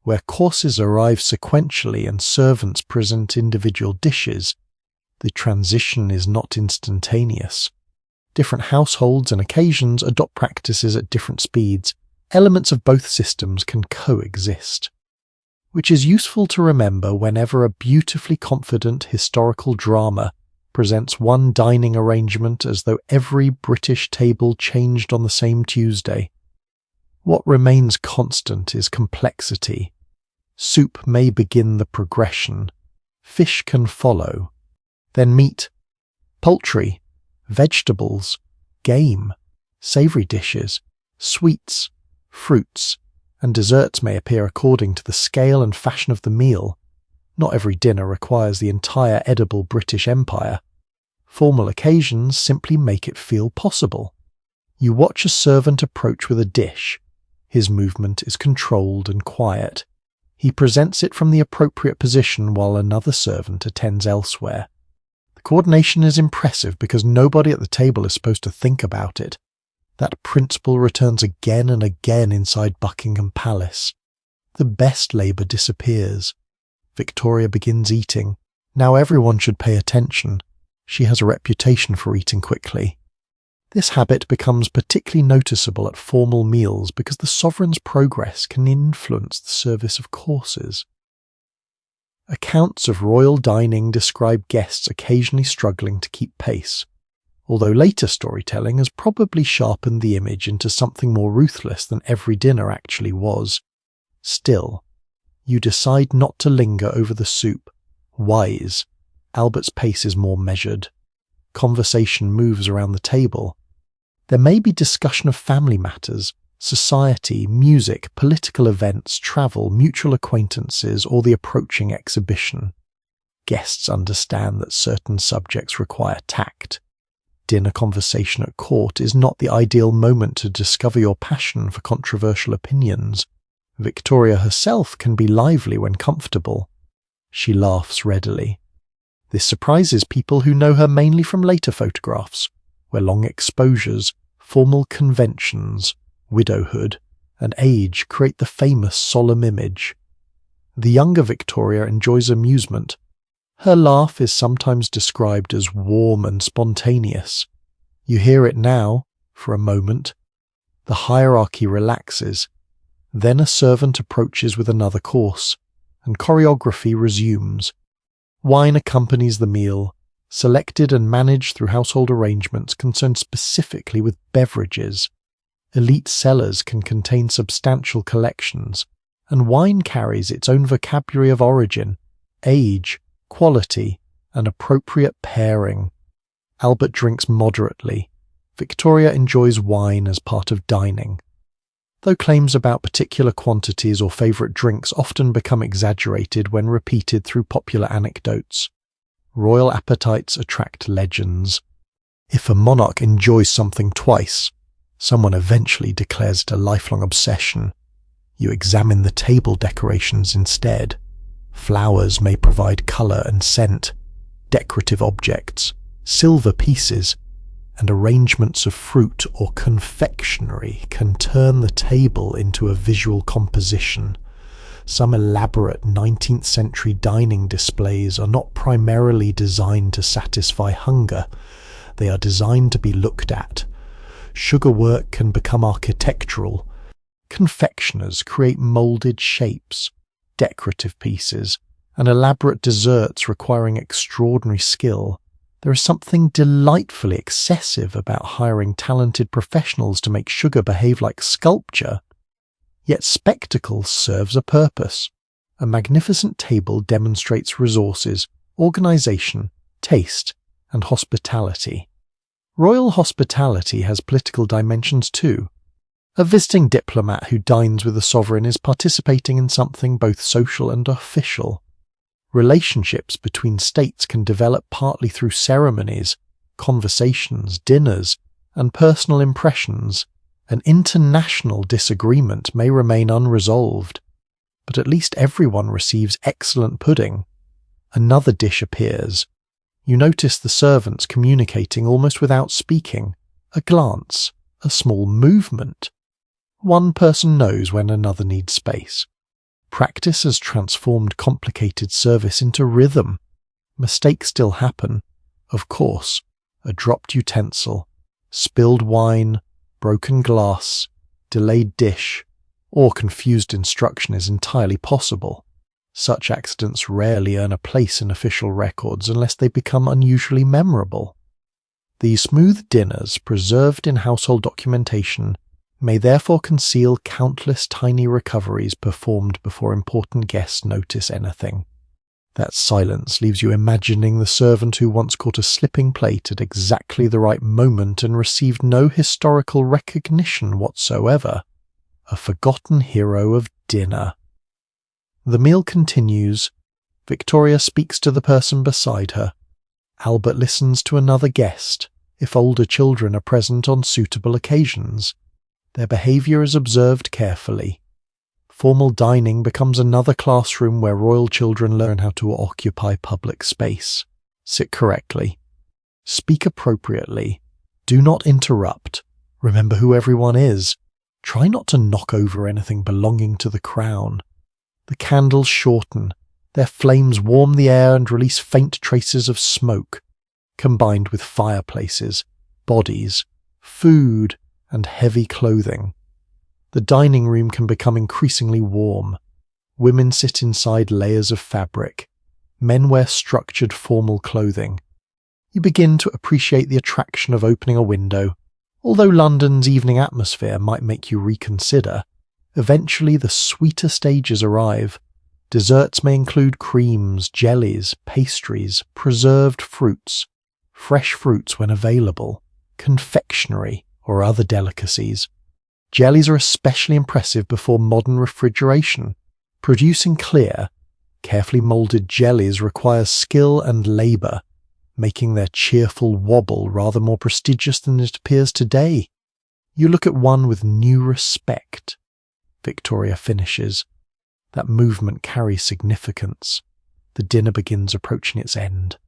Speaker 1: where courses arrive sequentially and servants present individual dishes. The transition is not instantaneous. Different households and occasions adopt practices at different speeds. Elements of both systems can coexist, which is useful to remember whenever a beautifully confident historical drama presents one dining arrangement as though every British table changed on the same Tuesday. What remains constant is complexity. Soup may begin the progression, fish can follow, then meat, poultry, vegetables, game, savoury dishes, sweets, fruits, and desserts may appear according to the scale and fashion of the meal. Not every dinner requires the entire edible British Empire. Formal occasions simply make it feel possible. You watch a servant approach with a dish. His movement is controlled and quiet. He presents it from the appropriate position while another servant attends elsewhere. The coordination is impressive because nobody at the table is supposed to think about it. That principle returns again and again inside Buckingham Palace. The best labour disappears. Victoria begins eating. Now everyone should pay attention. She has a reputation for eating quickly. This habit becomes particularly noticeable at formal meals because the sovereign's progress can influence the service of courses. Accounts of royal dining describe guests occasionally struggling to keep pace, although later storytelling has probably sharpened the image into something more ruthless than every dinner actually was. Still, you decide not to linger over the soup. Wise. Albert's pace is more measured. Conversation moves around the table. There may be discussion of family matters, society, music, political events, travel, mutual acquaintances, or the approaching exhibition. Guests understand that certain subjects require tact. Dinner conversation at court is not the ideal moment to discover your passion for controversial opinions. Victoria herself can be lively when comfortable. She laughs readily. This surprises people who know her mainly from later photographs, where long exposures, formal conventions, widowhood, and age create the famous solemn image. The younger Victoria enjoys amusement. Her laugh is sometimes described as warm and spontaneous. You hear it now, for a moment. The hierarchy relaxes. Then a servant approaches with another course, and choreography resumes. Wine accompanies the meal, selected and managed through household arrangements concerned specifically with beverages. Elite cellars can contain substantial collections, and wine carries its own vocabulary of origin, age, quality, and appropriate pairing. Albert drinks moderately. Victoria enjoys wine as part of dining. Though claims about particular quantities or favourite drinks often become exaggerated when repeated through popular anecdotes, royal appetites attract legends. If a monarch enjoys something twice, Someone eventually declares it a lifelong obsession. You examine the table decorations instead. Flowers may provide colour and scent. Decorative objects, silver pieces, and arrangements of fruit or confectionery can turn the table into a visual composition. Some elaborate 19th century dining displays are not primarily designed to satisfy hunger. They are designed to be looked at. Sugarwork can become architectural. Confectioners create moulded shapes, decorative pieces, and elaborate desserts requiring extraordinary skill. There is something delightfully excessive about hiring talented professionals to make sugar behave like sculpture. Yet spectacle serves a purpose. A magnificent table demonstrates resources, organisation, taste, and hospitality. Royal hospitality has political dimensions too. A visiting diplomat who dines with a sovereign is participating in something both social and official. Relationships between states can develop partly through ceremonies, conversations, dinners, and personal impressions. An international disagreement may remain unresolved, but at least everyone receives excellent pudding. Another dish appears. You notice the servants communicating almost without speaking, a glance, a small movement. One person knows when another needs space. Practice has transformed complicated service into rhythm. Mistakes still happen, of course. A dropped utensil, spilled wine, broken glass, delayed dish, or confused instruction is entirely possible. Such accidents rarely earn a place in official records unless they become unusually memorable. These smooth dinners, preserved in household documentation, may therefore conceal countless tiny recoveries performed before important guests notice anything. That silence leaves you imagining the servant who once caught a slipping plate at exactly the right moment and received no historical recognition whatsoever. A forgotten hero of dinner. The meal continues. Victoria speaks to the person beside her. Albert listens to another guest, if older children are present on suitable occasions. Their behaviour is observed carefully. Formal dining becomes another classroom where royal children learn how to occupy public space. Sit correctly. Speak appropriately. Do not interrupt. Remember who everyone is. Try not to knock over anything belonging to the crown. The candles shorten. Their flames warm the air and release faint traces of smoke, combined with fireplaces, bodies, food, and heavy clothing. The dining room can become increasingly warm. Women sit inside layers of fabric. Men wear structured formal clothing. You begin to appreciate the attraction of opening a window. Although London's evening atmosphere might make you reconsider, eventually the sweeter stages arrive. Desserts may include creams, jellies, pastries, preserved fruits, fresh fruits when available, confectionery, or other delicacies. Jellies are especially impressive before modern refrigeration. Producing clear, carefully moulded jellies requires skill and labour, making their cheerful wobble rather more prestigious than it appears today. You look at one with new respect. Victoria finishes. That movement carries significance. The dinner begins approaching its end.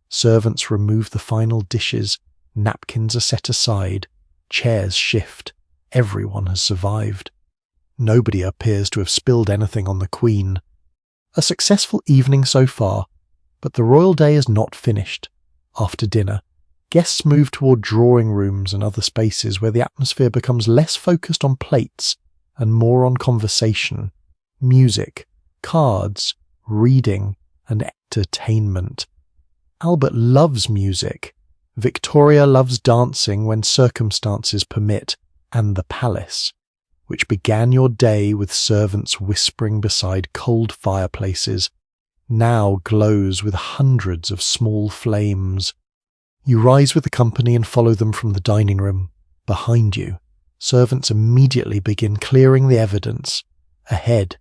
Speaker 1: Servants remove the final dishes, napkins are set aside, chairs shift. Everyone has survived. Nobody appears to have spilled anything on the Queen. A successful evening so far, but the royal day is not finished. After dinner, guests move toward drawing rooms and other spaces where the atmosphere becomes less focused on plates and more on conversation, music, cards, reading, and entertainment. Albert loves music. Victoria loves dancing when circumstances permit, and the palace, which began your day with servants whispering beside cold fireplaces, now glows with hundreds of small flames. You rise with the company and follow them from the dining room. Behind you, servants immediately begin clearing the evidence. Ahead,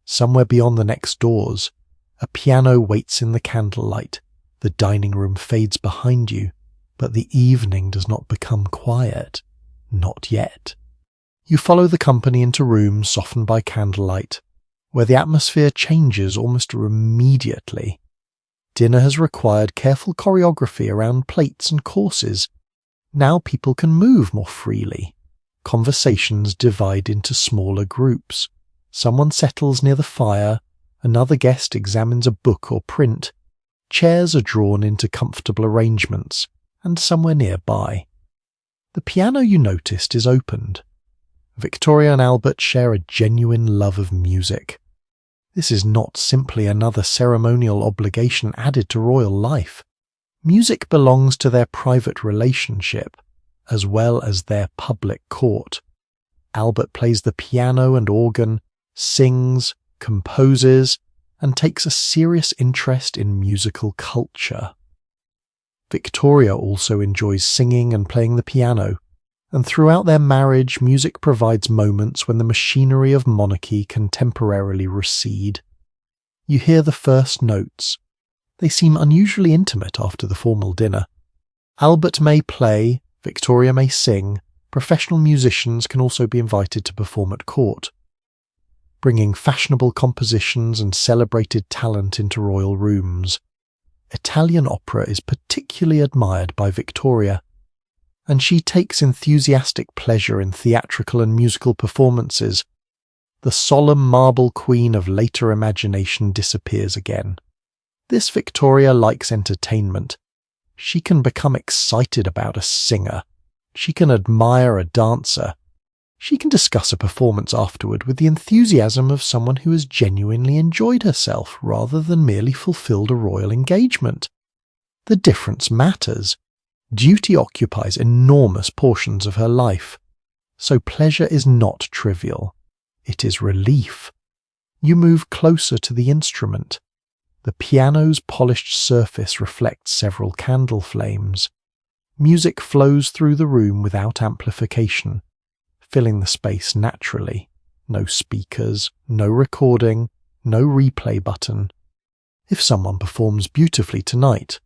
Speaker 1: somewhere beyond the next doors, a piano waits in the candlelight. The dining room fades behind you, but the evening does not become quiet. Not yet. You follow the company into rooms softened by candlelight, where the atmosphere changes almost immediately. Dinner has required careful choreography around plates and courses. Now people can move more freely. Conversations divide into smaller groups. Someone settles near the fire, another guest examines a book or print. Chairs are drawn into comfortable arrangements, and somewhere nearby. The piano you noticed is opened. Victoria and Albert share a genuine love of music. This is not simply another ceremonial obligation added to royal life. Music belongs to their private relationship, as well as their public court. Albert plays the piano and organ, sings, composes, and takes a serious interest in musical culture. Victoria also enjoys singing and playing the piano, and throughout their marriage, music provides moments when the machinery of monarchy can temporarily recede. You hear the first notes. They seem unusually intimate after the formal dinner. Albert may play, Victoria may sing. Professional musicians can also be invited to perform at court, bringing fashionable compositions and celebrated talent into royal rooms. Italian opera is particularly admired by Victoria, and she takes enthusiastic pleasure in theatrical and musical performances. The solemn marble queen of later imagination disappears again. This Victoria likes entertainment. She can become excited about a singer. She can admire a dancer. She can discuss a performance afterward with the enthusiasm of someone who has genuinely enjoyed herself rather than merely fulfilled a royal engagement. The difference matters. Duty occupies enormous portions of her life, so pleasure is not trivial. It is relief. You move closer to the instrument. The piano's polished surface reflects several candle flames. Music flows through the room without amplification, filling the space naturally. No speakers, no recording, no replay button. If someone performs beautifully tonight,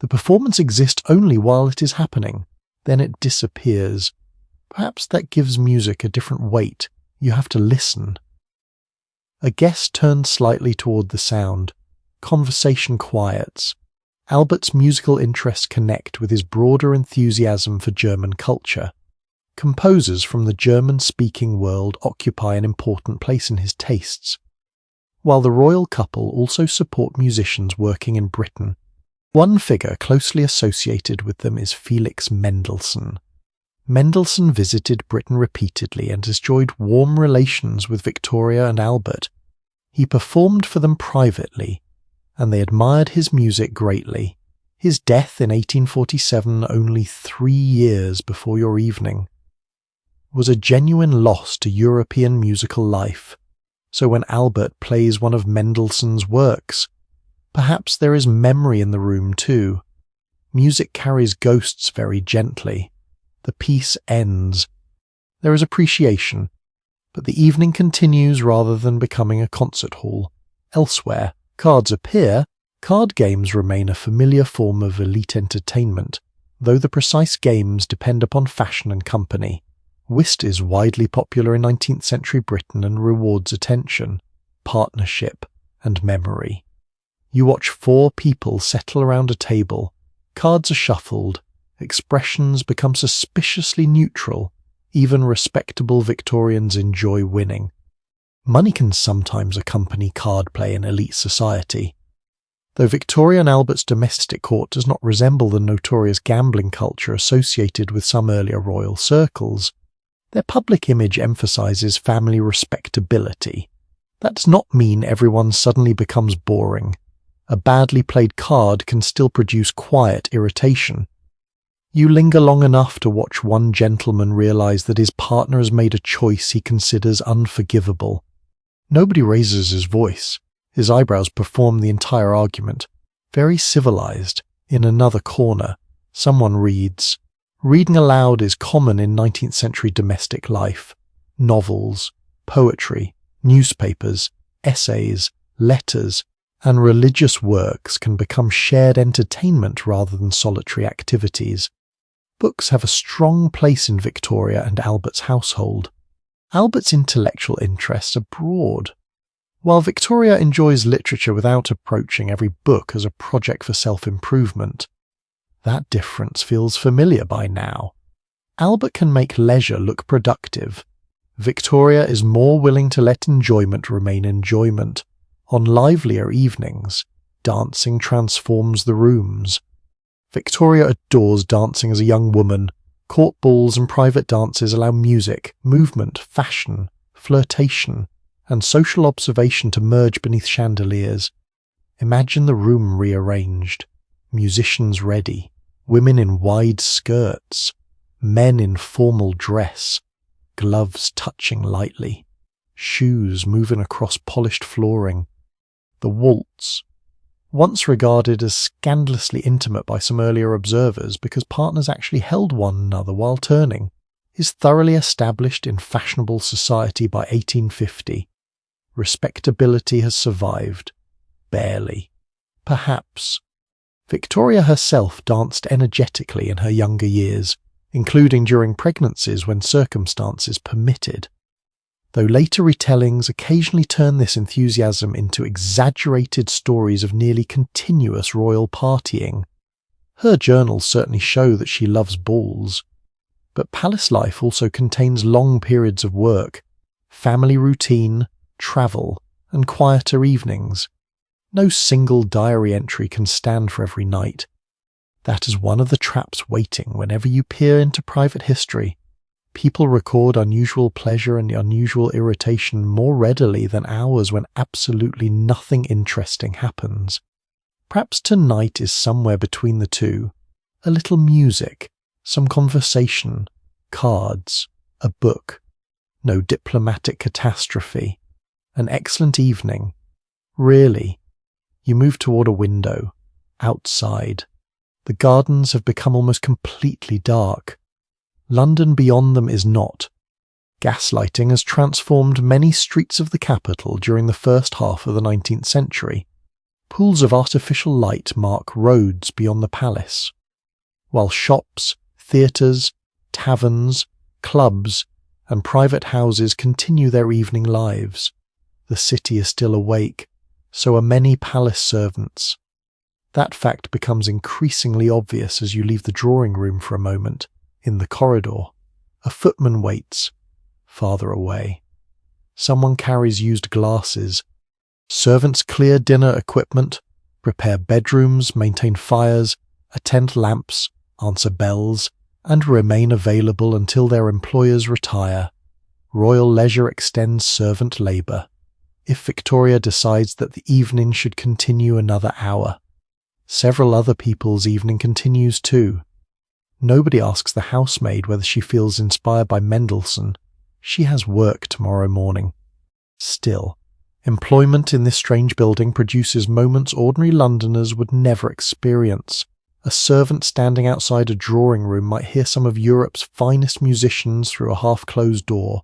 Speaker 1: the performance exists only while it is happening, then it disappears. Perhaps that gives music a different weight. You have to listen. A guest turns slightly toward the sound. Conversation quiets. Albert's musical interests connect with his broader enthusiasm for German culture. Composers from the German-speaking world occupy an important place in his tastes, while the royal couple also support musicians working in Britain. One figure closely associated with them is Felix Mendelssohn. Mendelssohn visited Britain repeatedly and enjoyed warm relations with Victoria and Albert. He performed for them privately, and they admired his music greatly. His death in 1847, only 3 years before your evening, was a genuine loss to European musical life. So when Albert plays one of Mendelssohn's works, perhaps there is memory in the room too. Music carries ghosts very gently. The piece ends. There is appreciation, but the evening continues rather than becoming a concert hall. Elsewhere, cards appear. Card games remain a familiar form of elite entertainment, though the precise games depend upon fashion and company. Whist is widely popular in 19th century Britain and rewards attention, partnership, and memory. You watch 4 people settle around a table. Cards are shuffled. Expressions become suspiciously neutral. Even respectable Victorians enjoy winning. Money can sometimes accompany card play in elite society. Though Victoria and Albert's domestic court does not resemble the notorious gambling culture associated with some earlier royal circles, their public image emphasizes family respectability. That does not mean everyone suddenly becomes boring. A badly played card can still produce quiet irritation. You linger long enough to watch one gentleman realize that his partner has made a choice he considers unforgivable. Nobody raises his voice. His eyebrows perform the entire argument. Very civilized. In another corner, someone reads. Reading aloud is common in 19th century domestic life. Novels, poetry, newspapers, essays, letters, and religious works can become shared entertainment rather than solitary activities. Books have a strong place in Victoria and Albert's household. Albert's intellectual interests are broad. While Victoria enjoys literature without approaching every book as a project for self-improvement, that difference feels familiar by now. Albert can make leisure look productive. Victoria is more willing to let enjoyment remain enjoyment. On livelier evenings, dancing transforms the rooms. Victoria adores dancing as a young woman. Court balls and private dances allow music, movement, fashion, flirtation, and social observation to merge beneath chandeliers. Imagine the room rearranged, musicians ready, women in wide skirts, men in formal dress, gloves touching lightly, shoes moving across polished flooring. The waltz, once regarded as scandalously intimate by some earlier observers because partners actually held one another while turning, is thoroughly established in fashionable society by 1850. Respectability has survived. Barely. Perhaps. Victoria herself danced energetically in her younger years, including during pregnancies when circumstances permitted, though later retellings occasionally turn this enthusiasm into exaggerated stories of nearly continuous royal partying. Her journals certainly show that she loves balls, but palace life also contains long periods of work, family routine, travel, and quieter evenings. No single diary entry can stand for every night. That is one of the traps waiting whenever you peer into private history. People record unusual pleasure and unusual irritation more readily than hours when absolutely nothing interesting happens. Perhaps tonight is somewhere between the two. A little music, some conversation, cards, a book, no diplomatic catastrophe. An excellent evening. Really. You move toward a window. Outside. The gardens have become almost completely dark. London beyond them is not. Gaslighting has transformed many streets of the capital during the first half of the 19th century. Pools of artificial light mark roads beyond the palace, while shops, theatres, taverns, clubs, and private houses continue their evening lives. The city is still awake, so are many palace servants. That fact becomes increasingly obvious as you leave the drawing room for a moment. In the corridor, a footman waits, farther away. Someone carries used glasses. Servants clear dinner equipment, prepare bedrooms, maintain fires, attend lamps, answer bells, and remain available until their employers retire. Royal leisure extends servant labour. If Victoria decides that the evening should continue another hour, several other people's evening continues too. Nobody asks the housemaid whether she feels inspired by Mendelssohn. She has work tomorrow morning. Still, employment in this strange building produces moments ordinary Londoners would never experience. A servant standing outside a drawing room might hear some of Europe's finest musicians through a half-closed door.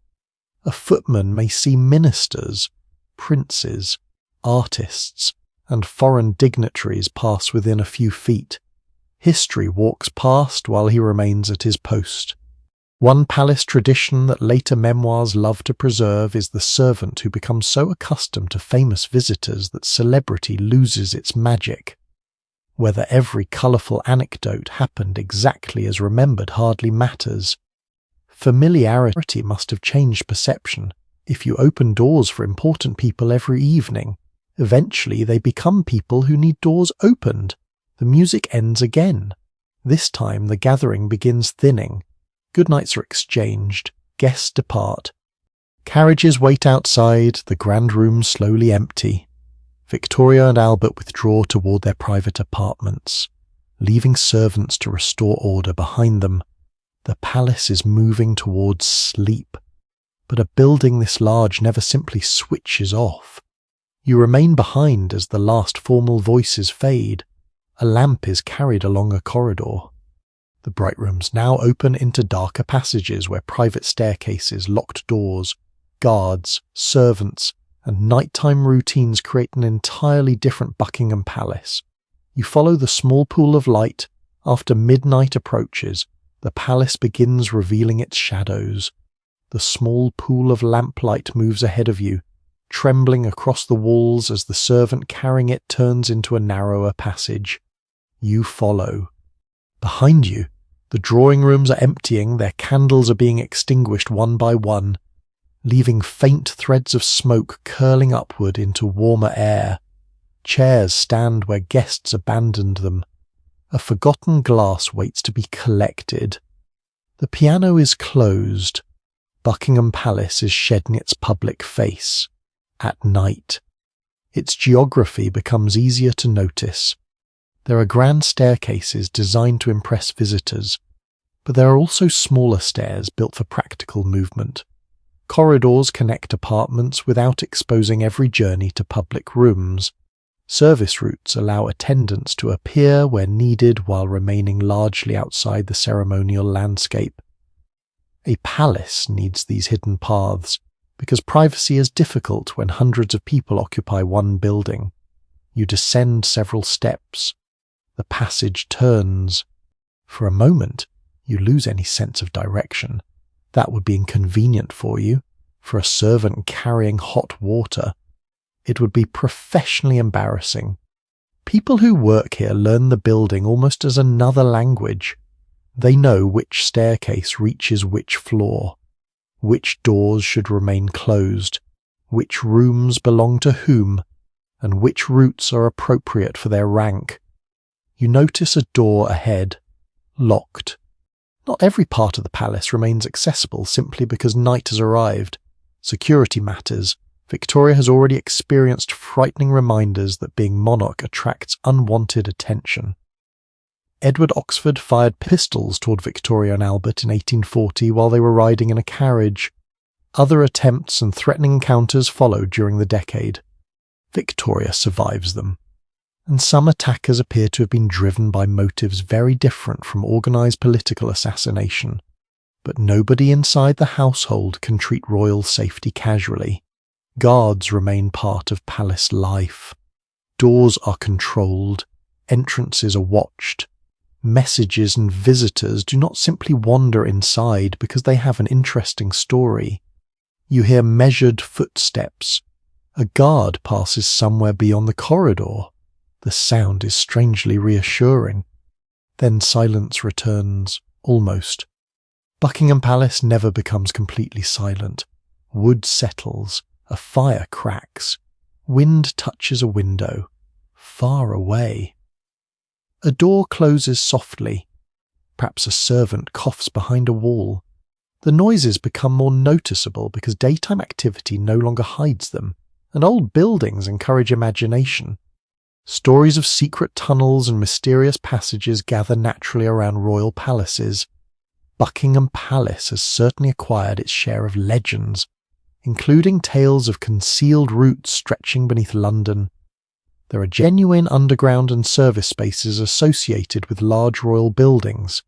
Speaker 1: A footman may see ministers, princes, artists, and foreign dignitaries pass within a few feet. History walks past while he remains at his post. One palace tradition that later memoirs love to preserve is the servant who becomes so accustomed to famous visitors that celebrity loses its magic. Whether every colourful anecdote happened exactly as remembered hardly matters. Familiarity must have changed perception. If you open doors for important people every evening, eventually they become people who need doors opened. The music ends again. This time the gathering begins thinning. Goodnights are exchanged. Guests depart. Carriages wait outside, the grand rooms slowly empty. Victoria and Albert withdraw toward their private apartments, leaving servants to restore order behind them. The palace is moving towards sleep. But a building this large never simply switches off. You remain behind as the last formal voices fade. A lamp is carried along a corridor. The bright rooms now open into darker passages where private staircases, locked doors, guards, servants, and nighttime routines create an entirely different Buckingham Palace. You follow the small pool of light. After midnight approaches, the palace begins revealing its shadows. The small pool of lamplight moves ahead of you, trembling across the walls as the servant carrying it turns into a narrower passage. You follow. Behind you, the drawing rooms are emptying, their candles are being extinguished one by one, leaving faint threads of smoke curling upward into warmer air. Chairs stand where guests abandoned them. A forgotten glass waits to be collected. The piano is closed. Buckingham Palace is shedding its public face. At night. Its geography becomes easier to notice. There are grand staircases designed to impress visitors, but there are also smaller stairs built for practical movement. Corridors connect apartments without exposing every journey to public rooms. Service routes allow attendants to appear where needed while remaining largely outside the ceremonial landscape. A palace needs these hidden paths, because privacy is difficult when hundreds of people occupy one building. You descend several steps. The passage turns. For a moment, you lose any sense of direction. That would be inconvenient for you. For a servant carrying hot water, it would be professionally embarrassing. People who work here learn the building almost as another language. They know which staircase reaches which floor, which doors should remain closed, which rooms belong to whom, and which routes are appropriate for their rank. You notice a door ahead, locked. Not every part of the palace remains accessible simply because night has arrived. Security matters. Victoria has already experienced frightening reminders that being monarch attracts unwanted attention. Edward Oxford fired pistols toward Victoria and Albert in 1840 while they were riding in a carriage. Other attempts and threatening encounters followed during the decade. Victoria survives them. And some attackers appear to have been driven by motives very different from organised political assassination. But nobody inside the household can treat royal safety casually. Guards remain part of palace life. Doors are controlled. Entrances are watched. Messages and visitors do not simply wander inside because they have an interesting story. You hear measured footsteps. A guard passes somewhere beyond the corridor. The sound is strangely reassuring. Then silence returns, almost. Buckingham Palace never becomes completely silent. Wood settles. A fire cracks. Wind touches a window. Far away. A door closes softly. Perhaps a servant coughs behind a wall. The noises become more noticeable because daytime activity no longer hides them, and old buildings encourage imagination. Stories of secret tunnels and mysterious passages gather naturally around royal palaces. Buckingham Palace has certainly acquired its share of legends, including tales of concealed routes stretching beneath London. There are genuine underground and service spaces associated with large royal buildings,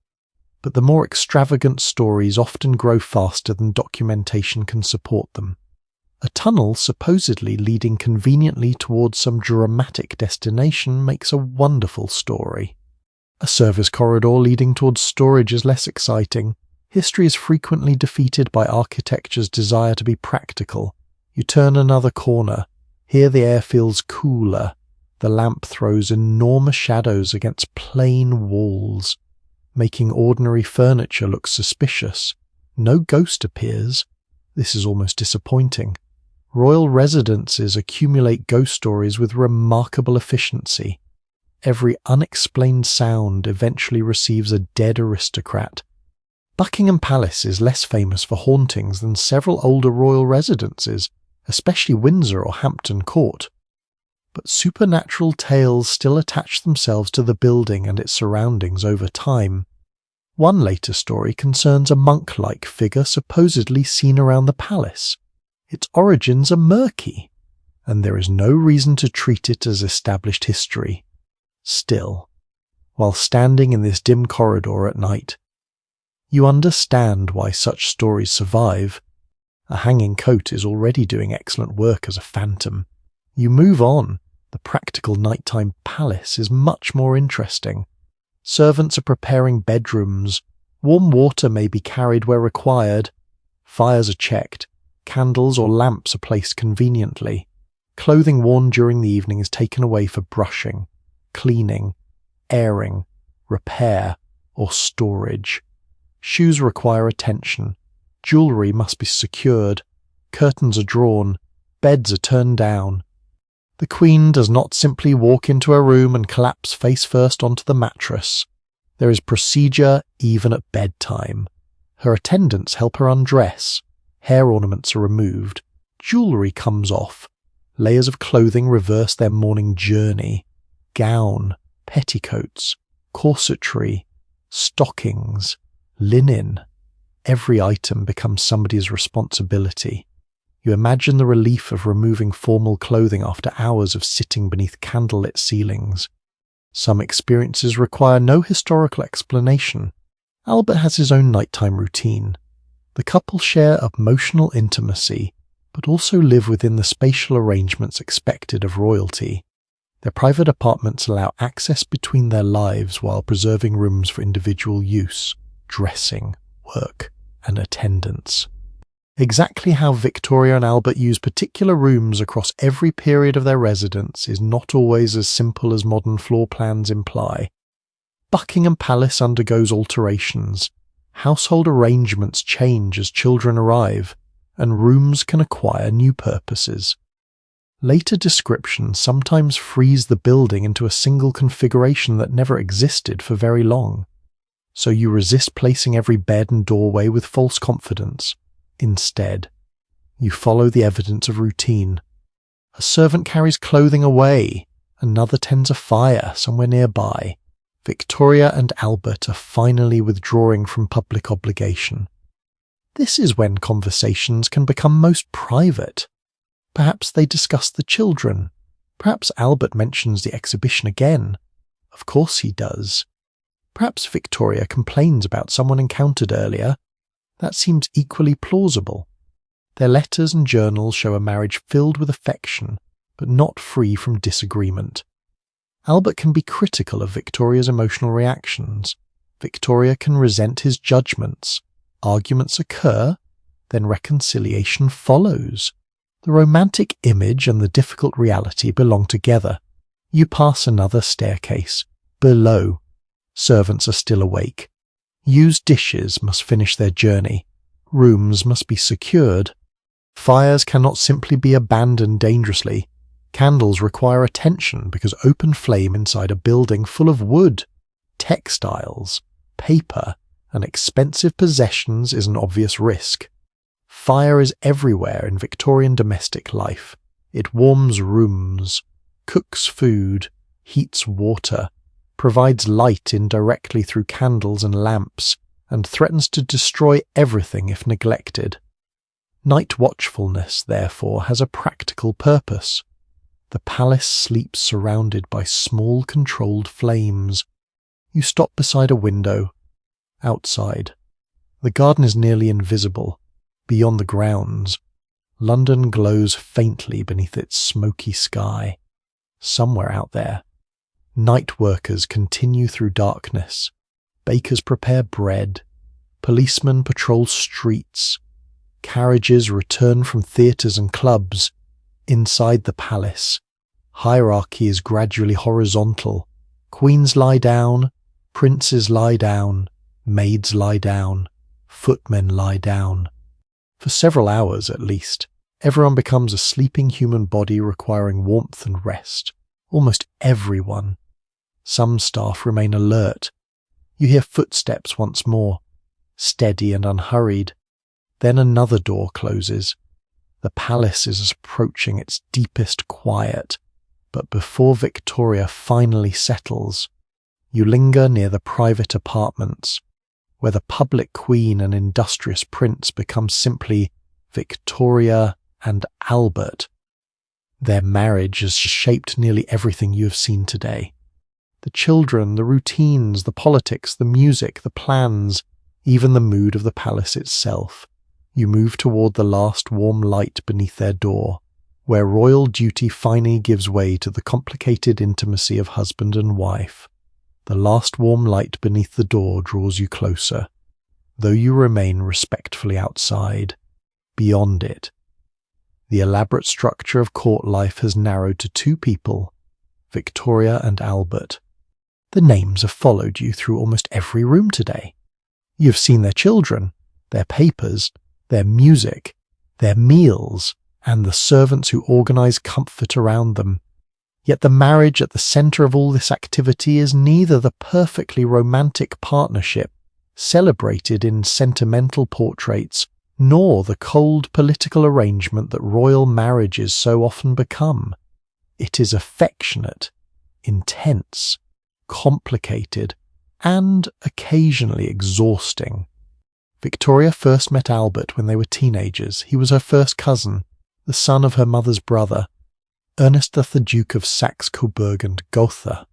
Speaker 1: but the more extravagant stories often grow faster than documentation can support them. A tunnel supposedly leading conveniently towards some dramatic destination makes a wonderful story. A service corridor leading towards storage is less exciting. History is frequently defeated by architecture's desire to be practical. You turn another corner. Here the air feels cooler. The lamp throws enormous shadows against plain walls, making ordinary furniture look suspicious. No ghost appears. This is almost disappointing. Royal residences accumulate ghost stories with remarkable efficiency. Every unexplained sound eventually receives a dead aristocrat. Buckingham Palace is less famous for hauntings than several older royal residences, especially Windsor or Hampton Court. But supernatural tales still attach themselves to the building and its surroundings over time. One later story concerns a monk-like figure supposedly seen around the palace. Its origins are murky, and there is no reason to treat it as established history. Still, while standing in this dim corridor at night, you understand why such stories survive. A hanging coat is already doing excellent work as a phantom. You move on. The practical nighttime palace is much more interesting. Servants are preparing bedrooms. Warm water may be carried where required. Fires are checked. Candles or lamps are placed conveniently. Clothing worn during the evening is taken away for brushing, cleaning, airing, repair, or storage. Shoes require attention. Jewellery must be secured. Curtains are drawn. Beds are turned down. The Queen does not simply walk into her room and collapse face first onto the mattress. There is procedure even at bedtime. Her attendants help her undress. Hair ornaments are removed. Jewellery comes off. Layers of clothing reverse their morning journey. Gown, petticoats, corsetry, stockings, linen. Every item becomes somebody's responsibility. You imagine the relief of removing formal clothing after hours of sitting beneath candlelit ceilings. Some experiences require no historical explanation. Albert has his own nighttime routine. The couple share emotional intimacy, but also live within the spatial arrangements expected of royalty. Their private apartments allow access between their lives while preserving rooms for individual use, dressing, work, and attendance. Exactly how Victoria and Albert use particular rooms across every period of their residence is not always as simple as modern floor plans imply. Buckingham Palace undergoes alterations. Household arrangements change as children arrive, and rooms can acquire new purposes. Later descriptions sometimes freeze the building into a single configuration that never existed for very long. So you resist placing every bed and doorway with false confidence. Instead, you follow the evidence of routine. A servant carries clothing away, another tends a fire somewhere nearby. Victoria and Albert are finally withdrawing from public obligation. This is when conversations can become most private. Perhaps they discuss the children. Perhaps Albert mentions the exhibition again. Of course he does. Perhaps Victoria complains about someone encountered earlier. That seems equally plausible. Their letters and journals show a marriage filled with affection, but not free from disagreement. Albert can be critical of Victoria's emotional reactions. Victoria can resent his judgments. Arguments occur, then reconciliation follows. The romantic image and the difficult reality belong together. You pass another staircase. Below, servants are still awake. Used dishes must finish their journey. Rooms must be secured. Fires cannot simply be abandoned dangerously. Candles require attention because open flame inside a building full of wood, textiles, paper, and expensive possessions is an obvious risk. Fire is everywhere in Victorian domestic life. It warms rooms, cooks food, heats water, provides light indirectly through candles and lamps, and threatens to destroy everything if neglected. Night watchfulness, therefore, has a practical purpose. The palace sleeps surrounded by small controlled flames. You stop beside a window. Outside, the garden is nearly invisible. Beyond the grounds, London glows faintly beneath its smoky sky. Somewhere out there, night workers continue through darkness. Bakers prepare bread. Policemen patrol streets. Carriages return from theatres and clubs. Inside the palace, hierarchy is gradually horizontal. Queens lie down, princes lie down, maids lie down, footmen lie down. For several hours at least, everyone becomes a sleeping human body requiring warmth and rest. Almost everyone. Some staff remain alert. You hear footsteps once more, steady and unhurried. Then another door closes. The palace is approaching its deepest quiet, but before Victoria finally settles, you linger near the private apartments, where the public queen and industrious prince become simply Victoria and Albert. Their marriage has shaped nearly everything you have seen today. The children, the routines, the politics, the music, the plans, even the mood of the palace itself. You move toward the last warm light beneath their door, where royal duty finally gives way to the complicated intimacy of husband and wife. The last warm light beneath the door draws you closer. though you remain respectfully outside. Beyond it, the elaborate structure of court life has narrowed to two people, Victoria and Albert. The names have followed you through almost every room today. You've seen their children, their papers, their music, their meals, and the servants who organize comfort around them. Yet the marriage at the center of all this activity is neither the perfectly romantic partnership celebrated in sentimental portraits, nor the cold political arrangement that royal marriages so often become. It is affectionate, intense, complicated, and occasionally exhausting. Victoria first met Albert when they were teenagers. He was her first cousin, the son of her mother's brother, Ernest the Duke of Saxe-Coburg and Gotha.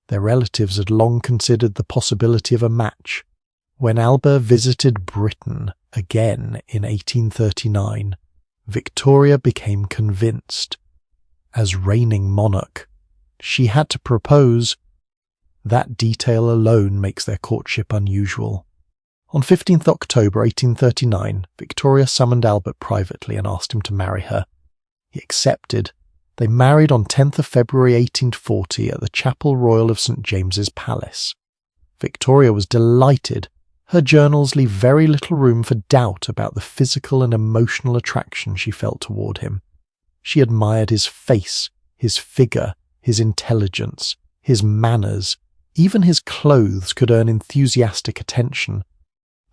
Speaker 1: Their relatives had long considered the possibility of a match. When Albert visited Britain again in 1839, Victoria became convinced. As reigning monarch, she had to propose. That detail alone makes their courtship unusual. On 15th October 1839, Victoria summoned Albert privately and asked him to marry her. He accepted. They married on 10th of February 1840 at the Chapel Royal of St. James's Palace. Victoria was delighted. Her journals leave very little room for doubt about the physical and emotional attraction she felt toward him. She admired his face, his figure, his intelligence, his manners. Even his clothes could earn enthusiastic attention.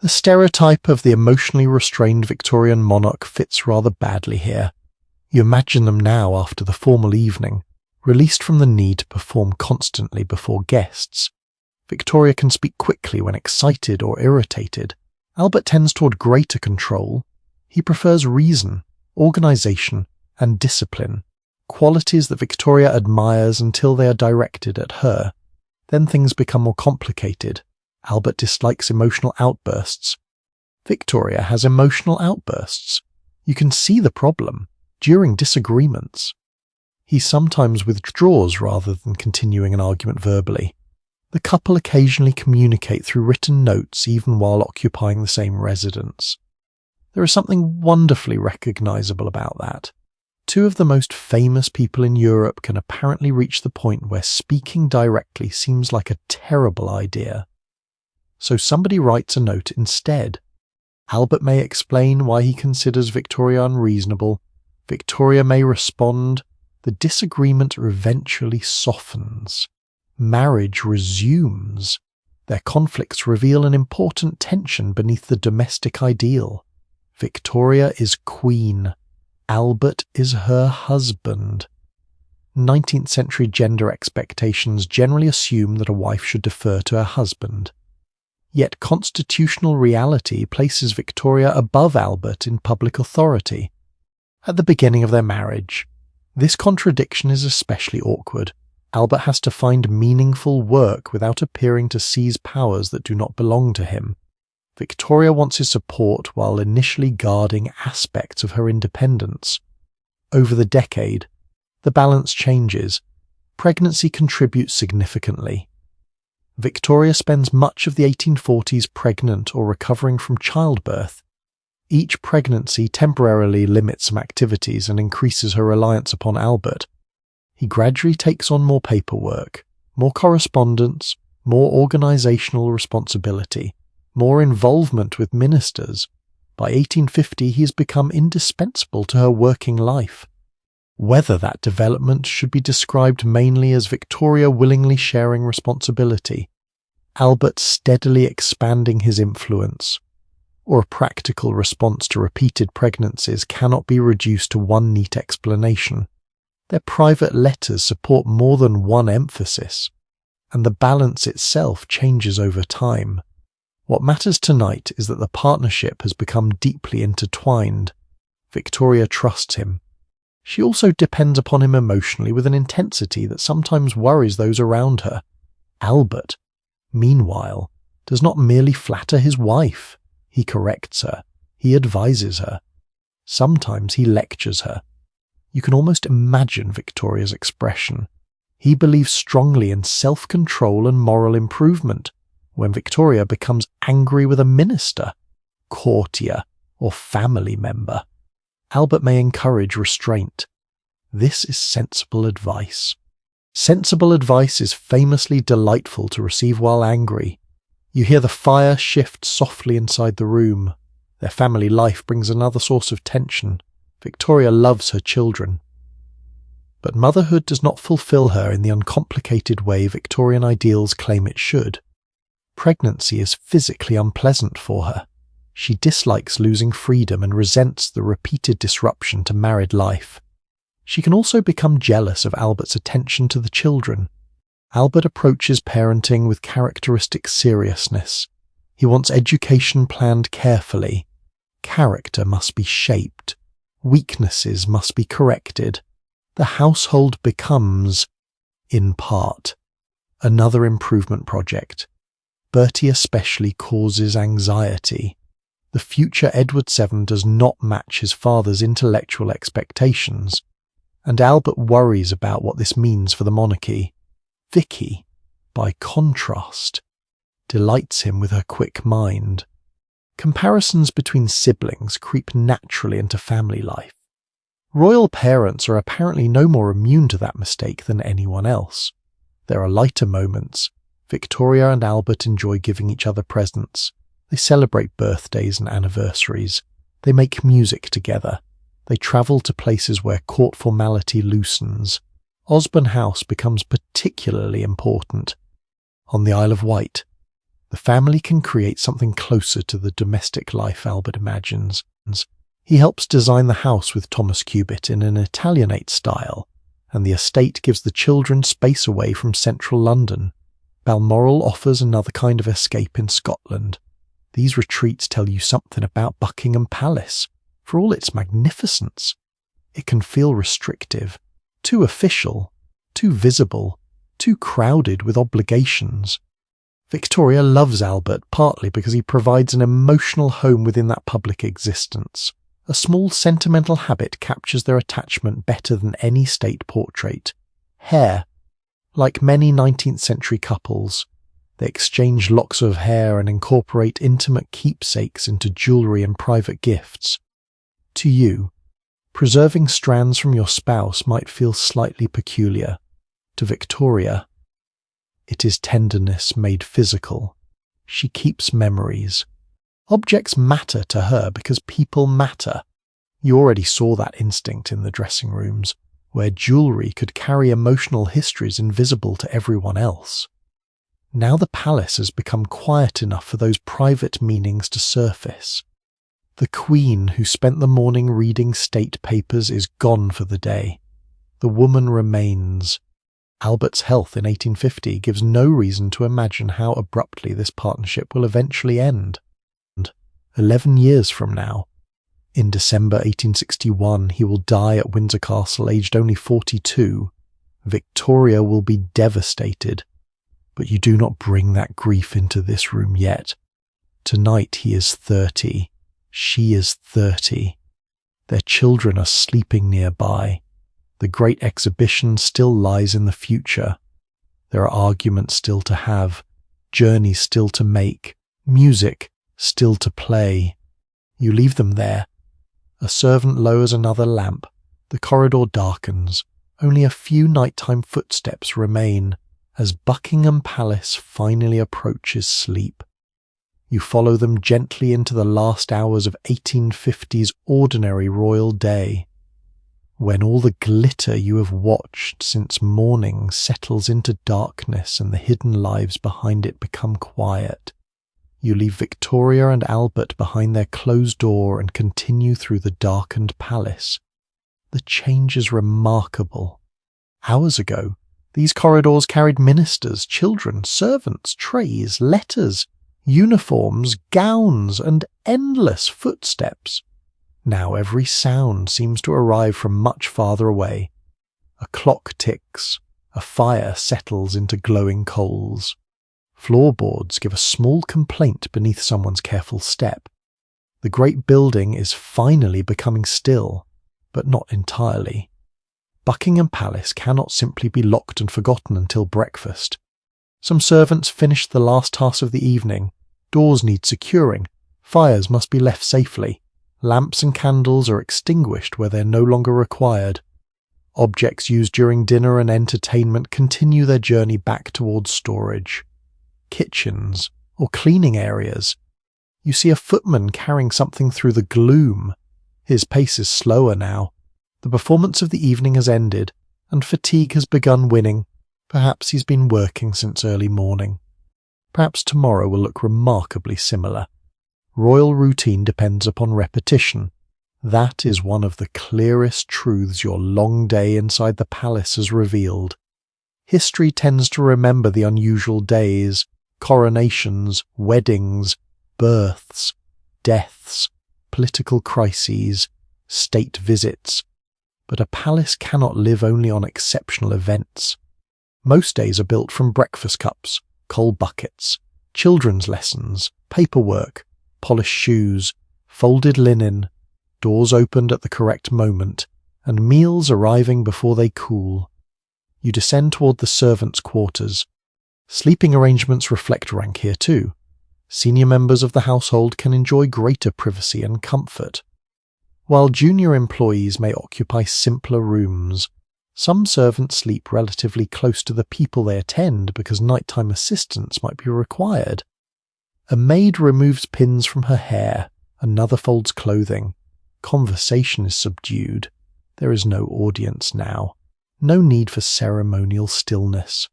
Speaker 1: The stereotype of the emotionally restrained Victorian monarch fits rather badly here. You imagine them now after the formal evening, released from the need to perform constantly before guests. Victoria can speak quickly when excited or irritated. Albert tends toward greater control. He prefers reason, organization, and discipline, qualities that Victoria admires until they are directed at her. Then things become more complicated. Albert dislikes emotional outbursts. Victoria has emotional outbursts. You can see the problem during disagreements. He sometimes withdraws rather than continuing an argument verbally. The couple occasionally communicate through written notes even while occupying the same residence. There is something wonderfully recognizable about that. Two of the most famous people in Europe can apparently reach the point where speaking directly seems like a terrible idea. So somebody writes a note instead. Albert may explain why he considers Victoria unreasonable. Victoria may respond. The disagreement eventually softens. Marriage resumes. Their conflicts reveal an important tension beneath the domestic ideal. Victoria is queen. Albert is her husband. 19th century gender expectations generally assume that a wife should defer to her husband. Yet constitutional reality places Victoria above Albert in public authority. At the beginning of their marriage, this contradiction is especially awkward. Albert has to find meaningful work without appearing to seize powers that do not belong to him. Victoria wants his support while initially guarding aspects of her independence. Over the decade, the balance changes. Pregnancy contributes significantly. Victoria spends much of the 1840s pregnant or recovering from childbirth. Each pregnancy temporarily limits some activities and increases her reliance upon Albert. He gradually takes on more paperwork, more correspondence, more organizational responsibility, more involvement with ministers. By 1850, he has become indispensable to her working life. Whether that development should be described mainly as Victoria willingly sharing responsibility, Albert steadily expanding his influence, or a practical response to repeated pregnancies cannot be reduced to one neat explanation. Their private letters support more than one emphasis, and the balance itself changes over time. What matters tonight is that the partnership has become deeply intertwined. Victoria trusts him. She also depends upon him emotionally with an intensity that sometimes worries those around her. Albert, meanwhile, does not merely flatter his wife. He corrects her. He advises her. Sometimes he lectures her. You can almost imagine Victoria's expression. He believes strongly in self-control and moral improvement, when Victoria becomes angry with a minister, courtier, or family member. Albert may encourage restraint. This is sensible advice. Sensible advice is famously delightful to receive while angry. You hear the fire shift softly inside the room. Their family life brings another source of tension. Victoria loves her children. But motherhood does not fulfill her in the uncomplicated way Victorian ideals claim it should. Pregnancy is physically unpleasant for her. She dislikes losing freedom and resents the repeated disruption to married life. She can also become jealous of Albert's attention to the children. Albert approaches parenting with characteristic seriousness. He wants education planned carefully. Character must be shaped. Weaknesses must be corrected. The household becomes, in part, another improvement project. Bertie especially causes anxiety. The future Edward VII does not match his father's intellectual expectations, and Albert worries about what this means for the monarchy. Vicky, by contrast, delights him with her quick mind. Comparisons between siblings creep naturally into family life. Royal parents are apparently no more immune to that mistake than anyone else. There are lighter moments. Victoria and Albert enjoy giving each other presents. They celebrate birthdays and anniversaries. They make music together. They travel to places where court formality loosens. Osborne House becomes particularly important. On the Isle of Wight, the family can create something closer to the domestic life Albert imagines. He helps design the house with Thomas Cubitt in an Italianate style, and the estate gives the children space away from central London. Balmoral offers another kind of escape in Scotland. These retreats tell you something about Buckingham Palace. For all its magnificence, it can feel restrictive, too official, too visible, too crowded with obligations. Victoria loves Albert partly because he provides an emotional home within that public existence. A small sentimental habit captures their attachment better than any state portrait. Hair. Like many 19th century couples, they exchange locks of hair and incorporate intimate keepsakes into jewellery and private gifts. To you, preserving strands from your spouse might feel slightly peculiar. To Victoria, it is tenderness made physical. She keeps memories. Objects matter to her because people matter. You already saw that instinct in the dressing rooms, where jewellery could carry emotional histories invisible to everyone else. Now the palace has become quiet enough for those private meanings to surface. The Queen who spent the morning reading state papers is gone for the day. The woman remains. Albert's health in 1850 gives no reason to imagine how abruptly this partnership will eventually end. And 11 years from now, in December 1861, he will die at Windsor Castle aged only 42. Victoria will be devastated. But you do not bring that grief into this room yet. Tonight he is 30. She is 30. Their children are sleeping nearby. The great exhibition still lies in the future. There are arguments still to have, journeys still to make, music still to play. You leave them there. A servant lowers another lamp. The corridor darkens. Only a few nighttime footsteps remain as Buckingham Palace finally approaches sleep. You follow them gently into the last hours of 1850's ordinary royal day, when all the glitter you have watched since morning settles into darkness and the hidden lives behind it become quiet. You leave Victoria and Albert behind their closed door and continue through the darkened palace. The change is remarkable. Hours ago, these corridors carried ministers, children, servants, trays, letters, uniforms, gowns, and endless footsteps. Now every sound seems to arrive from much farther away. A clock ticks, a fire settles into glowing coals. Floorboards give a small complaint beneath someone's careful step. The great building is finally becoming still, but not entirely. Buckingham Palace cannot simply be locked and forgotten until breakfast. Some servants finish the last tasks of the evening. Doors need securing. Fires must be left safely. Lamps and candles are extinguished where they're no longer required. Objects used during dinner and entertainment continue their journey back towards storage. Kitchens or cleaning areas. You see a footman carrying something through the gloom. His pace is slower now. The performance of the evening has ended, and fatigue has begun winning. Perhaps he's been working since early morning. Perhaps tomorrow will look remarkably similar. Royal routine depends upon repetition. That is one of the clearest truths your long day inside the palace has revealed. History tends to remember the unusual days, coronations, weddings, births, deaths, political crises, state visits. But a palace cannot live only on exceptional events. Most days are built from breakfast cups, coal buckets, children's lessons, paperwork, polished shoes, folded linen, doors opened at the correct moment, and meals arriving before they cool. You descend toward the servants' quarters. Sleeping arrangements reflect rank here too. Senior members of the household can enjoy greater privacy and comfort. While junior employees may occupy simpler rooms, some servants sleep relatively close to the people they attend because nighttime assistance might be required. A maid removes pins from her hair, another folds clothing. Conversation is subdued. There is no audience now. No need for ceremonial stillness.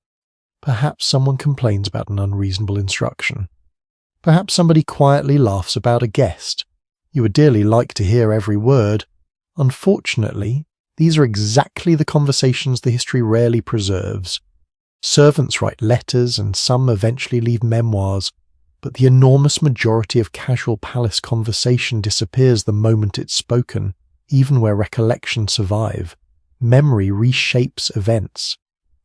Speaker 1: Perhaps someone complains about an unreasonable instruction. Perhaps somebody quietly laughs about a guest. You would dearly like to hear every word. Unfortunately, these are exactly the conversations the history rarely preserves. Servants write letters and some eventually leave memoirs, but the enormous majority of casual palace conversation disappears the moment it's spoken, even where recollections survive. Memory reshapes events.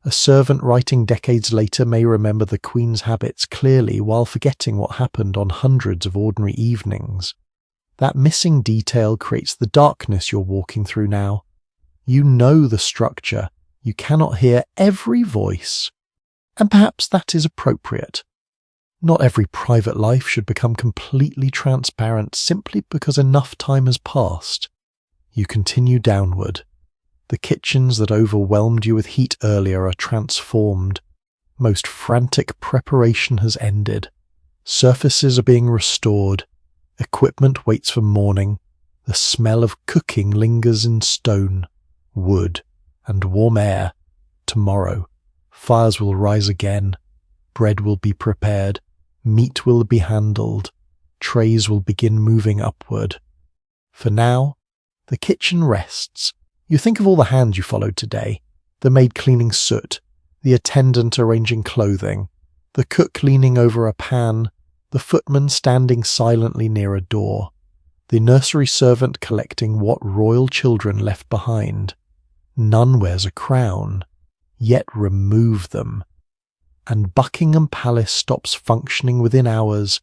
Speaker 1: A servant writing decades later may remember the Queen's habits clearly while forgetting what happened on hundreds of ordinary evenings. That missing detail creates the darkness you're walking through now. You know the structure. You cannot hear every voice. And perhaps that is appropriate. Not every private life should become completely transparent simply because enough time has passed. You continue downward. The kitchens that overwhelmed you with heat earlier are transformed. Most frantic preparation has ended. Surfaces are being restored. Equipment waits for morning. The smell of cooking lingers in stone, wood, and warm air. Tomorrow, fires will rise again. Bread will be prepared. Meat will be handled. Trays will begin moving upward. For now, the kitchen rests. You think of all the hands you followed today, the maid cleaning soot, the attendant arranging clothing, the cook leaning over a pan, the footman standing silently near a door, the nursery servant collecting what royal children left behind. None wears a crown, yet remove them. And Buckingham Palace stops functioning within hours.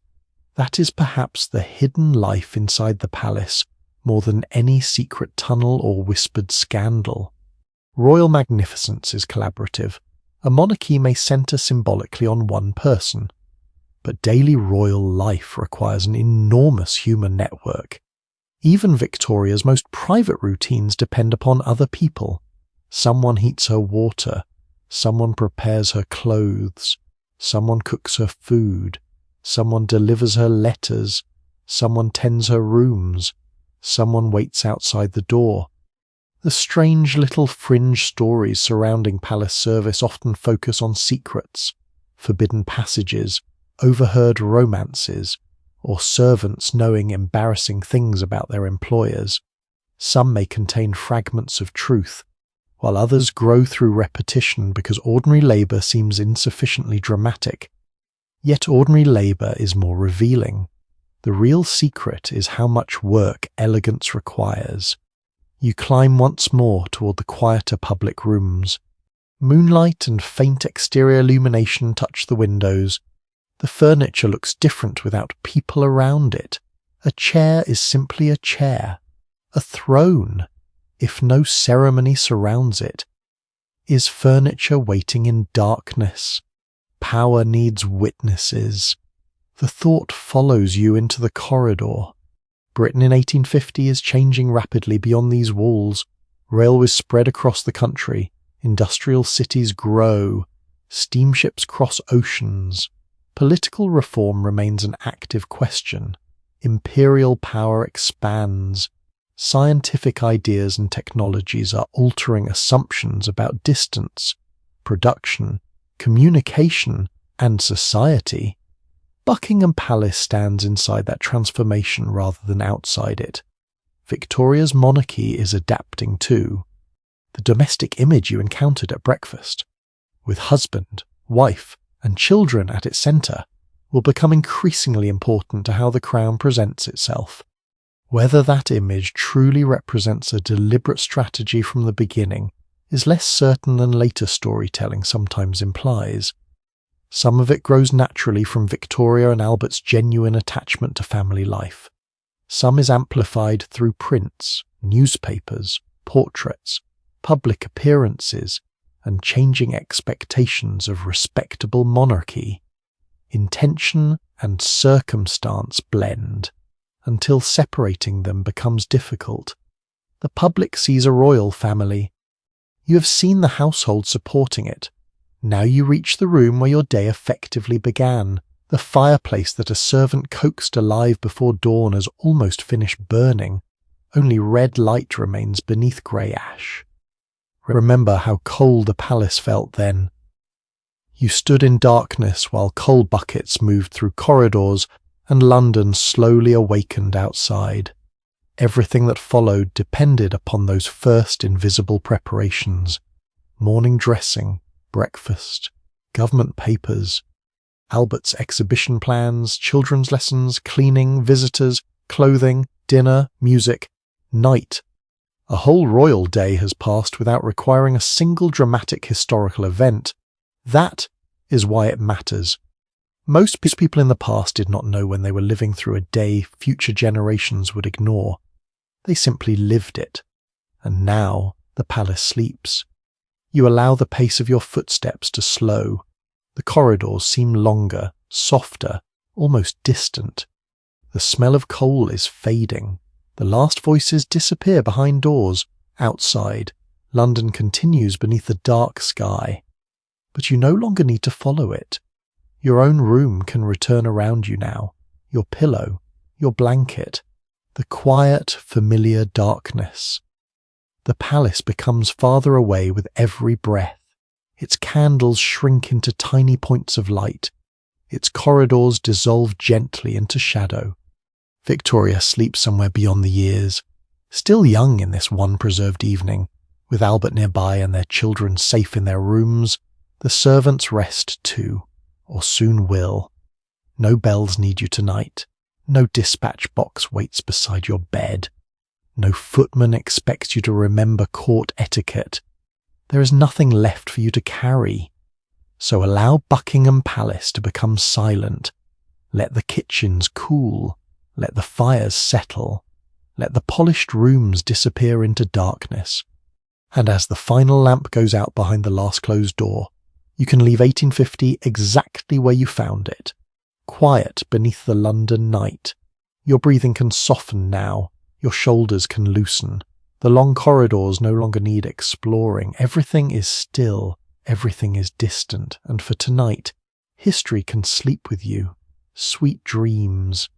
Speaker 1: That is perhaps the hidden life inside the palace, more than any secret tunnel or whispered scandal. Royal magnificence is collaborative. A monarchy may centre symbolically on one person, but daily royal life requires an enormous human network. Even Victoria's most private routines depend upon other people. Someone heats her water, someone prepares her clothes, someone cooks her food, someone delivers her letters, someone tends her rooms, someone waits outside the door. The strange little fringe stories surrounding palace service often focus on secrets, forbidden passages, overheard romances, or servants knowing embarrassing things about their employers. Some may contain fragments of truth, while others grow through repetition because ordinary labour seems insufficiently dramatic. Yet ordinary labour is more revealing. The real secret is how much work elegance requires. You climb once more toward the quieter public rooms. Moonlight and faint exterior illumination touch the windows. The furniture looks different without people around it. A chair is simply a chair. A throne, if no ceremony surrounds it, is furniture waiting in darkness. Power needs witnesses. The thought follows you into the corridor. Britain in 1850 is changing rapidly beyond these walls. Railways spread across the country. Industrial cities grow. Steamships cross oceans. Political reform remains an active question. Imperial power expands. Scientific ideas and technologies are altering assumptions about distance, production, communication, and society. Buckingham Palace stands inside that transformation rather than outside it. Victoria's monarchy is adapting too. The domestic image you encountered at breakfast, with husband, wife, and children at its centre, will become increasingly important to how the crown presents itself. Whether that image truly represents a deliberate strategy from the beginning is less certain than later storytelling sometimes implies. Some of it grows naturally from Victoria and Albert's genuine attachment to family life. Some is amplified through prints, newspapers, portraits, public appearances, and changing expectations of respectable monarchy. Intention and circumstance blend, until separating them becomes difficult. The public sees a royal family. You have seen the household supporting it. Now you reach the room where your day effectively began. The fireplace that a servant coaxed alive before dawn has almost finished burning. Only red light remains beneath grey ash. Remember how cold the palace felt then. You stood in darkness while coal buckets moved through corridors and London slowly awakened outside. Everything that followed depended upon those first invisible preparations. Morning dressing, breakfast, government papers, Albert's exhibition plans, children's lessons, cleaning, visitors, clothing, dinner, music, night. A whole royal day has passed without requiring a single dramatic historical event. That is why it matters. Most people in the past did not know when they were living through a day future generations would ignore. They simply lived it. And now the palace sleeps. You allow the pace of your footsteps to slow. The corridors seem longer, softer, almost distant. The smell of coal is fading. The last voices disappear behind doors. Outside, London continues beneath the dark sky. But you no longer need to follow it. Your own room can return around you now. Your pillow, your blanket, the quiet, familiar darkness. The palace becomes farther away with every breath. Its candles shrink into tiny points of light. Its corridors dissolve gently into shadow. Victoria sleeps somewhere beyond the years, still young in this one preserved evening, with Albert nearby and their children safe in their rooms. The servants rest too, or soon will. No bells need you tonight. No dispatch box waits beside your bed. No footman expects you to remember court etiquette. There is nothing left for you to carry. So allow Buckingham Palace to become silent. Let the kitchens cool. Let the fires settle. Let the polished rooms disappear into darkness. And as the final lamp goes out behind the last closed door, you can leave 1850 exactly where you found it, quiet beneath the London night. Your breathing can soften now, your shoulders can loosen. The long corridors no longer need exploring. Everything is still, everything is distant, and for tonight, history can sleep with you. Sweet dreams.